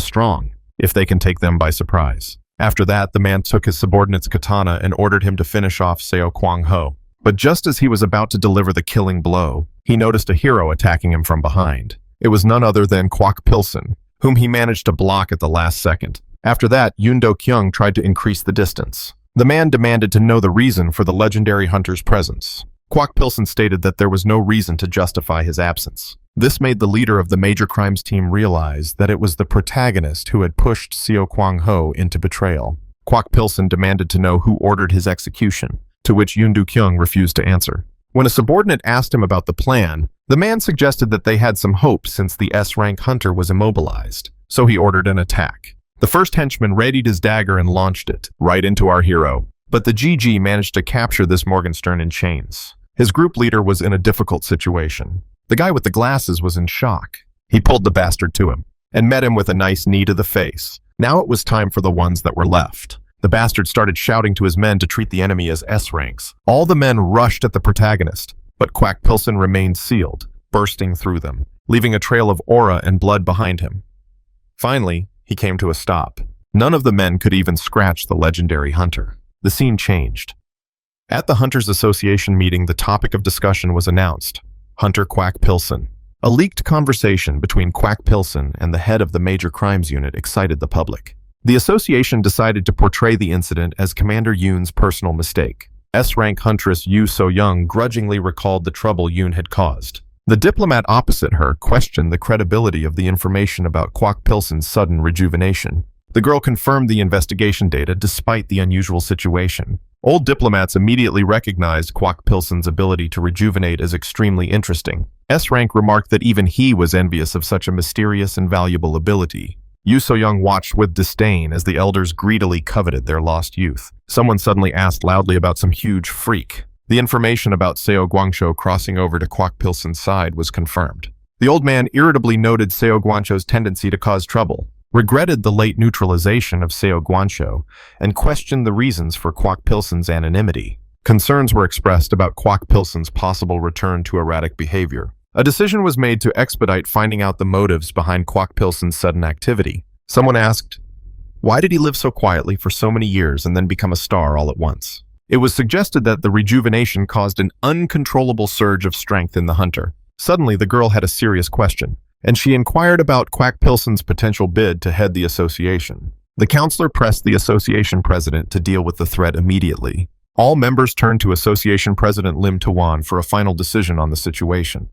S1: strong, if they can take them by surprise. After that, the man took his subordinate's katana and ordered him to finish off Seo Kwang-ho. But just as he was about to deliver the killing blow, he noticed a hero attacking him from behind. It was none other than Kwak Pilson, whom he managed to block at the last second. After that, Yoon Do-kyung tried to increase the distance. The man demanded to know the reason for the legendary hunter's presence. Kwak Pilson stated that there was no reason to justify his absence. This made the leader of the major crimes team realize that it was the protagonist who had pushed Seo Kwang-ho into betrayal. Kwak Pilson demanded to know who ordered his execution, to which Yoon Do-kyung refused to answer. When a subordinate asked him about the plan, the man suggested that they had some hope since the S-rank hunter was immobilized, so he ordered an attack. The first henchman readied his dagger and launched it right into our hero, but the GG managed to capture this Morgenstern in chains. His group leader was in a difficult situation. The guy with the glasses was in shock. He pulled the bastard to him and met him with a nice knee to the face. Now it was time for the ones that were left. The bastard started shouting to his men to treat the enemy as S-ranks. All the men rushed at the protagonist, but Kwak Pilson remained sealed, bursting through them, leaving a trail of aura and blood behind him. Finally, he came to a stop. None of the men could even scratch the legendary hunter. The scene changed. At the Hunters Association meeting, the topic of discussion was announced: Hunter Kwak Pilson. A leaked conversation between Quack Pilsen and the head of the Major Crimes Unit excited the public. The association decided to portray the incident as Commander Yoon's personal mistake. S-rank huntress Yoo So-young grudgingly recalled the trouble Yoon had caused. The diplomat opposite her questioned the credibility of the information about Quack Pilsen's sudden rejuvenation. The girl confirmed the investigation data despite the unusual situation. Old diplomats immediately recognized Quack Pilsen's ability to rejuvenate as extremely interesting. S-rank remarked that even he was envious of such a mysterious and valuable ability. Yoo So-young watched with disdain as the elders greedily coveted their lost youth. Someone suddenly asked loudly about some huge freak. The information about Seo Guangzhou crossing over to Quack Pilsen's side was confirmed. The old man irritably noted Seo Guangzhou's tendency to cause trouble, regretted the late neutralization of Seo Guangzhou, and questioned the reasons for Quack Pilsen's anonymity. Concerns were expressed about Quack Pilsen's possible return to erratic behavior. A decision was made to expedite finding out the motives behind Quack Pilsen's sudden activity. Someone asked, why did he live so quietly for so many years and then become a star all at once? It was suggested that the rejuvenation caused an uncontrollable surge of strength in the hunter. Suddenly, the girl had a serious question, and she inquired about Quack Pilsen's potential bid to head the association. The counselor pressed the association president to deal with the threat immediately. All members turned to Association President Lim Tawan for a final decision on the situation.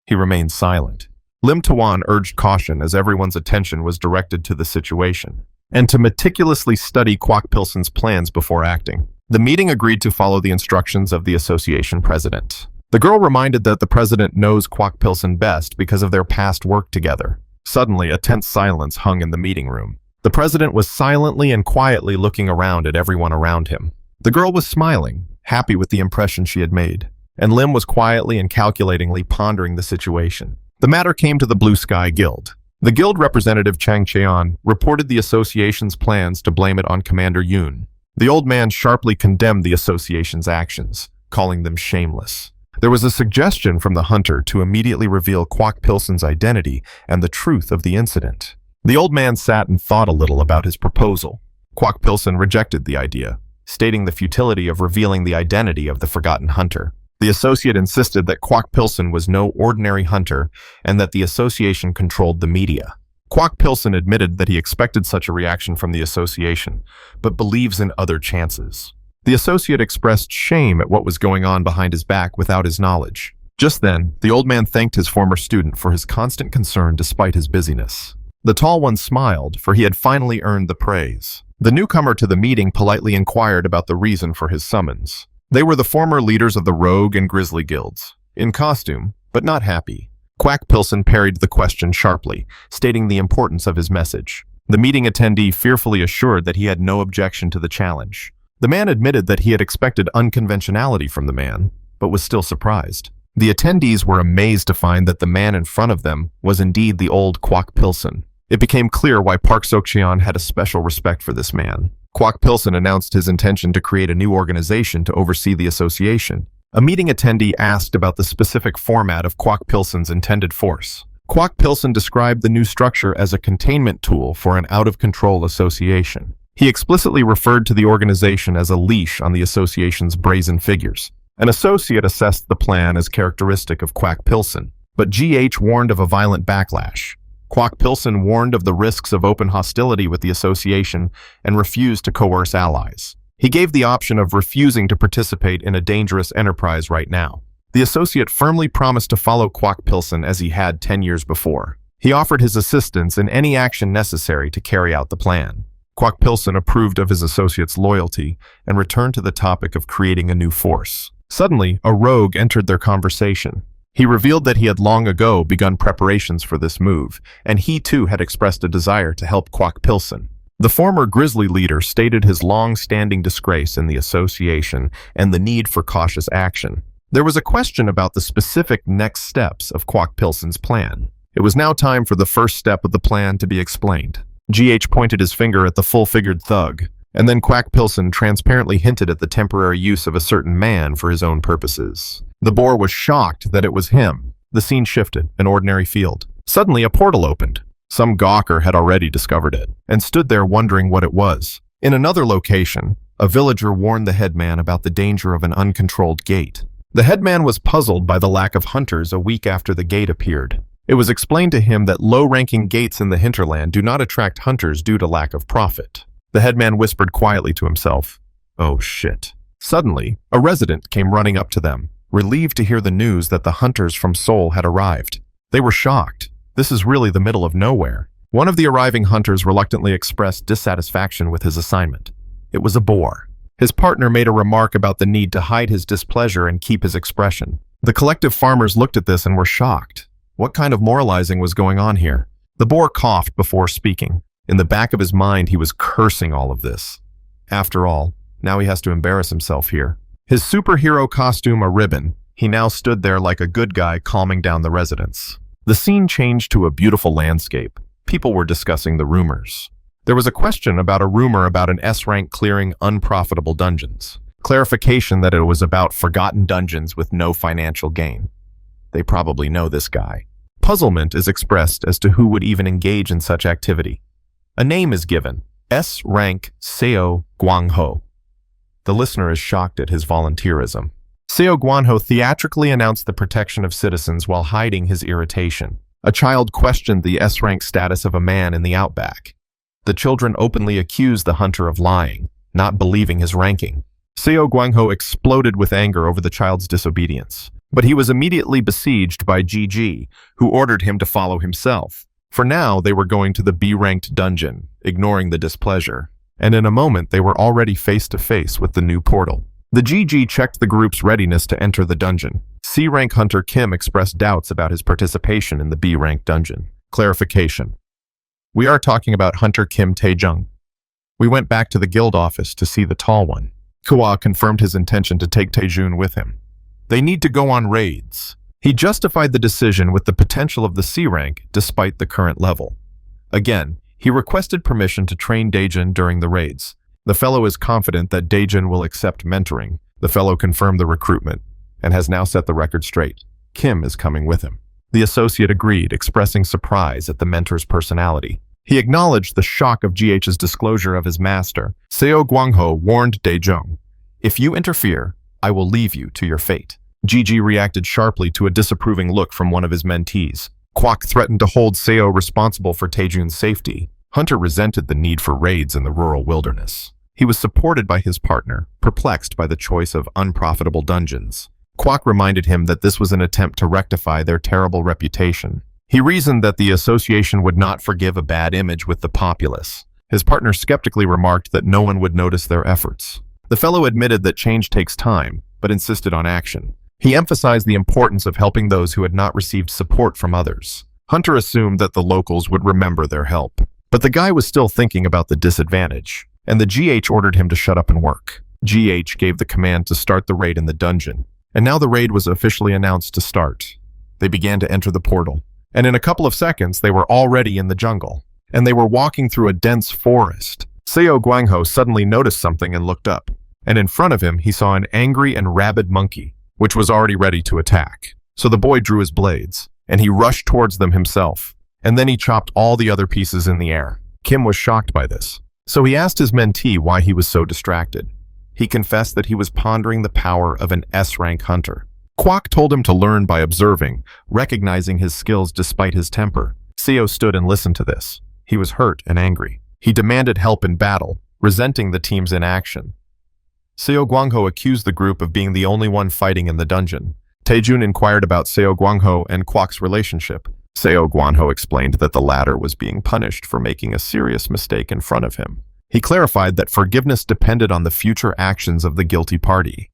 S1: He remained silent. Lim Tawan urged caution as everyone's attention was directed to the situation, and to meticulously study Quack Pilsen's plans before acting. The meeting agreed to follow the instructions of the association president. The girl reminded that the president knows Quack Pilsen best because of their past work together. Suddenly, a tense silence hung in the meeting room. The president was silently and quietly looking around at everyone around him. The girl was smiling, happy with the impression she had made, and Lim was quietly and calculatingly pondering the situation. The matter came to the Blue Sky Guild. The guild representative Chang Cheon reported the association's plans to blame it on Commander Yoon. The old man sharply condemned the association's actions, calling them shameless. There was a suggestion from the hunter to immediately reveal Quack Pilsen's identity and the truth of the incident. The old man sat and thought a little about his proposal. Quack Pilsen rejected the idea, stating the futility of revealing the identity of the forgotten hunter. The associate insisted that Quack Pilsen was no ordinary hunter and that the association controlled the media. Quack Pilsen admitted that he expected such a reaction from the association, but believes in other chances. The associate expressed shame at what was going on behind his back without his knowledge. Just then, the old man thanked his former student for his constant concern despite his busyness. The tall one smiled, for he had finally earned the praise. The newcomer to the meeting politely inquired about the reason for his summons. They were the former leaders of the Rogue and Grizzly Guilds, in costume, but not happy. Quack Pilsen parried the question sharply, stating the importance of his message. The meeting attendee fearfully assured that he had no objection to the challenge. The man admitted that he had expected unconventionality from the man, but was still surprised. The attendees were amazed to find that the man in front of them was indeed the old Quack Pilsen. It became clear why Park Sok-cheon had a special respect for this man. Quack Pilsen announced his intention to create a new organization to oversee the association. A meeting attendee asked about the specific format of Quack Pilsen's intended force. Quack Pilsen described the new structure as a containment tool for an out-of-control association. He explicitly referred to the organization as a leash on the association's brazen figures. An associate assessed the plan as characteristic of Quack Pilsen, but GH warned of a violent backlash. Quack Pilsen warned of the risks of open hostility with the association and refused to coerce allies. He gave the option of refusing to participate in a dangerous enterprise right now. The associate firmly promised to follow Quack Pilsen as he had 10 years before. He offered his assistance in any action necessary to carry out the plan. Quack Pilsen approved of his associate's loyalty and returned to the topic of creating a new force. Suddenly, a rogue entered their conversation. He revealed that he had long ago begun preparations for this move, and he too had expressed a desire to help Quack Pilsen. The former Grizzly leader stated his long-standing disgrace in the association and the need for cautious action. There was a question about the specific next steps of Quack Pilsen's plan. It was now time for the first step of the plan to be explained. GH pointed his finger at the full-figured thug, and then Quack Pilsen transparently hinted at the temporary use of a certain man for his own purposes. The boar was shocked that it was him. The scene shifted, an ordinary field. Suddenly, a portal opened. Some gawker had already discovered it, and stood there wondering what it was. In another location, a villager warned the headman about the danger of an uncontrolled gate. The headman was puzzled by the lack of hunters a week after the gate appeared. It was explained to him that low-ranking gates in the hinterland do not attract hunters due to lack of profit. The headman whispered quietly to himself, "Oh shit." Suddenly, a resident came running up to them, relieved to hear the news that the hunters from Seoul had arrived. They were shocked. This is really the middle of nowhere. One of the arriving hunters reluctantly expressed dissatisfaction with his assignment. It was a boar. His partner made a remark about the need to hide his displeasure and keep his expression. The collective farmers looked at this and were shocked. What kind of moralizing was going on here? The boar coughed before speaking. In the back of his mind, he was cursing all of this. After all, now he has to embarrass himself here. His superhero costume a ribbon, he now stood there like a good guy calming down the residents. The scene changed to a beautiful landscape. People were discussing the rumors. There was a question about a rumor about an S-rank clearing unprofitable dungeons. Clarification that it was about forgotten dungeons with no financial gain. They probably know this guy. Puzzlement is expressed as to who would even engage in such activity. A name is given, S-rank Seo Guangho. The listener is shocked at his volunteerism. Seo Guangho theatrically announced the protection of citizens while hiding his irritation. A child questioned the S-rank status of a man in the outback. The children openly accused the hunter of lying, not believing his ranking. Seo Guangho exploded with anger over the child's disobedience. But he was immediately besieged by GG, who ordered him to follow himself. For now, they were going to the B-ranked dungeon, ignoring the displeasure. And in a moment, they were already face-to-face with the new portal. The GG checked the group's readiness to enter the dungeon. C-rank hunter Kim expressed doubts about his participation in the B-rank dungeon. Clarification. We are talking about Hunter Kim Taejung. We went back to the guild office to see the tall one. Kua confirmed his intention to take Taejun with him. They need to go on raids. He justified the decision with the potential of the C-rank despite the current level. Again, he requested permission to train Daejun during the raids. The fellow is confident that Daejun will accept mentoring. The fellow confirmed the recruitment and has now set the record straight. Kim is coming with him. The associate agreed, expressing surprise at the mentor's personality. He acknowledged the shock of GH's disclosure of his master. Seo Guangho warned Daejun, "If you interfere, I will leave you to your fate." GG reacted sharply to a disapproving look from one of his mentees. Kwok threatened to hold Seo responsible for Taejun's safety. Hunter resented the need for raids in the rural wilderness. He was supported by his partner, perplexed by the choice of unprofitable dungeons. Kwok reminded him that this was an attempt to rectify their terrible reputation. He reasoned that the association would not forgive a bad image with the populace. His partner skeptically remarked that no one would notice their efforts. The fellow admitted that change takes time, but insisted on action. He emphasized the importance of helping those who had not received support from others. Hunter assumed that the locals would remember their help. But the guy was still thinking about the disadvantage, and the GH ordered him to shut up and work. GH gave the command to start the raid in the dungeon, and now the raid was officially announced to start. They began to enter the portal, and in a couple of seconds they were already in the jungle, and they were walking through a dense forest. Seo Guangho suddenly noticed something and looked up, and in front of him he saw an angry and rabid monkey, which was already ready to attack. So the boy drew his blades, and he rushed towards them himself, and then he chopped all the other pieces in the air. Kim was shocked by this, so he asked his mentee why he was so distracted. He confessed that he was pondering the power of an S-rank hunter. Kwok told him to learn by observing, recognizing his skills despite his temper. Seo stood and listened to this. He was hurt and angry. He demanded help in battle, resenting the team's inaction. Seo Guangho accused the group of being the only one fighting in the dungeon. Taejun inquired about Seo Guangho and Kwok's relationship. Seo Guangho explained that the latter was being punished for making a serious mistake in front of him. He clarified that forgiveness depended on the future actions of the guilty party.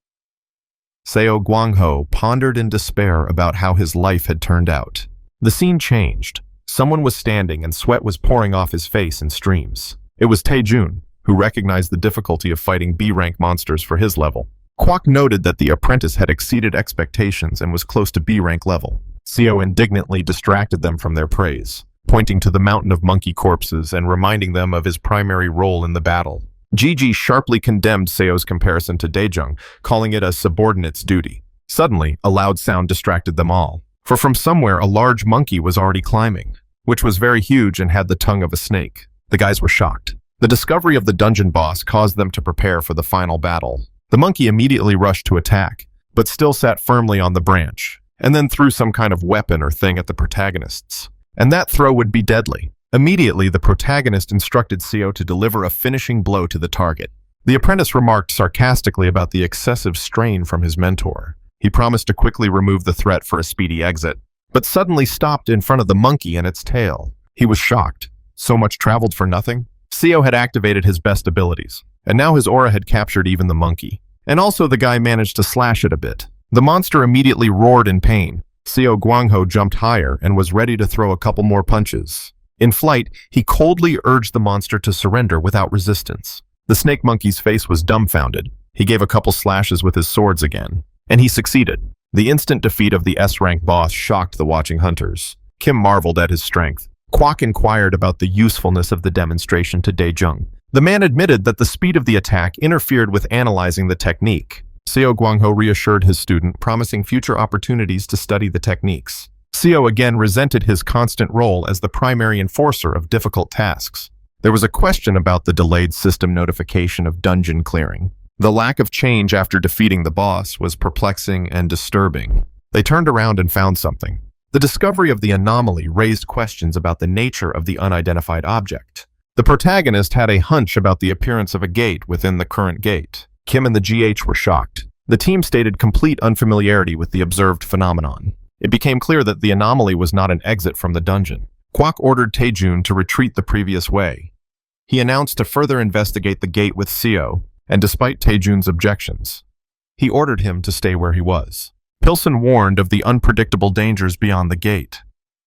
S1: Seo Guangho pondered in despair about how his life had turned out. The scene changed. Someone was standing and sweat was pouring off his face in streams. It was Taejun, who recognized the difficulty of fighting B-rank monsters for his level. Kwok noted that the apprentice had exceeded expectations and was close to B-rank level. Seo indignantly distracted them from their praise, pointing to the mountain of monkey corpses and reminding them of his primary role in the battle. GG sharply condemned Seo's comparison to Daejun, calling it a subordinate's duty. Suddenly, a loud sound distracted them all, for from somewhere a large monkey was already climbing, which was very huge and had the tongue of a snake. The guys were shocked. The discovery of the dungeon boss caused them to prepare for the final battle. The monkey immediately rushed to attack, but still sat firmly on the branch, and then threw some kind of weapon or thing at the protagonists. And that throw would be deadly. Immediately, the protagonist instructed Seo to deliver a finishing blow to the target. The apprentice remarked sarcastically about the excessive strain from his mentor. He promised to quickly remove the threat for a speedy exit, but suddenly stopped in front of the monkey and its tail. He was shocked. So much traveled for nothing? Seo had activated his best abilities, and now his aura had captured even the monkey. And also the guy managed to slash it a bit. The monster immediately roared in pain. Seo Guangho jumped higher and was ready to throw a couple more punches. In flight, he coldly urged the monster to surrender without resistance. The snake monkey's face was dumbfounded. He gave a couple slashes with his swords again, and he succeeded. The instant defeat of the S-rank boss shocked the watching hunters. Kim marveled at his strength. Kwok inquired about the usefulness of the demonstration to Daejung. The man admitted that the speed of the attack interfered with analyzing the technique. Seo Guangho reassured his student, promising future opportunities to study the techniques. Seo again resented his constant role as the primary enforcer of difficult tasks. There was a question about the delayed system notification of dungeon clearing. The lack of change after defeating the boss was perplexing and disturbing. They turned around and found something. The discovery of the anomaly raised questions about the nature of the unidentified object. The protagonist had a hunch about the appearance of a gate within the current gate. Kim and the GH were shocked. The team stated complete unfamiliarity with the observed phenomenon. It became clear that the anomaly was not an exit from the dungeon. Kwok ordered Taejun to retreat the previous way. He announced to further investigate the gate with Seo, and despite Taejun's objections, he ordered him to stay where he was. Pilsen warned of the unpredictable dangers beyond the gate.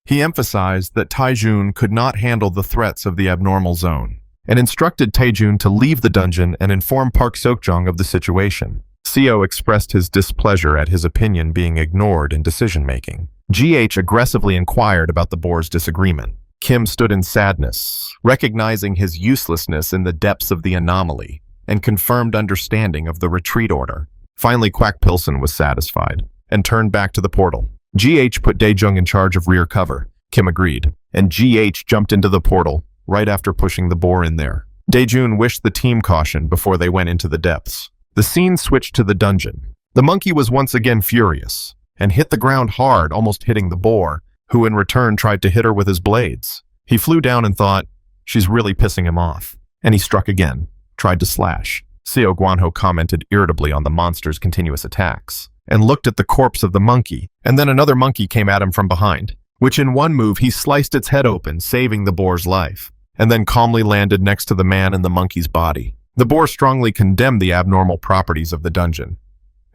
S1: He emphasized that Taejun could not handle the threats of the abnormal zone, and instructed Taejun to leave the dungeon and inform Park Seokjong of the situation. Seo expressed his displeasure at his opinion being ignored in decision-making. GH aggressively inquired about the boar's disagreement. Kim stood in sadness, recognizing his uselessness in the depths of the anomaly, and confirmed understanding of the retreat order. Finally, Kwak Pilsen was satisfied, and turned back to the portal. GH put Daejung in charge of rear cover. Kim agreed, and GH jumped into the portal, right after pushing the boar in there. Daejun wished the team caution before they went into the depths. The scene switched to the dungeon. The monkey was once again furious, and hit the ground hard, almost hitting the boar, who in return tried to hit her with his blades. He flew down and thought, she's really pissing him off. And he struck again, tried to slash. Seo Guanho commented irritably on the monster's continuous attacks, and looked at the corpse of the monkey, and then another monkey came at him from behind, which in one move he sliced its head open, saving the boar's life, and then calmly landed next to the man and the monkey's body. The boar strongly condemned the abnormal properties of the dungeon.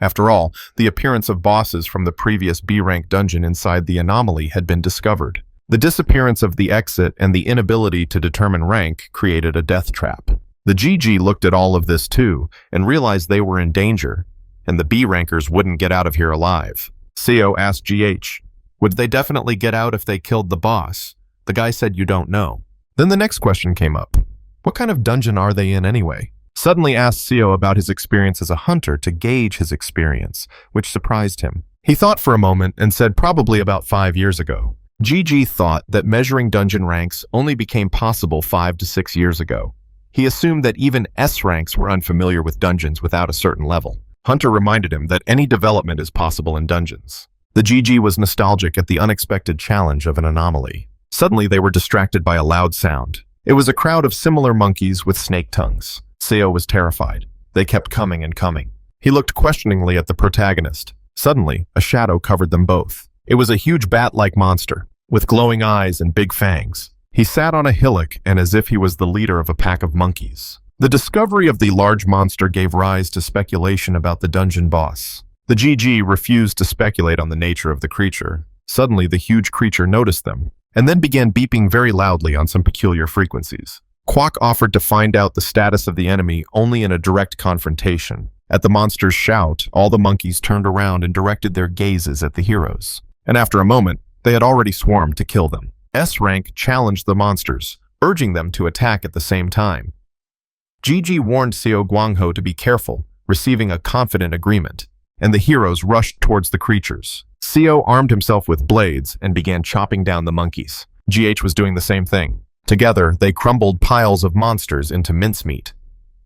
S1: After all, the appearance of bosses from the previous B-rank dungeon inside the anomaly had been discovered. The disappearance of the exit and the inability to determine rank created a death trap. The GG looked at all of this too, and realized they were in danger, and the B-rankers wouldn't get out of here alive. Seo asked GH, would they definitely get out if they killed the boss? The guy said you don't know. Then the next question came up. What kind of dungeon are they in anyway? Suddenly asked Seo about his experience as a hunter to gauge his experience, which surprised him. He thought for a moment and said probably about 5 years ago. GG thought that measuring dungeon ranks only became possible 5 to 6 years ago. He assumed that even S ranks were unfamiliar with dungeons without a certain level. Hunter reminded him that any development is possible in dungeons. The GG was nostalgic at the unexpected challenge of an anomaly. Suddenly they were distracted by a loud sound. It was a crowd of similar monkeys with snake tongues. Seo was terrified. They kept coming and coming. He looked questioningly at the protagonist. Suddenly, a shadow covered them both. It was a huge bat-like monster, with glowing eyes and big fangs. He sat on a hillock and as if he was the leader of a pack of monkeys. The discovery of the large monster gave rise to speculation about the dungeon boss. The GG refused to speculate on the nature of the creature. Suddenly, the huge creature noticed them, and then began beeping very loudly on some peculiar frequencies. Kwok offered to find out the status of the enemy only in a direct confrontation. At the monster's shout, all the monkeys turned around and directed their gazes at the heroes. And after a moment, they had already swarmed to kill them. S-rank challenged the monsters, urging them to attack at the same time. GG warned Seo Guangho to be careful, receiving a confident agreement, and the heroes rushed towards the creatures. Seo armed himself with blades and began chopping down the monkeys. GH was doing the same thing. Together, they crumbled piles of monsters into mincemeat.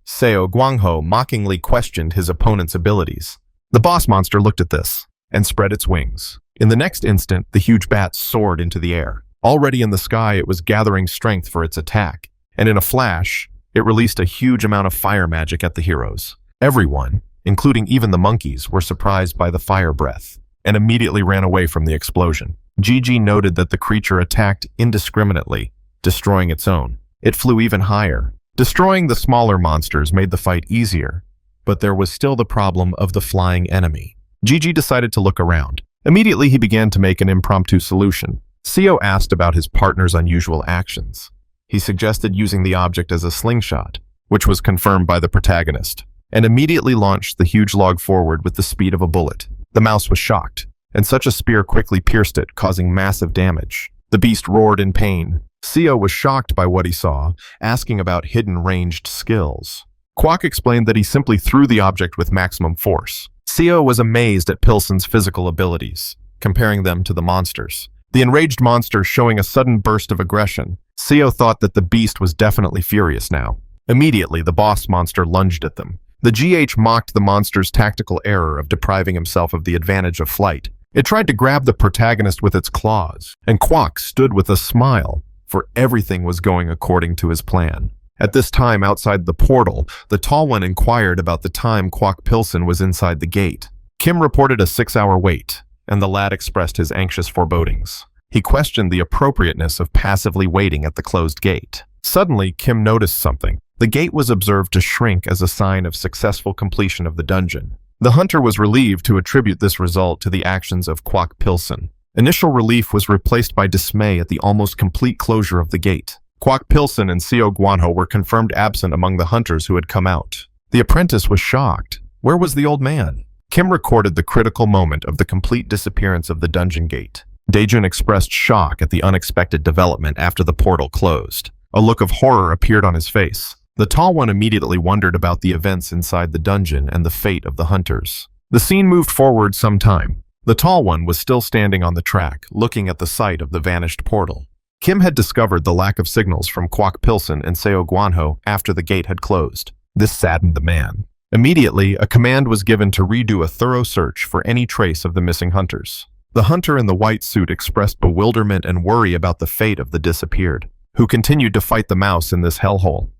S1: Seo Guangho mockingly questioned his opponent's abilities. The boss monster looked at this and spread its wings. In the next instant, the huge bat soared into the air. Already in the sky, it was gathering strength for its attack, and in a flash, it released a huge amount of fire magic at the heroes. Everyone, including even the monkeys, were surprised by the fire breath and immediately ran away from the explosion. Gigi noted that the creature attacked indiscriminately, destroying its own. It flew even higher. Destroying the smaller monsters made the fight easier, but there was still the problem of the flying enemy. Gigi decided to look around. Immediately, he began to make an impromptu solution. Seo asked about his partner's unusual actions. He suggested using the object as a slingshot, which was confirmed by the protagonist, and immediately launched the huge log forward with the speed of a bullet. The mouse was shocked, and such a spear quickly pierced it, causing massive damage. The beast roared in pain. Seo was shocked by what he saw, asking about hidden ranged skills. Kwok explained that he simply threw the object with maximum force. Seo was amazed at Pilsen's physical abilities, comparing them to the monsters. The enraged monster showing a sudden burst of aggression, Seo thought that the beast was definitely furious now. Immediately, the boss monster lunged at them. The GH mocked the monster's tactical error of depriving himself of the advantage of flight. It tried to grab the protagonist with its claws, and Kwok stood with a smile, for everything was going according to his plan. At this time, outside the portal, the tall one inquired about the time Kwok Pilsen was inside the gate. Kim reported a 6-hour wait, and the lad expressed his anxious forebodings. He questioned the appropriateness of passively waiting at the closed gate. Suddenly, Kim noticed something. The gate was observed to shrink as a sign of successful completion of the dungeon. The hunter was relieved to attribute this result to the actions of Kwok Pilsen. Initial relief was replaced by dismay at the almost complete closure of the gate. Kwok Pilsen and Seo Guanho were confirmed absent among the hunters who had come out. The apprentice was shocked. Where was the old man? Kim recorded the critical moment of the complete disappearance of the dungeon gate. Daejun expressed shock at the unexpected development after the portal closed. A look of horror appeared on his face. The tall one immediately wondered about the events inside the dungeon and the fate of the hunters. The scene moved forward some time. The tall one was still standing on the track, looking at the site of the vanished portal. Kim had discovered the lack of signals from Kwok Pilsen and Seo Guanho after the gate had closed. This saddened the man. Immediately, a command was given to redo a thorough search for any trace of the missing hunters. The hunter in the white suit expressed bewilderment and worry about the fate of the disappeared, who continued to fight the mouse in this hellhole.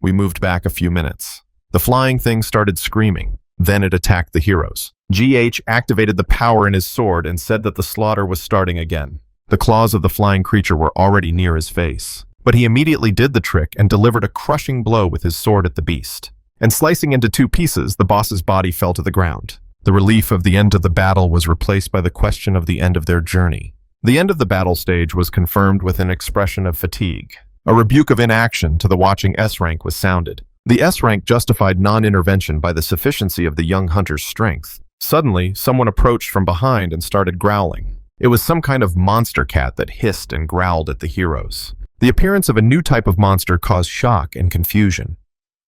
S1: We moved back a few minutes. The flying thing started screaming. Then it attacked the heroes. GH activated the power in his sword and said that the slaughter was starting again. The claws of the flying creature were already near his face, but he immediately did the trick and delivered a crushing blow with his sword at the beast. And slicing into 2 pieces, the boss's body fell to the ground. The relief of the end of the battle was replaced by the question of the end of their journey. The end of the battle stage was confirmed with an expression of fatigue. A rebuke of inaction to the watching S-rank was sounded. The S-rank justified non-intervention by the sufficiency of the young hunter's strength. Suddenly, someone approached from behind and started growling. It was some kind of monster cat that hissed and growled at the heroes. The appearance of a new type of monster caused shock and confusion.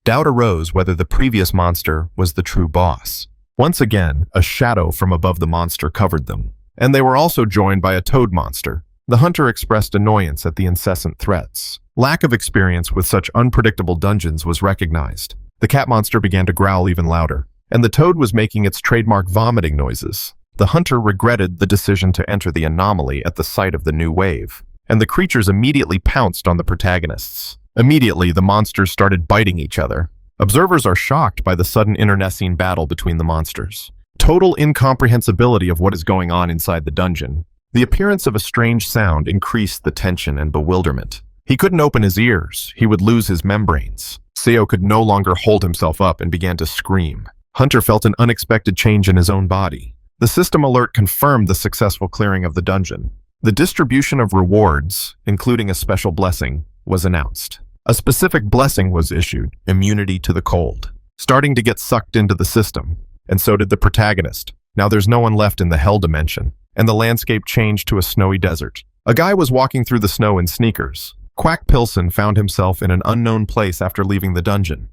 S1: Doubt arose whether the previous monster was the true boss. Once again, a shadow from above the monster covered them, and they were also joined by a toad monster. The hunter expressed annoyance at the incessant threats. Lack of experience with such unpredictable dungeons was recognized. The cat monster began to growl even louder, and the toad was making its trademark vomiting noises. The hunter regretted the decision to enter the anomaly at the sight of the new wave, and the creatures immediately pounced on the protagonists. Immediately, the monsters started biting each other. Observers are shocked by the sudden internecine battle between the monsters. Total incomprehensibility of what is going on inside the dungeon. The appearance of a strange sound increased the tension and bewilderment. He couldn't open his ears. He would lose his membranes. Seo could no longer hold himself up and began to scream. Hunter felt an unexpected change in his own body. The system alert confirmed the successful clearing of the dungeon. The distribution of rewards, including a special blessing, was announced. A specific blessing was issued, immunity to the cold, starting to get sucked into the system, and so did the protagonist. Now there's no one left in the hell dimension, and the landscape changed to a snowy desert. A guy was walking through the snow in sneakers. Kwok Pilsen found himself in an unknown place after leaving the dungeon.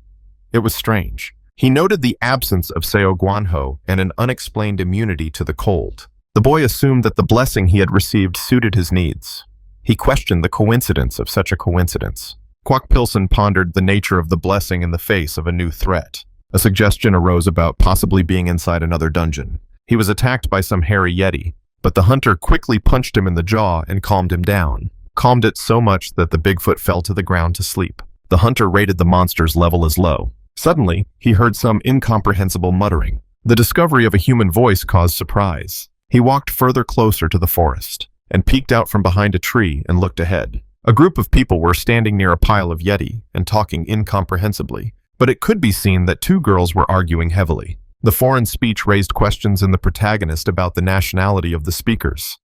S1: It was strange. He noted the absence of Seo Guanho and an unexplained immunity to the cold. The boy assumed that the blessing he had received suited his needs. He questioned the coincidence of such a coincidence. Kwok Pilsen pondered the nature of the blessing in the face of a new threat. A suggestion arose about possibly being inside another dungeon. He was attacked by some hairy yeti. but the hunter quickly punched him in the jaw and calmed him down. Calmed it so much that the Bigfoot fell to the ground to sleep. The hunter rated the monster's level as low. Suddenly, he heard some incomprehensible muttering. The discovery of a human voice caused surprise. He walked further closer to the forest and peeked out from behind a tree and looked ahead. A group of people were standing near a pile of yeti and talking incomprehensibly, but it could be seen that two girls were arguing heavily. The foreign speech raised questions in the protagonist about the nationality of the speakers.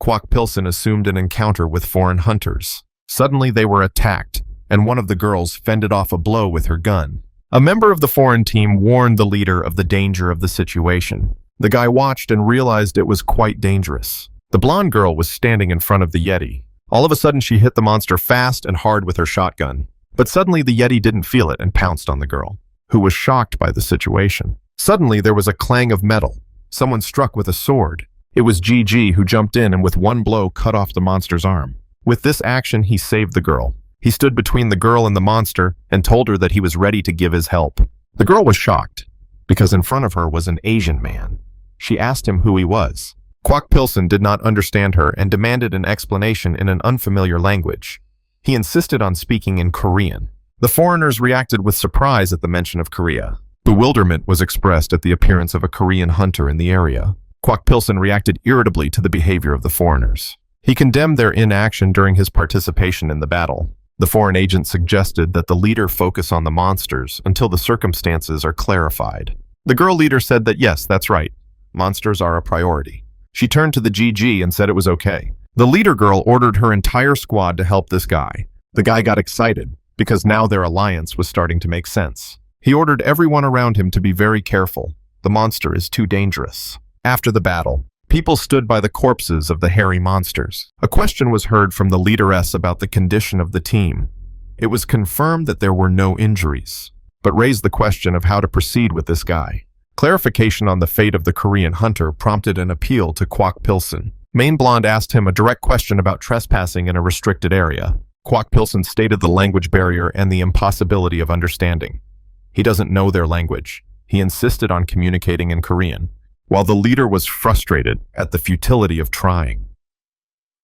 S1: Kwok Pilsen assumed an encounter with foreign hunters. Suddenly they were attacked, and one of the girls fended off a blow with her gun. A member of the foreign team warned the leader of the danger of the situation. The guy watched and realized it was quite dangerous. The blonde girl was standing in front of the yeti. All of a sudden she hit the monster fast and hard with her shotgun. But suddenly the yeti didn't feel it and pounced on the girl, who was shocked by the situation. Suddenly there was a clang of metal. Someone struck with a sword. It was GG who jumped in and with one blow cut off the monster's arm. With this action he saved the girl. He stood between the girl and the monster and told her that he was ready to give his help. The girl was shocked, because in front of her was an Asian man. She asked him who he was. Kwok Pilsen did not understand her and demanded an explanation in an unfamiliar language. He insisted on speaking in Korean. The foreigners reacted with surprise at the mention of Korea. Bewilderment was expressed at the appearance of a Korean hunter in the area. Kwok Pilsen reacted irritably to the behavior of the foreigners. He condemned their inaction during his participation in the battle. The foreign agent suggested that the leader focus on the monsters until the circumstances are clarified. The girl leader said that yes, that's right. Monsters are a priority. She turned to the GG and said it was okay. The leader girl ordered her entire squad to help this guy. The guy got excited because now their alliance was starting to make sense. He ordered everyone around him to be very careful. The monster is too dangerous. After the battle, people stood by the corpses of the hairy monsters. A question was heard from the leaderess about the condition of the team. It was confirmed that there were no injuries, but raised the question of how to proceed with this guy. Clarification on the fate of the Korean hunter prompted an appeal to Kwok Pilsen. Main Blonde asked him a direct question about trespassing in a restricted area. Kwok Pilsen stated the language barrier and the impossibility of understanding. He doesn't know their language. He insisted on communicating in Korean, while the leader was frustrated at the futility of trying.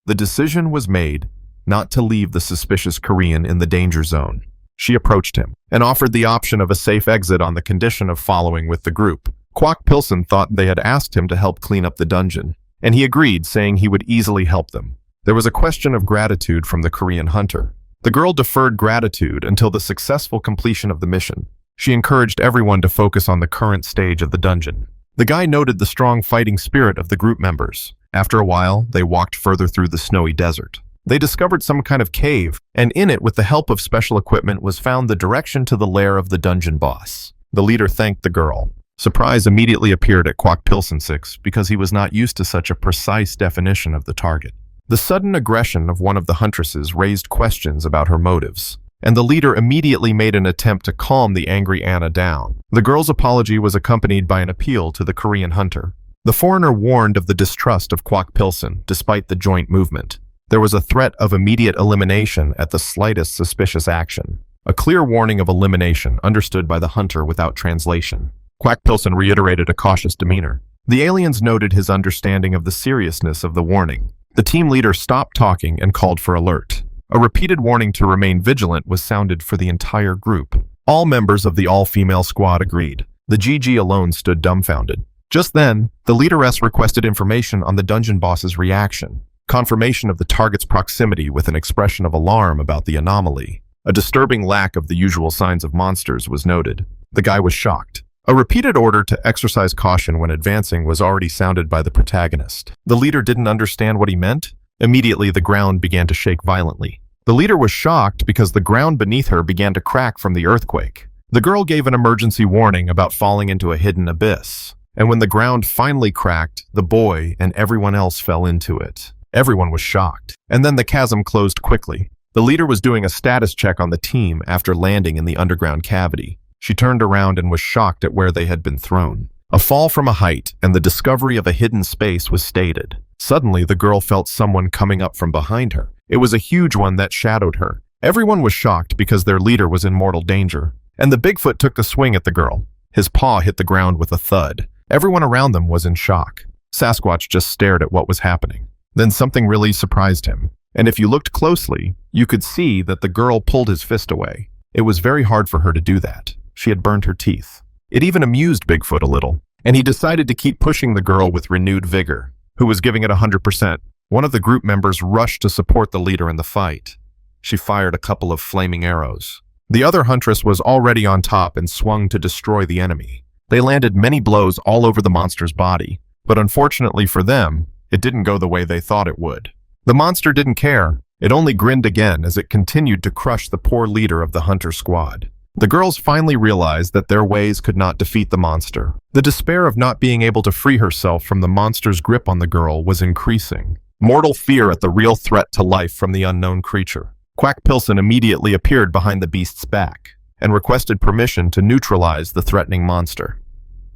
S1: The decision was made not to leave the suspicious Korean in the danger zone. She approached him and offered the option of a safe exit on the condition of following with the group. Kwok Pilsen thought they had asked him to help clean up the dungeon, and he agreed, saying he would easily help them. There was a question of gratitude from the Korean hunter. The girl deferred gratitude until the successful completion of the mission. She encouraged everyone to focus on the current stage of the dungeon. The guy noted the strong fighting spirit of the group members. After a while, they walked further through the snowy desert. They discovered some kind of cave, and in it, with the help of special equipment, was found the direction to the lair of the dungeon boss. The leader thanked the girl. Surprise immediately appeared at Kwok Pilsen 6 because he was not used to such a precise definition of the target. The sudden aggression of one of the huntresses raised questions about her motives, and the leader immediately made an attempt to calm the angry Anna down. The girl's apology was accompanied by an appeal to the Korean hunter. The foreigner warned of the distrust of Kwok Pilsen despite the joint movement. There was a threat of immediate elimination at the slightest suspicious action. A clear warning of elimination understood by the hunter without translation. Kwok Pilsen reiterated a cautious demeanor. The aliens noted his understanding of the seriousness of the warning. The team leader stopped talking and called for alert. A repeated warning to remain vigilant was sounded for the entire group. All members of the all-female squad agreed. The GG alone stood dumbfounded. Just then, the leaderess requested information on the dungeon boss's reaction. Confirmation of the target's proximity with an expression of alarm about the anomaly. A disturbing lack of the usual signs of monsters was noted. The guy was shocked. A repeated order to exercise caution when advancing was already sounded by the protagonist. The leader didn't understand what he meant. Immediately, the ground began to shake violently. The leader was shocked because the ground beneath her began to crack from the earthquake. The girl gave an emergency warning about falling into a hidden abyss. And when the ground finally cracked, the boy and everyone else fell into it. Everyone was shocked. And then the chasm closed quickly. The leader was doing a status check on the team after landing in the underground cavity. She turned around and was shocked at where they had been thrown. A fall from a height and the discovery of a hidden space was stated. Suddenly, the girl felt someone coming up from behind her. It was a huge one that shadowed her. Everyone was shocked because their leader was in mortal danger. And the Bigfoot took the swing at the girl. His paw hit the ground with a thud. Everyone around them was in shock. Sasquatch just stared at what was happening. Then something really surprised him. And if you looked closely, you could see that the girl pulled his fist away. It was very hard for her to do that. She had burned her teeth. It even amused Bigfoot a little, and he decided to keep pushing the girl with renewed vigor, who was giving it 100%. One of the group members rushed to support the leader in the fight. She fired a couple of flaming arrows. The other huntress was already on top and swung to destroy the enemy. They landed many blows all over the monster's body, but unfortunately for them, it didn't go the way they thought it would. The monster didn't care. It only grinned again as it continued to crush the poor leader of the hunter squad. The girls finally realized that their ways could not defeat the monster. The despair of not being able to free herself from the monster's grip on the girl was increasing. Mortal fear at the real threat to life from the unknown creature. Quack Pilson immediately appeared behind the beast's back and requested permission to neutralize the threatening monster.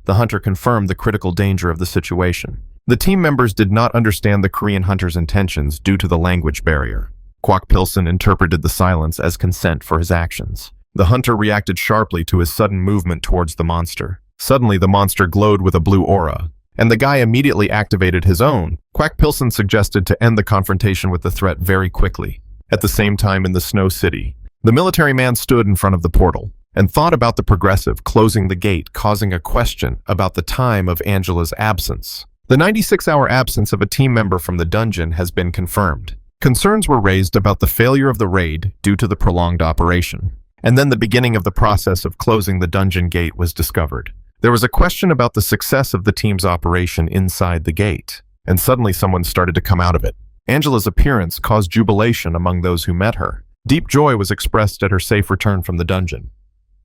S1: The hunter confirmed the critical danger of the situation. The team members did not understand the Korean hunter's intentions due to the language barrier. Quack Pilson interpreted the silence as consent for his actions. The hunter reacted sharply to his sudden movement towards the monster. Suddenly, the monster glowed with a blue aura, and the guy immediately activated his own. Quack Pilson suggested to end the confrontation with the threat very quickly. At the same time in the Snow City, the military man stood in front of the portal and thought about the progressive closing the gate, causing a question about the time of Angela's absence. The 96-hour absence of a team member from the dungeon has been confirmed. Concerns were raised about the failure of the raid due to the prolonged operation. And then the beginning of the process of closing the dungeon gate was discovered. There was a question about the success of the team's operation inside the gate, and suddenly someone started to come out of it. Angela's appearance caused jubilation among those who met her. Deep joy was expressed at her safe return from the dungeon.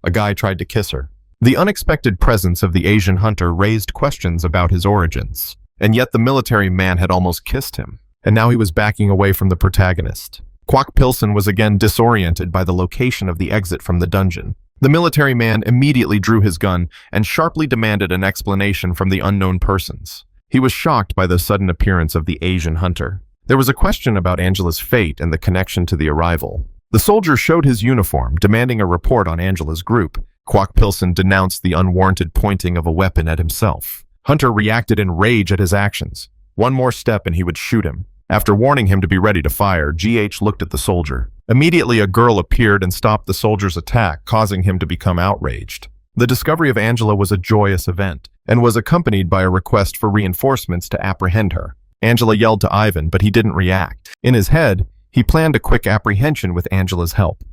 S1: A guy tried to kiss her. The unexpected presence of the Asian hunter raised questions about his origins, and yet the military man had almost kissed him, and now he was backing away from the protagonist. Quack Pilson was again disoriented by the location of the exit from the dungeon. The military man immediately drew his gun and sharply demanded an explanation from the unknown persons. He was shocked by the sudden appearance of the Asian hunter. There was a question about Angela's fate and the connection to the arrival. The soldier showed his uniform, demanding a report on Angela's group. Quack Pilson denounced the unwarranted pointing of a weapon at himself. Hunter reacted in rage at his actions. One more step and he would shoot him. After warning him to be ready to fire, GH looked at the soldier. Immediately, a girl appeared and stopped the soldier's attack, causing him to become outraged. The discovery of Angela was a joyous event, and was accompanied by a request for reinforcements to apprehend her. Angela yelled to Ivan, but he didn't react. In his head, he planned a quick apprehension with Angela's help.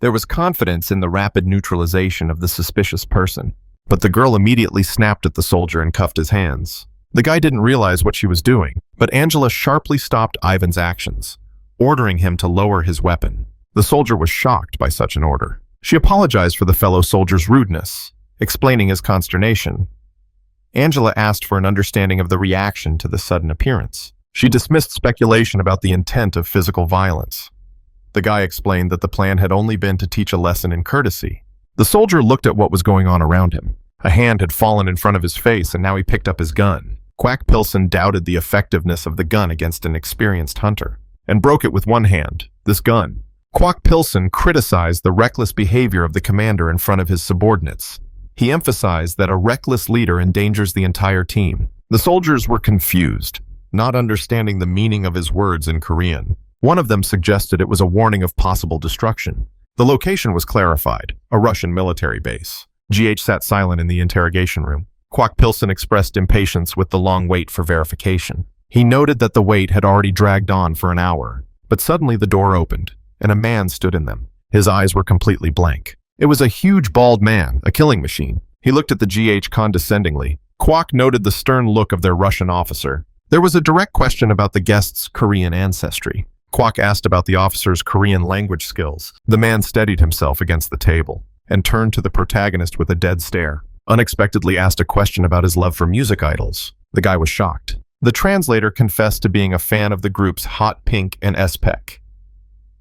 S1: There was confidence in the rapid neutralization of the suspicious person, but the girl immediately snapped at the soldier and cuffed his hands. The guy didn't realize what she was doing, but Angela sharply stopped Ivan's actions, ordering him to lower his weapon. The soldier was shocked by such an order. She apologized for the fellow soldier's rudeness, explaining his consternation. Angela asked for an understanding of the reaction to the sudden appearance. She dismissed speculation about the intent of physical violence. The guy explained that the plan had only been to teach a lesson in courtesy. The soldier looked at what was going on around him. A hand had fallen in front of his face, and now he picked up his gun. Quack Pilson doubted the effectiveness of the gun against an experienced hunter, and broke it with one hand, this gun. Quack Pilson criticized the reckless behavior of the commander in front of his subordinates. He emphasized that a reckless leader endangers the entire team. The soldiers were confused, not understanding the meaning of his words in Korean. One of them suggested it was a warning of possible destruction. The location was clarified, a Russian military base. GH sat silent in the interrogation room. Quack Pilson expressed impatience with the long wait for verification. He noted that the wait had already dragged on for an hour, but suddenly the door opened, and a man stood in them. His eyes were completely blank. It was a huge bald man, a killing machine. He looked at the GH condescendingly. Quack noted the stern look of their Russian officer. There was a direct question about the guest's Korean ancestry. Quack asked about the officer's Korean language skills. The man steadied himself against the table and turned to the protagonist with a dead stare. Unexpectedly asked a question about his love for music idols. The guy was shocked. The translator confessed to being a fan of the groups Hot Pink and SPEC.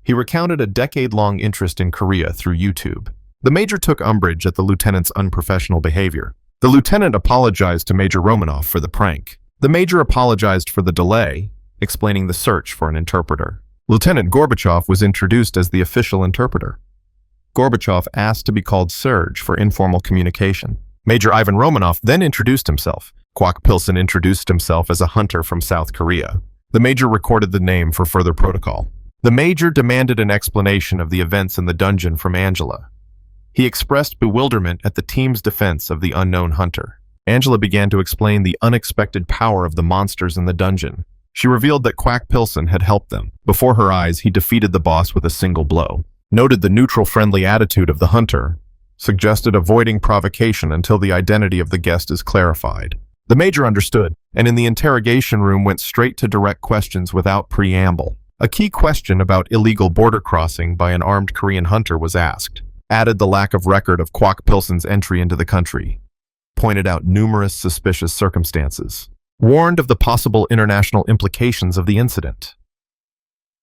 S1: He recounted a decade-long interest in Korea through YouTube. The major took umbrage at the lieutenant's unprofessional behavior. The lieutenant apologized to Major Romanoff for the prank. The major apologized for the delay, explaining the search for an interpreter. Lieutenant Gorbachev was introduced as the official interpreter. Gorbachev asked to be called Serge for informal communication. Major Ivan Romanoff then introduced himself. Kwok Pilson introduced himself as a hunter from South Korea. The Major recorded the name for further protocol. The Major demanded an explanation of the events in the dungeon from Angela. He expressed bewilderment at the team's defense of the unknown hunter. Angela began to explain the unexpected power of the monsters in the dungeon. She revealed that Kwok Pilson had helped them. Before her eyes, he defeated the boss with a single blow. Noted the neutral, friendly attitude of the hunter. Suggested avoiding provocation until the identity of the guest is clarified. The Major understood, and in the interrogation room went straight to direct questions without preamble. A key question about illegal border crossing by an armed Korean hunter was asked. Added the lack of record of Kwok Pilson's entry into the country. Pointed out numerous suspicious circumstances. Warned of the possible international implications of the incident.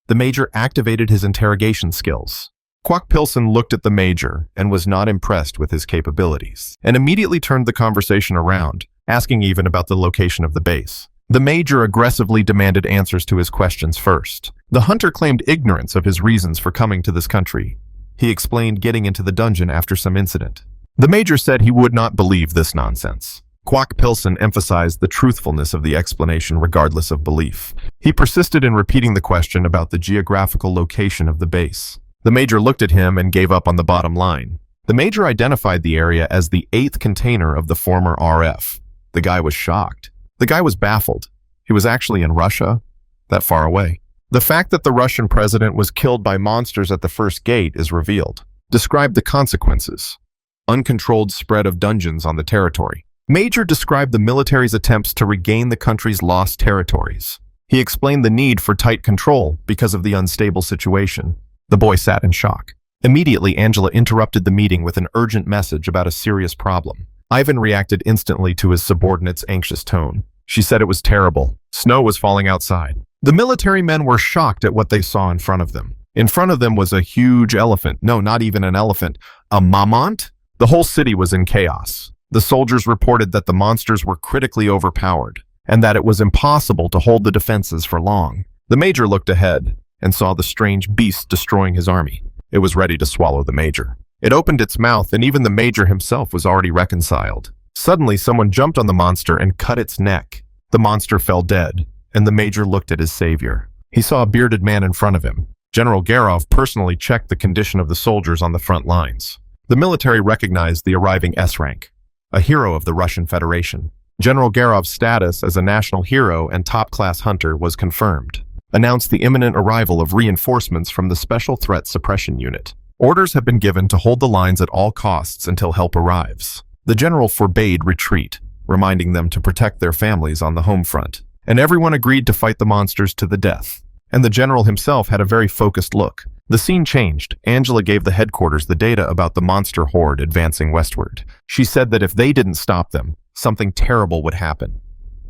S1: The Major activated his interrogation skills. Kwok Pilson looked at the Major and was not impressed with his capabilities, and immediately turned the conversation around, asking even about the location of the base. The Major aggressively demanded answers to his questions first. The hunter claimed ignorance of his reasons for coming to this country. He explained getting into the dungeon after some incident. The Major said he would not believe this nonsense. Kwok Pilson emphasized the truthfulness of the explanation regardless of belief. He persisted in repeating the question about the geographical location of the base. The Major looked at him and gave up on the bottom line. The Major identified the area as the 8th container of the former RF. The guy was shocked. The guy was baffled. He was actually in Russia, that far away. The fact that the Russian president was killed by monsters at the first gate is revealed. Described the consequences. Uncontrolled spread of dungeons on the territory. Major described the military's attempts to regain the country's lost territories. He explained the need for tight control because of the unstable situation. The boy sat in shock. Immediately, Angela interrupted the meeting with an urgent message about a serious problem. Ivan reacted instantly to his subordinate's anxious tone. She said it was terrible. Snow was falling outside. The military men were shocked at what they saw in front of them. In front of them was a huge elephant. No, not even an elephant. A mamont? The whole city was in chaos. The soldiers reported that the monsters were critically overpowered, and that it was impossible to hold the defenses for long. The Major looked ahead and saw the strange beast destroying his army. It was ready to swallow the Major. It opened its mouth, and even the Major himself was already reconciled. Suddenly, someone jumped on the monster and cut its neck. The monster fell dead, and the Major looked at his savior. He saw a bearded man in front of him. General Garov personally checked the condition of the soldiers on the front lines. The military recognized the arriving S-rank, a hero of the Russian Federation. General Garov's status as a national hero and top-class hunter was confirmed. Announced the imminent arrival of reinforcements from the Special Threat Suppression Unit. Orders have been given to hold the lines at all costs until help arrives. The general forbade retreat, reminding them to protect their families on the home front. And everyone agreed to fight the monsters to the death. And the general himself had a very focused look. The scene changed. Angela gave the headquarters the data about the monster horde advancing westward. She said that if they didn't stop them, something terrible would happen.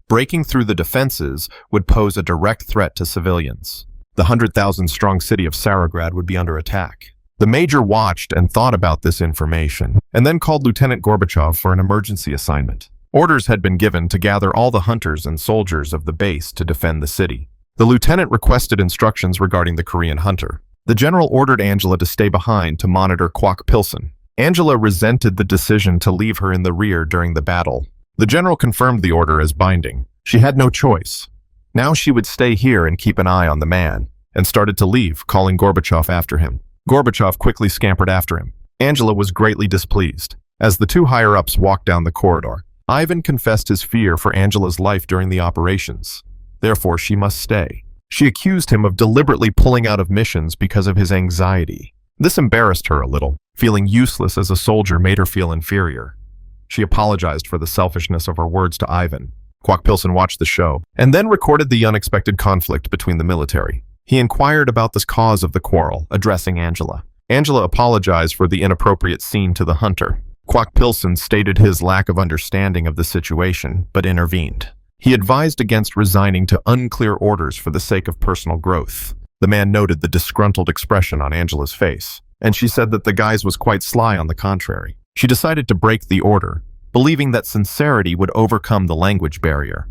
S1: Breaking through the defenses would pose a direct threat to civilians. The 100,000-strong city of Sarograd would be under attack. The Major watched and thought about this information, and then called Lieutenant Gorbachev for an emergency assignment. Orders had been given to gather all the hunters and soldiers of the base to defend the city. The lieutenant requested instructions regarding the Korean hunter. The general ordered Angela to stay behind to monitor Kwok Pilson. Angela resented the decision to leave her in the rear during the battle. The general confirmed the order as binding. She had no choice. Now she would stay here and keep an eye on the man, and started to leave, calling Gorbachev after him. Gorbachev quickly scampered after him. Angela was greatly displeased. As the two higher-ups walked down the corridor, Ivan confessed his fear for Angela's life during the operations. Therefore, she must stay. She accused him of deliberately pulling out of missions because of his anxiety. This embarrassed her a little. Feeling useless as a soldier made her feel inferior. She apologized for the selfishness of her words to Ivan. Kwok Pilson watched the show, and then recorded the unexpected conflict between the military. He inquired about the cause of the quarrel, addressing Angela. Angela apologized for the inappropriate scene to the hunter. Kwok Pilson stated his lack of understanding of the situation, but intervened. He advised against resigning to unclear orders for the sake of personal growth. The man noted the disgruntled expression on Angela's face, and she said that the guise was quite sly on the contrary. She decided to break the order, believing that sincerity would overcome the language barrier.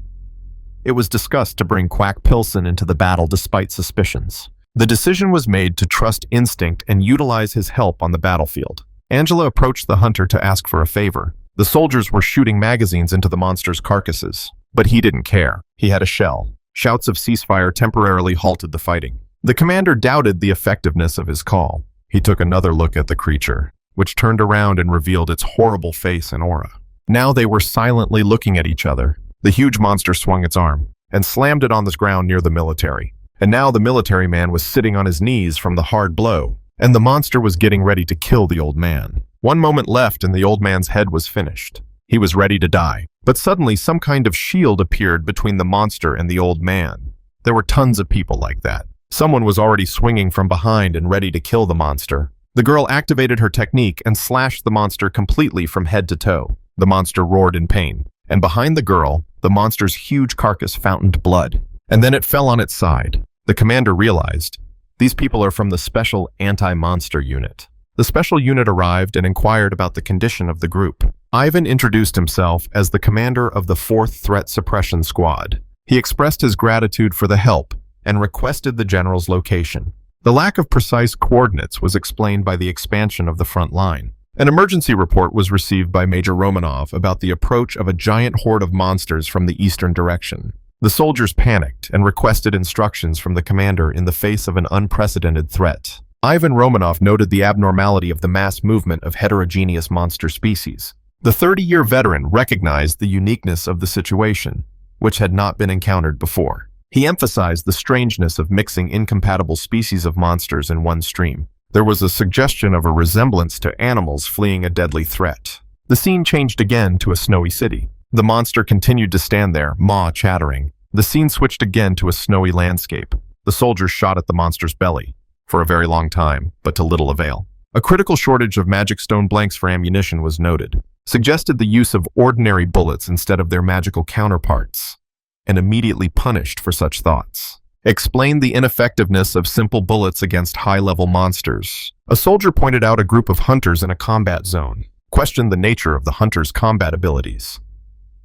S1: It was discussed to bring Kwok Pilson into the battle despite suspicions. The decision was made to trust instinct and utilize his help on the battlefield. Angela approached the hunter to ask for a favor. The soldiers were shooting magazines into the monster's carcasses. But he didn't care. He had a shell. Shouts of ceasefire temporarily halted the fighting. The commander doubted the effectiveness of his call. He took another look at the creature, which turned around and revealed its horrible face and aura. Now they were silently looking at each other. The huge monster swung its arm and slammed it on the ground near the military. And now the military man was sitting on his knees from the hard blow, and the monster was getting ready to kill the old man. One moment left and the old man's head was finished. He was ready to die. But suddenly some kind of shield appeared between the monster and the old man. There were tons of people like that. Someone was already swinging from behind and ready to kill the monster. The girl activated her technique and slashed the monster completely from head to toe. The monster roared in pain. And behind the girl, the monster's huge carcass fountained blood. And then it fell on its side. The commander realized, these people are from the Special Anti-Monster Unit. The special unit arrived and inquired about the condition of the group. Ivan introduced himself as the commander of the 4th Threat Suppression Squad. He expressed his gratitude for the help and requested the general's location. The lack of precise coordinates was explained by the expansion of the front line. An emergency report was received by Major Romanov about the approach of a giant horde of monsters from the eastern direction. The soldiers panicked and requested instructions from the commander in the face of an unprecedented threat. Ivan Romanov noted the abnormality of the mass movement of heterogeneous monster species. The 30-year veteran recognized the uniqueness of the situation, which had not been encountered before. He emphasized the strangeness of mixing incompatible species of monsters in one stream. There was a suggestion of a resemblance to animals fleeing a deadly threat. The scene changed again to a snowy city. The monster continued to stand there, maw chattering. The scene switched again to a snowy landscape. The soldiers shot at the monster's belly for a very long time, but to little avail. A critical shortage of magic stone blanks for ammunition was noted, suggested the use of ordinary bullets instead of their magical counterparts, and immediately punished for such thoughts. Explained the ineffectiveness of simple bullets against high-level monsters. A soldier pointed out a group of hunters in a combat zone, questioned the nature of the hunters' combat abilities,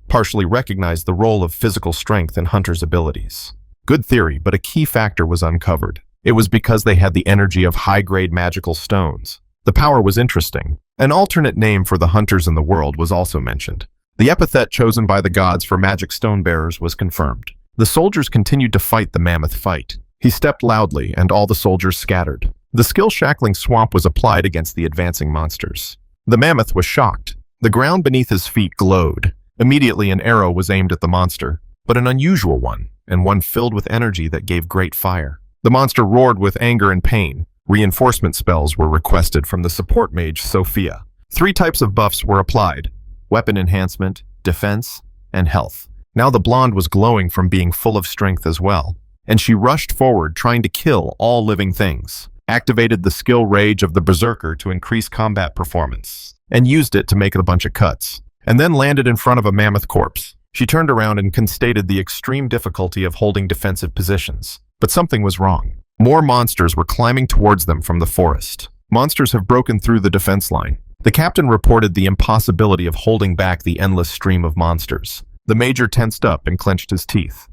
S1: partially recognized the role of physical strength in hunters' abilities. Good theory, but a key factor was uncovered. It was because they had the energy of high-grade magical stones. The power was interesting. An alternate name for the hunters in the world was also mentioned. The epithet chosen by the gods for magic stone bearers was confirmed. The soldiers continued to fight the mammoth fight. He stepped loudly, and all the soldiers scattered. The skill-shackling swamp was applied against the advancing monsters. The mammoth was shocked. The ground beneath his feet glowed. Immediately an arrow was aimed at the monster, but an unusual one, and one filled with energy that gave great fire. The monster roared with anger and pain. Reinforcement spells were requested from the support mage, Sophia. 3 types of buffs were applied: weapon enhancement, defense, and health. Now the blonde was glowing from being full of strength as well, and she rushed forward trying to kill all living things, activated the skill rage of the berserker to increase combat performance, and used it to make a bunch of cuts, and then landed in front of a mammoth corpse. She turned around and constated the extreme difficulty of holding defensive positions. But something was wrong. More monsters were climbing towards them from the forest. Monsters have broken through the defense line. The captain reported the impossibility of holding back the endless stream of monsters. The major tensed up and clenched his teeth.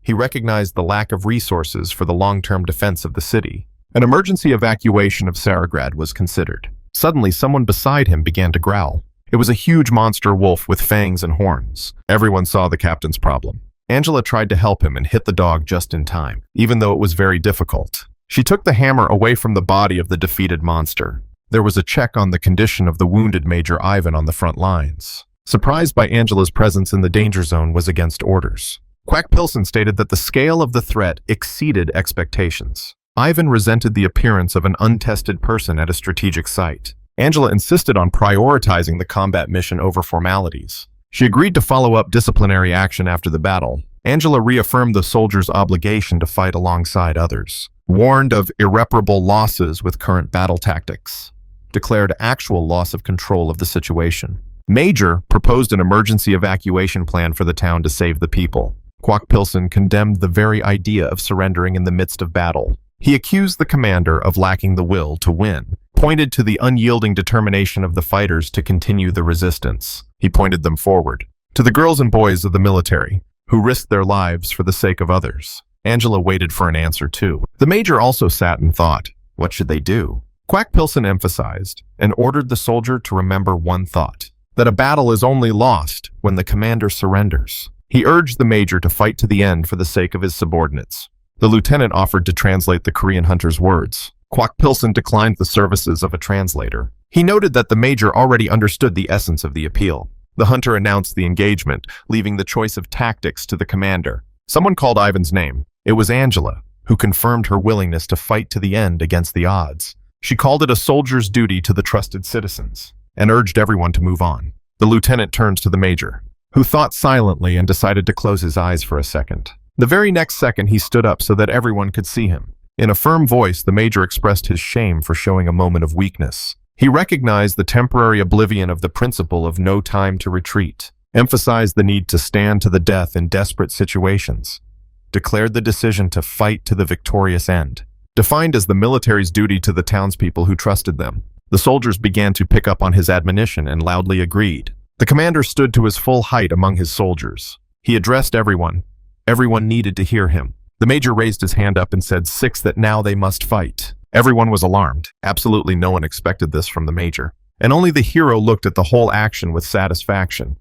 S1: He recognized the lack of resources for the long-term defense of the city. An emergency evacuation of Sarograd was considered. Suddenly, someone beside him began to growl. It was a huge monster wolf with fangs and horns. Everyone saw the captain's problem. Angela tried to help him and hit the dog just in time, even though it was very difficult. She took the hammer away from the body of the defeated monster. There was a check on the condition of the wounded Major Ivan on the front lines. Surprised by Angela's presence in the danger zone was against orders. Quack Pilsen stated that the scale of the threat exceeded expectations. Ivan resented the appearance of an untested person at a strategic site. Angela insisted on prioritizing the combat mission over formalities. She agreed to follow up disciplinary action after the battle. Angela reaffirmed the soldiers' obligation to fight alongside others, warned of irreparable losses with current battle tactics, declared actual loss of control of the situation. Major proposed an emergency evacuation plan for the town to save the people. Quack Pilsen condemned the very idea of surrendering in the midst of battle. He accused the commander of lacking the will to win, pointed to the unyielding determination of the fighters to continue the resistance. He pointed them forward, to the girls and boys of the military, who risked their lives for the sake of others. Angela waited for an answer too. The major also sat and thought, what should they do? Quack Pilsen emphasized and ordered the soldier to remember one thought. that a battle is only lost when the commander surrenders. He urged the major to fight to the end for the sake of his subordinates. The lieutenant offered to translate the Korean hunter's words. Kwok Pilson declined the services of a translator. He noted that the major already understood the essence of the appeal. The hunter announced the engagement, leaving the choice of tactics to the commander. Someone called Ivan's name. It was Angela, who confirmed her willingness to fight to the end against the odds. She called it a soldier's duty to the trusted citizens, and urged everyone to move on. The lieutenant turns to the major, who thought silently and decided to close his eyes for a second. The very next second, he stood up so that everyone could see him. In a firm voice, the major expressed his shame for showing a moment of weakness. He recognized the temporary oblivion of the principle of no time to retreat, emphasized the need to stand to the death in desperate situations, declared the decision to fight to the victorious end, defined as the military's duty to the townspeople who trusted them. The soldiers began to pick up on his admonition and loudly agreed. The commander stood to his full height among his soldiers. He addressed everyone. Everyone needed to hear him. The major raised his hand up and said, "Six, that now they must fight." Everyone was alarmed. Absolutely no one expected this from the major. And only the hero looked at the whole action with satisfaction.